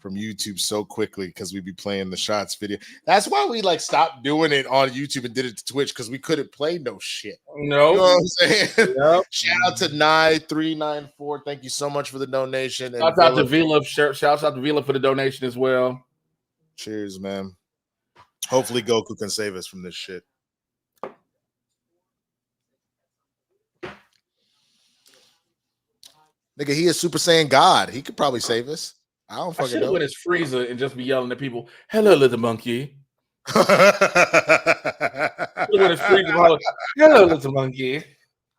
O: from YouTube so quickly because we be playing the shots video. That's why we like stopped doing it on YouTube and did it to Twitch because we couldn't play no shit.
N: No,
O: you know what I'm saying?
N: Yep.
O: Shout out to 9394. Thank you so much for the donation.
N: Shout out to Vila. Shout out to Vila for the donation as well.
O: Cheers, man. Hopefully Goku can save us from this shit. Nigga, he is Super Saiyan God. He could probably save us. I don't fucking know.
N: Went as Frieza and just be yelling at people, "Hello, little monkey." Went as Frieza, "Hello, little monkey."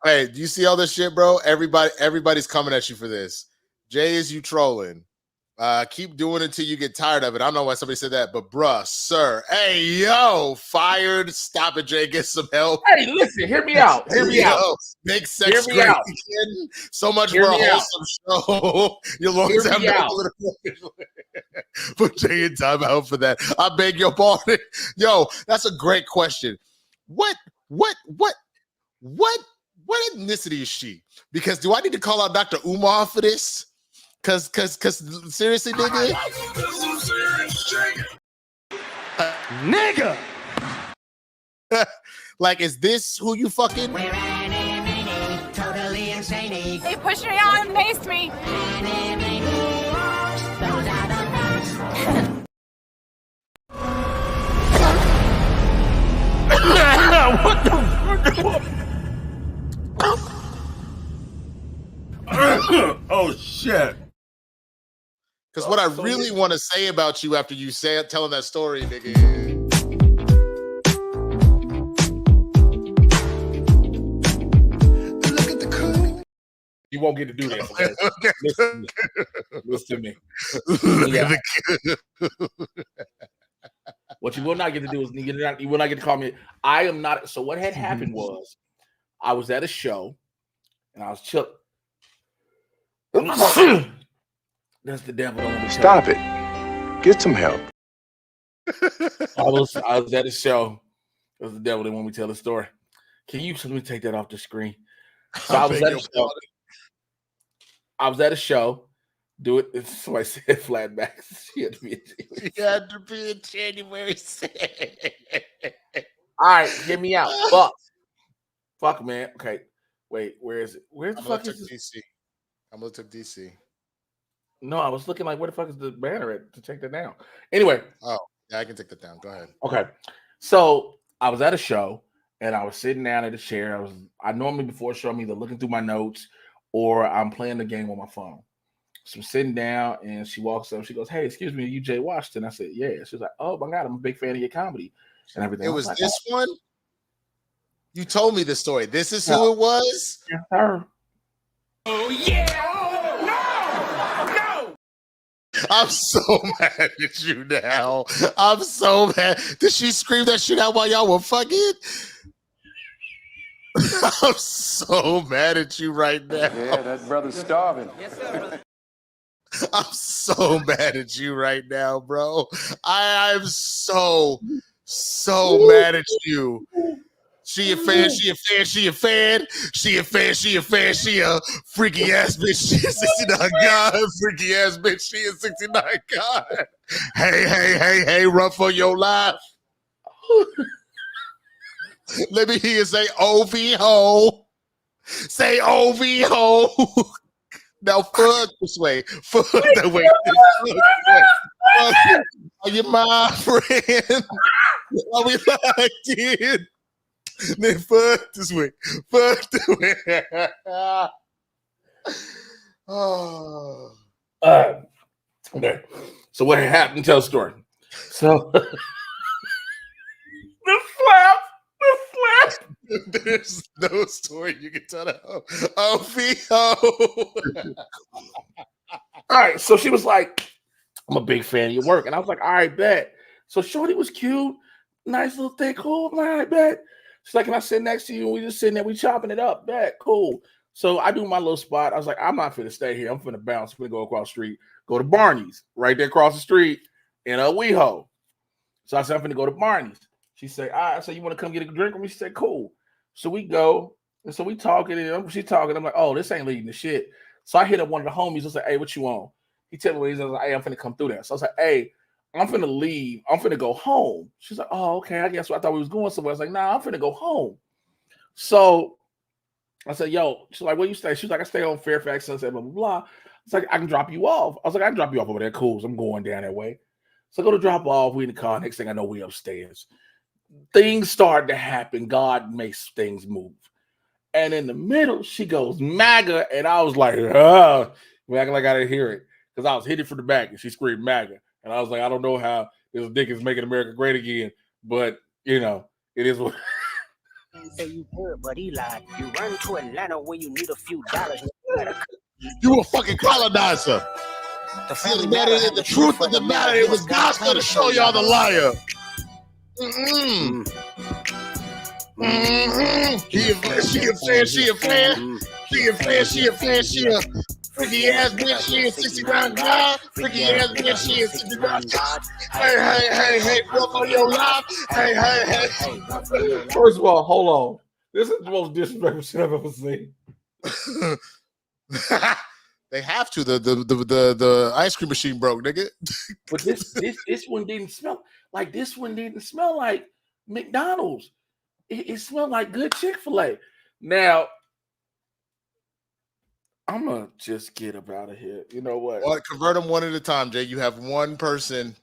O: Hey, do you see all this shit, bro? Everybody's coming at you for this. Jay, is you trolling? Keep doing it till you get tired of it. I don't know why somebody said that, but bruh, sir, hey, yo, fired. Stop it, Jay. Get some help.
N: Hey, listen, hear me out. Hear me out.
O: Make sex great again. So much for a wholesome show. Your lungs have no political. Put Jay in timeout for that. I beg your pardon. Yo, that's a great question. What ethnicity is she? Because do I need to call out Dr. Umar for this? Cause seriously, nigga.
U: Nigga.
O: Like, is this who you fucking?
M: Totally insane. They pushed me out and maced me.
U: What the?
Q: Oh shit.
O: Because what I really want to say about you after you say it, telling that story, nigga.
Q: Look at the cool.
N: You won't get to do that. Listen to me. What you will not get to do is you will not get to call me. I am not. So what had happened was I was at a show and I was chill. That's the devil.
Q: Stop it. Get some help.
N: I was at a show. It was the devil. They want me to tell the story. Can you let me take that off the screen? So I was at a show. Do it. Somebody said flat back. She had to be
O: in January.
N: All right, get me out. Fuck, man. Okay. Wait, where is it? Where the fuck is
O: DC? I'm gonna take DC.
N: No, I was looking like, where the fuck is the banner at to take that down? Anyway.
O: Oh, yeah, I can take that down. Go ahead.
N: Okay. So I was at a show and I was sitting down at a chair. I normally before a show I'm either looking through my notes or I'm playing the game on my phone. So I'm sitting down and she walks up. She goes, "Hey, excuse me, are you Jay Washington?" I said, "Yeah." She was like, "Oh my God, I'm a big fan of your comedy and everything."
O: It was like, this one? You told me the story. This is who it was?
N: Yeah, her.
Q: Oh yeah! No!
O: I'm so mad at you now. I'm so mad. Did she scream that shit out while y'all were fucking? I'm so mad at you right now.
A: Yeah, that brother's starving.
U: Yes, sir, brother.
O: I'm so mad at you right now, bro. I'm so mad at you. She a fan, she a fan, she a fan, she a fan, she a fan, she a freaky ass bitch, she a 69 God, freaky ass bitch, she a 69 God. Hey, run for your life. Let me hear you say OV ho. Say OV ho. Now fuck this way. Fuck that way. Are you my friend? Are we locked in? Then fuck this way. Fuck this way.
N: Oh. Okay. So what happened? Tell a story. So the slap.
O: There's no story you can tell that. Oh,
N: all right. So she was like, "I'm a big fan of your work," and I was like, "All right, bet." So Shorty was cute, nice little thick, cool. All right, bet. She's like, "Can I sit next to you?" And we just sitting there, we chopping it up. Bet, cool. So I do my little spot. I was like, "I'm not finna stay here. I'm finna bounce. I'm finna go across the street, go to Barney's, right there across the street in a WeHo." So I said, "I'm finna go to Barney's." She said, I said, you want to come get a drink with me? She said, cool. So we go. And so we talking, and she's talking. I'm like, oh, this ain't leading to shit. So I hit up one of the homies. I was like, hey, what you on? He tell me what he's like, hey, I'm finna come through there. So I was like, hey, I'm finna leave. I'm finna go home. She's like, oh, okay. I guess I thought we was going somewhere. I was like, nah, I'm finna go home. So I said, yo, she's like, where you stay? She's like, I stay on Fairfax, Sunset, blah, blah, blah. It's like, I can drop you off. I was like, I can drop you off over there. Cool. So I'm going down that way. So I go to drop off. We in the car. Next thing I know, we upstairs. Things start to happen. God makes things move. And in the middle, she goes, MAGA. And I was like, oh, acting like I didn't hear it. Because I was hitting from the back and she screamed MAGA. And I was like, I don't know how this dick is making America great again. But, you know, it is what.
A: Say you good, but he lied. You run to Atlanta when you need a few dollars.
O: You a fucking colonizer. The truth of the matter, it was God's going to show y'all the liar. She a fan, she a fan. She a fan, she a fan, she a freaky ass bitch, she a 60 round god. Freaky ass bitch, she a 60 round god. Hey, walk on your life. Hey.
N: First of all, hold on. This is the most disrespectful shit I've ever seen.
O: They have to. The ice cream machine broke, nigga.
N: But this one didn't smell like this one didn't smell like McDonald's. It smelled like good Chick-fil-A. Now, I'm gonna just get up out of here. You know what?
O: Well, convert them one at a time, Jay. You have one person.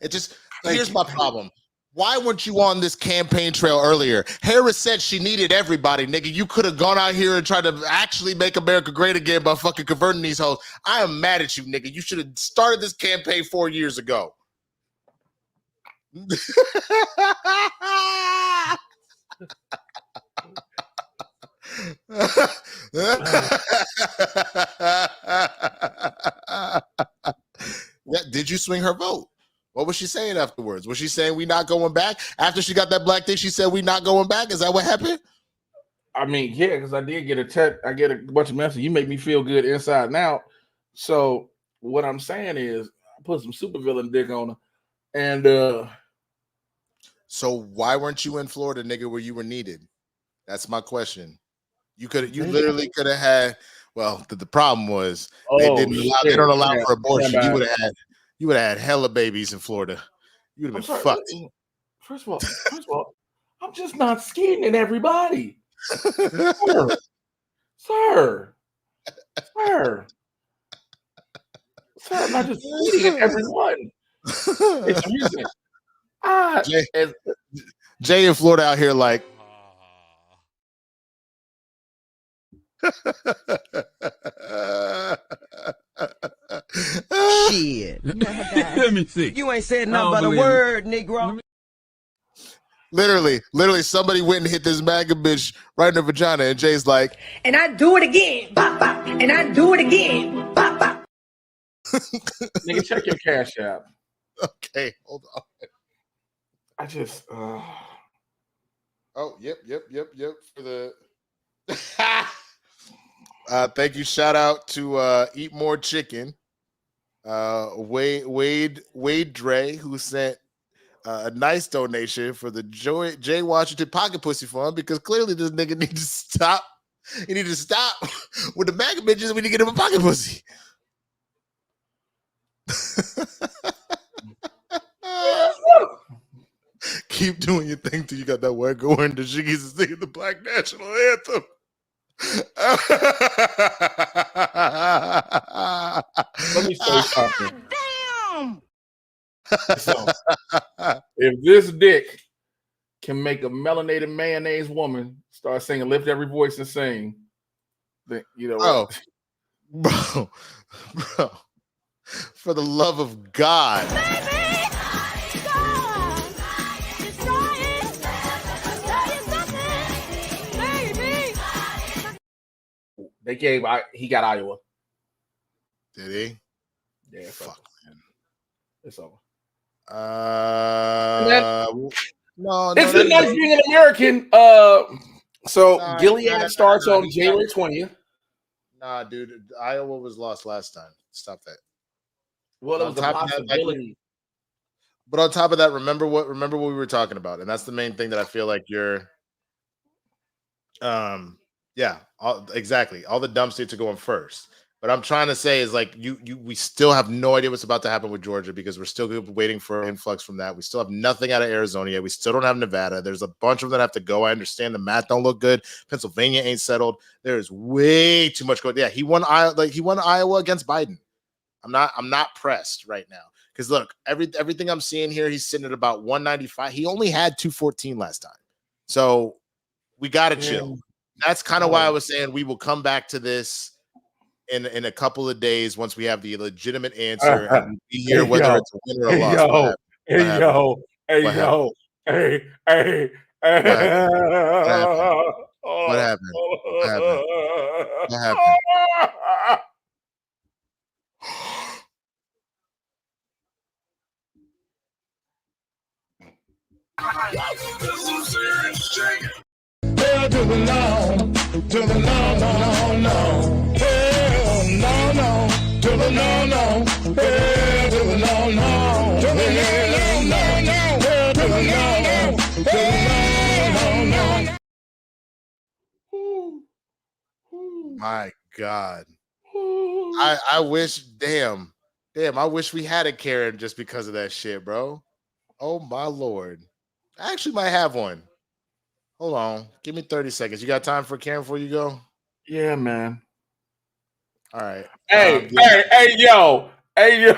O: Here's my problem. Why weren't you on this campaign trail earlier? Harris said she needed everybody, nigga. You could have gone out here and tried to actually make America great again by fucking converting these hoes. I am mad at you, nigga. You should have started this campaign 4 years ago. Did you swing her vote? What was she saying afterwards? Was she saying we not going back? After she got that black thing, she said we not going back? Is that what happened?
N: I mean, yeah, because I did get a text. I get a bunch of messages. You make me feel good inside and out. So what I'm saying is I put some supervillain dick on her. And
O: so why weren't you in Florida, nigga, where you were needed? That's my question. You literally could have had. Well, the problem was they don't allow for abortion. You would have had hella babies in Florida. You would have been fucked.
N: First of all, I'm just not skinning at everybody. Sir, I'm not just skinning at everyone. It's reason.
O: Jay in Florida out here like.
U: Shit. Let me see. You ain't said nothing but a word, Negro.
O: Literally, somebody went and hit this MAGA bitch right in her vagina, and Jay's like,
U: and I do it again, bop, bop. And I do it again, bop, bop.
N: Nigga, check your cash app.
O: Okay, hold on.
N: I just.
O: Oh, yep. For the. Thank you. Shout out to Eat More Chicken. Wade Dre, who sent a nice donation for the Jay Washington Pocket Pussy Fund, because clearly this nigga needs to stop. He needs to stop with the MAGA bitches. We need to get him a pocket pussy. Keep doing your thing till you got that white girl wearing the jiggies and singing the Black National Anthem.
N: Let me say something.
U: Damn.
N: So, if this dick can make a melanated mayonnaise woman start singing "Lift Every Voice and Sing," then you know what?
O: Bro, for the love of God.
N: He got Iowa.
O: Did he?
N: Yeah,
O: fuck, man.
N: It's over.
O: No.
N: It's the nice being an American. Gilead starts on January 20th.
O: Nah, dude, Iowa was lost last time. Stop that.
N: Well, it was a possibility.
O: But on top of that, remember what we were talking about, and that's the main thing that I feel like you're. Exactly. All the dumb states are going first. But I'm trying to say is like we still have no idea what's about to happen with Georgia because we're still waiting for an influx from that. We still have nothing out of Arizona yet. We still don't have Nevada. There's a bunch of them that have to go. I understand the math don't look good. Pennsylvania ain't settled. There is way too much going. Yeah, he won Iowa against Biden. I'm not pressed right now because look, everything I'm seeing here, he's sitting at about 195. He only had 214 last time, so we gotta chill. That's kind of why I was saying we will come back to this in a couple of days once we have the legitimate answer and be here, whether it's a win or a loss. What happened?
Q: Hell to the no, to the no, no, no, no. Hell no, no, to the no, no. Hell to the no, no, to the no, no, no. Hell to the no, no, to the no, no, no.
O: My God. I wish, damn, I wish we had a Karen just because of that shit, bro. Oh my Lord. I actually might have one. Hold on. Give me 30 seconds. You got time for Karen before you go?
N: Yeah, man.
O: All right.
N: Hey, yo.
Q: Ain't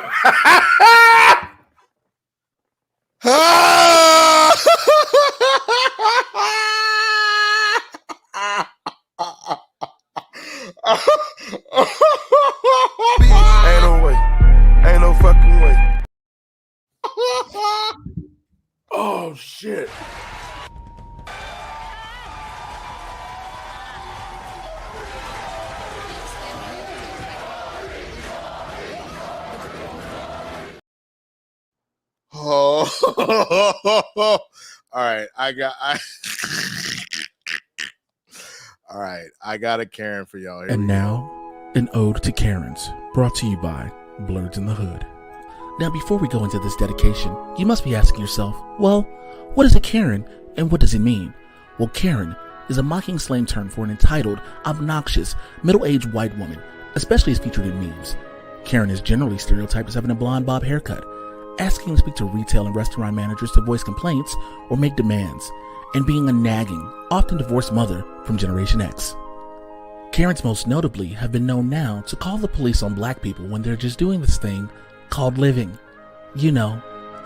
Q: no way. Ain't no fucking way.
N: Oh, shit.
O: Oh, all right. All right. I got a Karen for y'all.
B: And now, an ode to Karens, brought to you by Blerds in the Hood. Now, before we go into this dedication, you must be asking yourself, well, what is a Karen and what does it mean? Well, Karen is a mocking slang term for an entitled, obnoxious, middle-aged white woman, especially as featured in memes. Karen is generally stereotyped as having a blonde bob haircut, asking to speak to retail and restaurant managers to voice complaints or make demands, and being a nagging, often divorced mother from Generation X. Karens most notably have been known now to call the police on black people when they're just doing this thing called living. You know,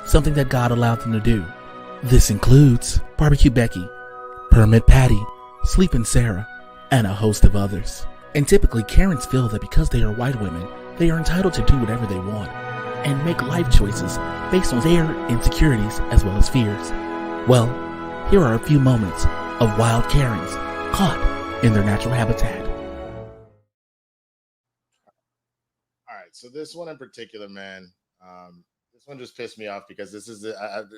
B: something that God allowed them to do. This includes Barbecue Becky, Permit Patty, Sleepin' Sarah, and a host of others. And typically Karens feel that because they are white women, they are entitled to do whatever they want and make life choices based on their insecurities as well as fears. Well, here are a few moments of wild Karens caught in their natural habitat.
O: All right, so this one in particular, man, this one just pissed me off because this is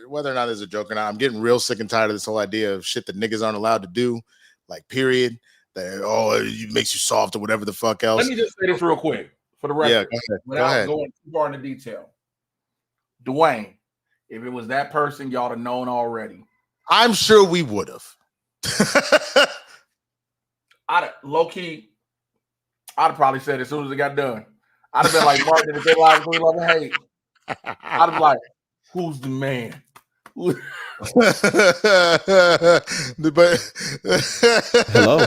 O: whether or not it's a joke or not. I'm getting real sick and tired of this whole idea of shit that niggas aren't allowed to do, like period. That it makes you soft or whatever the fuck else.
N: Let me just say this real quick for the record.
O: Yeah, go ahead.
N: Going too far into detail. Dwayne, if it was that person, y'all have known already.
O: I'm sure we would have.
N: I'd have probably said as soon as it got done. I'd have been like Martin if they live between love and hate. I'd have been like, who's the man?
O: Hello.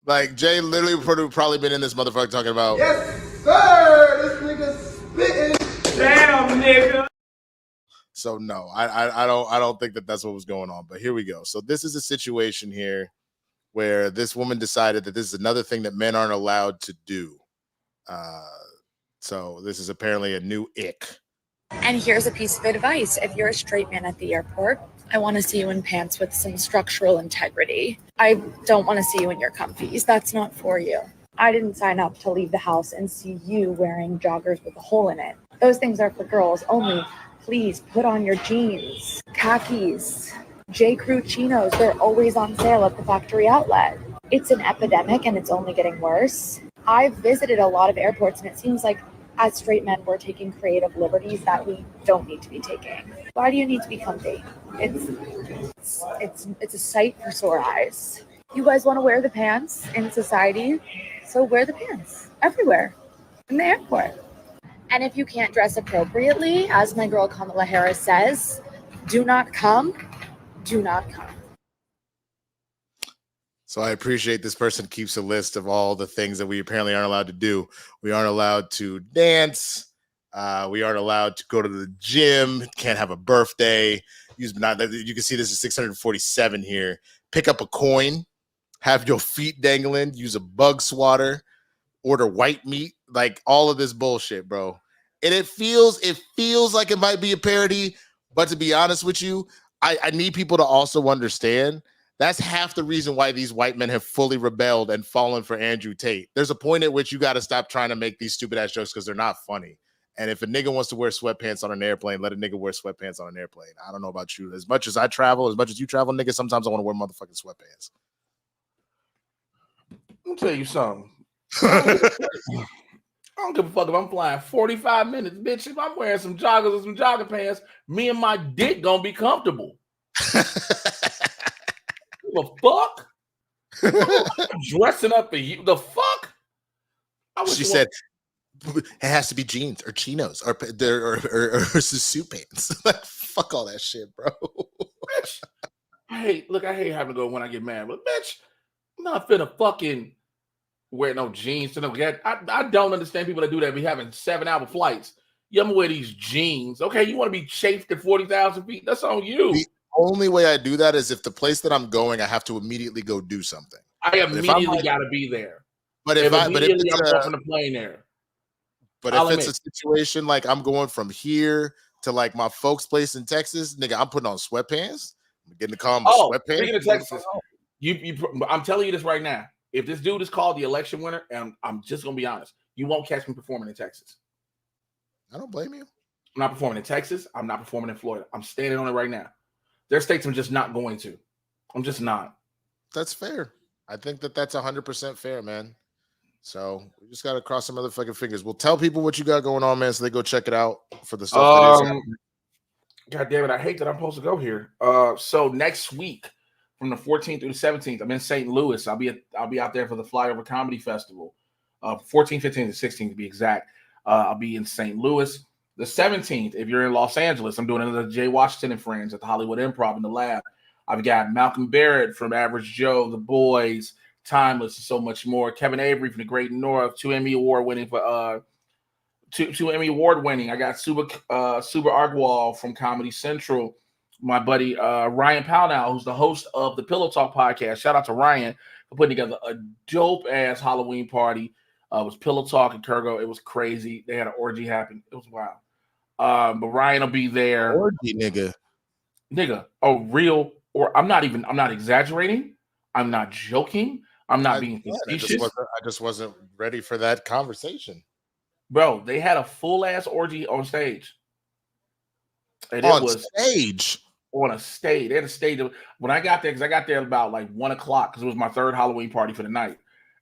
O: Like Jay literally probably been in this motherfucker talking about.
Q: Yes, sir. This nigga spitting. Damn, nigga.
O: So no, I don't think that that's what was going on. But here we go. So this is a situation here where this woman decided that this is another thing that men aren't allowed to do. So this is apparently a new ick.
G: And here's a piece of advice. If you're a straight man at the airport, I want to see you in pants with some structural integrity. I don't want to see you in your comfies. That's not for you. I didn't sign up to leave the house and see you wearing joggers with a hole in it. Those things are for girls only. Please put on your jeans, khakis, J. Crew chinos. They're always on sale at the factory outlet. It's an epidemic and it's only getting worse. I've visited a lot of airports and it seems like As straight men, we're taking creative liberties that we don't need to be taking. Why do you need to be comfy? It's a sight for sore eyes. You guys want to wear the pants in society, so wear the pants everywhere in the airport. And if you can't dress appropriately, as my girl Kamala Harris says, do not come. Do not come.
O: So I appreciate this person keeps a list of all the things that we apparently aren't allowed to do. We aren't allowed to dance. We aren't allowed to go to the gym. Can't have a birthday. You can see this is 647 here. Pick up a coin. Have your feet dangling. Use a bug swatter. Order white meat. Like all of this bullshit, bro. And it feels like it might be a parody. But to be honest with you, I need people to also understand that's half the reason why these white men have fully rebelled and fallen for Andrew Tate. There's a point at which you got to stop trying to make these stupid ass jokes because they're not funny. And if a nigga wants to wear sweatpants on an airplane, let a nigga wear sweatpants on an airplane. I don't know about you. As much as I travel, as much as you travel, nigga, sometimes I want to wear motherfucking sweatpants.
N: Let me tell you something. I don't give a fuck if I'm flying 45 minutes, bitch. If I'm wearing some joggers or some jogging pants, me and my dick gonna be comfortable. The fuck? I'm dressing up for you. The fuck?
O: She said it has to be jeans or chinos or suit pants. Like, fuck all that shit, bro.
N: Bitch. I hate having to go when I get mad, but bitch, I'm not finna fucking wear no jeans to no get. I don't understand people that do that be having 7-hour flights. I'm gonna wear these jeans. Okay, you want to be chafed at 40,000 feet? That's on you.
O: The only way I do that is if the place that I'm going, I have to immediately go do something.
N: I immediately got to be there.
O: But if I'm
N: off the plane there.
O: But if it's a situation like I'm going from here to like my folks' place in Texas, nigga, I'm putting on sweatpants. I'm getting to call them sweatpants.
N: Speaking of Texas, I'm telling you this right now. If this dude is called the election winner, and I'm just gonna be honest, you won't catch me performing in Texas.
O: I don't blame you.
N: I'm not performing in Texas. I'm not performing in Florida. I'm standing on it right now. There's states I'm just not going to. I'm just not.
O: That's fair. I think that's 100% fair, man. So we just got to cross some motherfucking fingers. We'll tell people what you got going on, man, so they go check it out for the stuff that is.
N: God damn it. I hate that I'm supposed to go here. So next week, from the 14th through the 17th, I'm in St. Louis. I'll be out there for the Flyover Comedy Festival. 14th, 15th, and 16th to be exact. I'll be in St. Louis. The 17th, if you're in Los Angeles, I'm doing another Jay Washington and Friends at the Hollywood Improv in the Lab. I've got Malcolm Barrett from Average Joe, The Boys, Timeless, and so much more. Kevin Avery from The Great North, 2 Emmy Award winning for two Emmy Award winning. I got Suba Argwal from Comedy Central. My buddy Ryan Pownell, who's the host of the Pillow Talk podcast. Shout out to Ryan for putting together a dope ass Halloween party. It was Pillow Talk in Kurgo. It was crazy. They had an orgy happen. It was wild. But Ryan will be there.
O: Orgy, nigga.
N: Oh, real. Or I'm not exaggerating. I'm not joking. I'm not being facetious.
O: I just wasn't ready for that conversation.
N: Bro, they had a full ass orgy on stage. And
O: On stage?
N: On a stage. They had a stage. When I got there, because I got there about like 1 o'clock, because it was my third Halloween party for the night.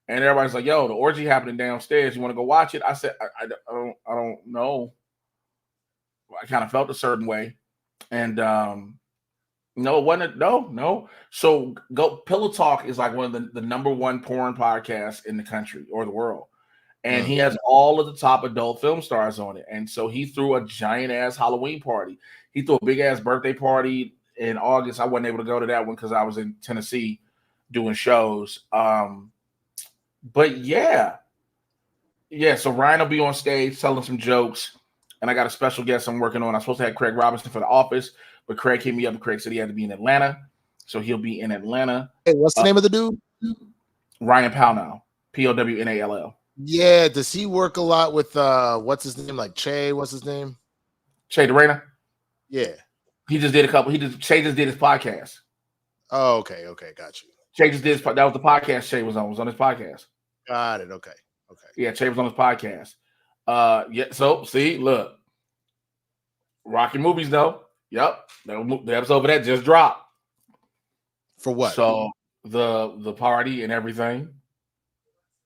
N: And everybody's like, yo, the orgy happening downstairs. You want to go watch it? I said, I don't know. I kind of felt a certain way. And no, it wasn't. No. So Pillow Talk is like one of the number one porn podcasts in the country or the world. And he has all of the top adult film stars on it. And so he threw a giant ass Halloween party. He threw a big ass birthday party in August. I wasn't able to go to that one because I was in Tennessee doing shows. But yeah. So Ryan will be on stage telling some jokes. And I got a special guest I'm working on. I'm supposed to have Craig Robinson for The Office, but Craig hit me up and Craig said he had to be in Atlanta. So he'll be in Atlanta.
O: Hey, what's the name of the dude?
N: Ryan Pownell. Pownall.
O: Yeah, does he work a lot with what's his name? Like Che, what's his name?
N: Che DeRena?
O: Yeah.
N: He just did a couple. Che just did his podcast.
O: Oh, okay, got you.
N: Che just did that was the podcast Che was on his podcast.
O: Got it. Okay.
N: Yeah, Che was on his podcast. So see, look. Rocky Movies though. Yep. The episode of that just dropped.
O: For what?
N: So the party and everything.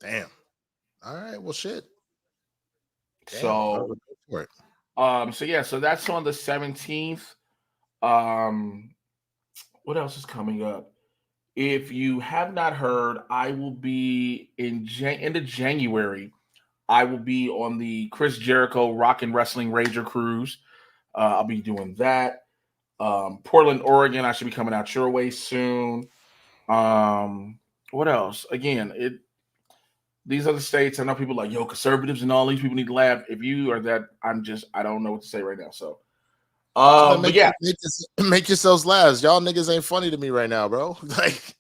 O: Damn. All right, well, shit.
N: So,
O: for it.
N: So that's on the 17th. What else is coming up? If you have not heard, I will be in end of January. I will be on the Chris Jericho Rock and Wrestling Rager cruise. I'll be doing that. Portland, Oregon. I should be coming out your way soon. What else? Again, these other states. I know people like, yo, conservatives and all these people need to laugh. If you are that, I don't know what to say right now. So,
O: make yourselves laugh. Y'all niggas ain't funny to me right now, bro. Like,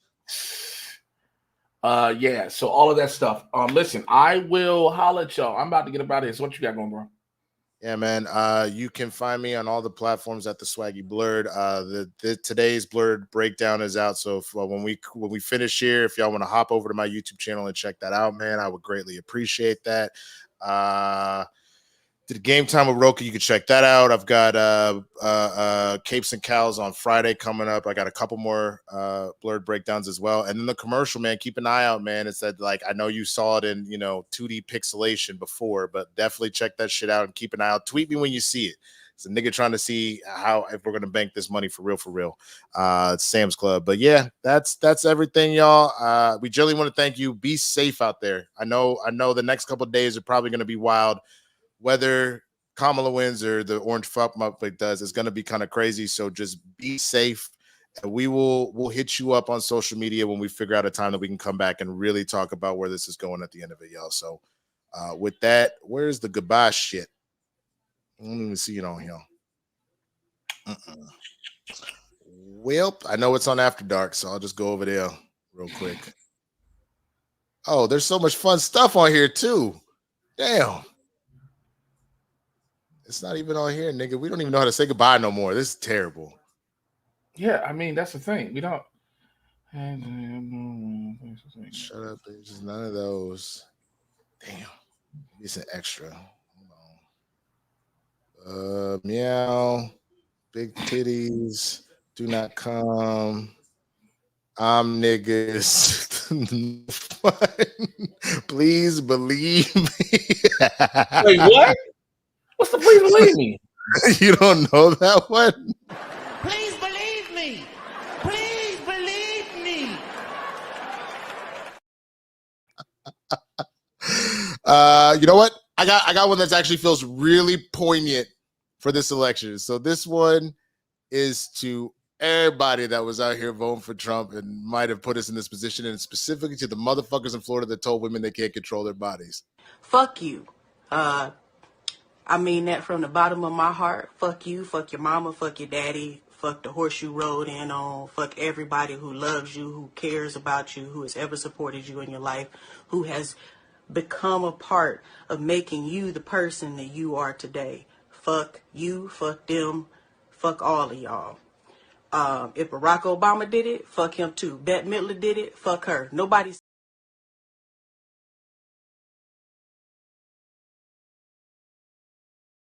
N: yeah. So all of that stuff. Listen, I will holler at y'all. I'm about to get up out of here. So what you got going, bro?
O: Yeah, man. You can find me on all the platforms at the Swaggy Blerd. Today's Blerd breakdown is out. So when we finish here, if y'all want to hop over to my YouTube channel and check that out, man, I would greatly appreciate that. Did Game Time with Roka, you can check that out. I've got Capes and Cows on Friday coming up. I got a couple more Blerd breakdowns as well. And then the commercial, man, keep an eye out, man. It's that, like, I know you saw it in 2D pixelation before, but definitely check that shit out and keep an eye out. Tweet me when you see it. It's a nigga trying to see if we're gonna bank this money for real. Sam's Club. But yeah, that's everything, y'all. We generally want to thank you. Be safe out there. I know the next couple of days are probably gonna be wild. Whether Kamala wins or the orange fuck Muppet does, it's going to be kind of crazy. So just be safe. And we'll hit you up on social media when we figure out a time that we can come back and really talk about where this is going at the end of it, y'all. So with that, where's the goodbye shit? I don't even see it on here. Well, I know it's on After Dark, so I'll just go over there real quick. Oh, there's so much fun stuff on here too. Damn. It's not even on here, nigga. We don't even know how to say goodbye no more. This is terrible.
N: Yeah, I mean, that's the thing. We don't.
O: Shut up, bitches. None of those. Damn. It's an extra. Hold on. Meow. Big titties. Do not come. I'm niggas. Please believe me.
N: Wait, what? What's the please believe me?
O: You don't know that one?
Q: Please believe me. Please believe me.
O: You know what? I got one that actually feels really poignant for this election. So this one is to everybody that was out here voting for Trump and might have put us in this position, and specifically to the motherfuckers in Florida that told women they can't control their bodies.
F: Fuck you. I mean that from the bottom of my heart. Fuck you, fuck your mama, fuck your daddy, fuck the horse you rode in on, fuck everybody who loves you, who cares about you, who has ever supported you in your life, who has become a part of making you the person that you are today. Fuck you, fuck them, fuck all of y'all. If Barack Obama did it, fuck him too. Bette Midler did it, fuck her. Nobody's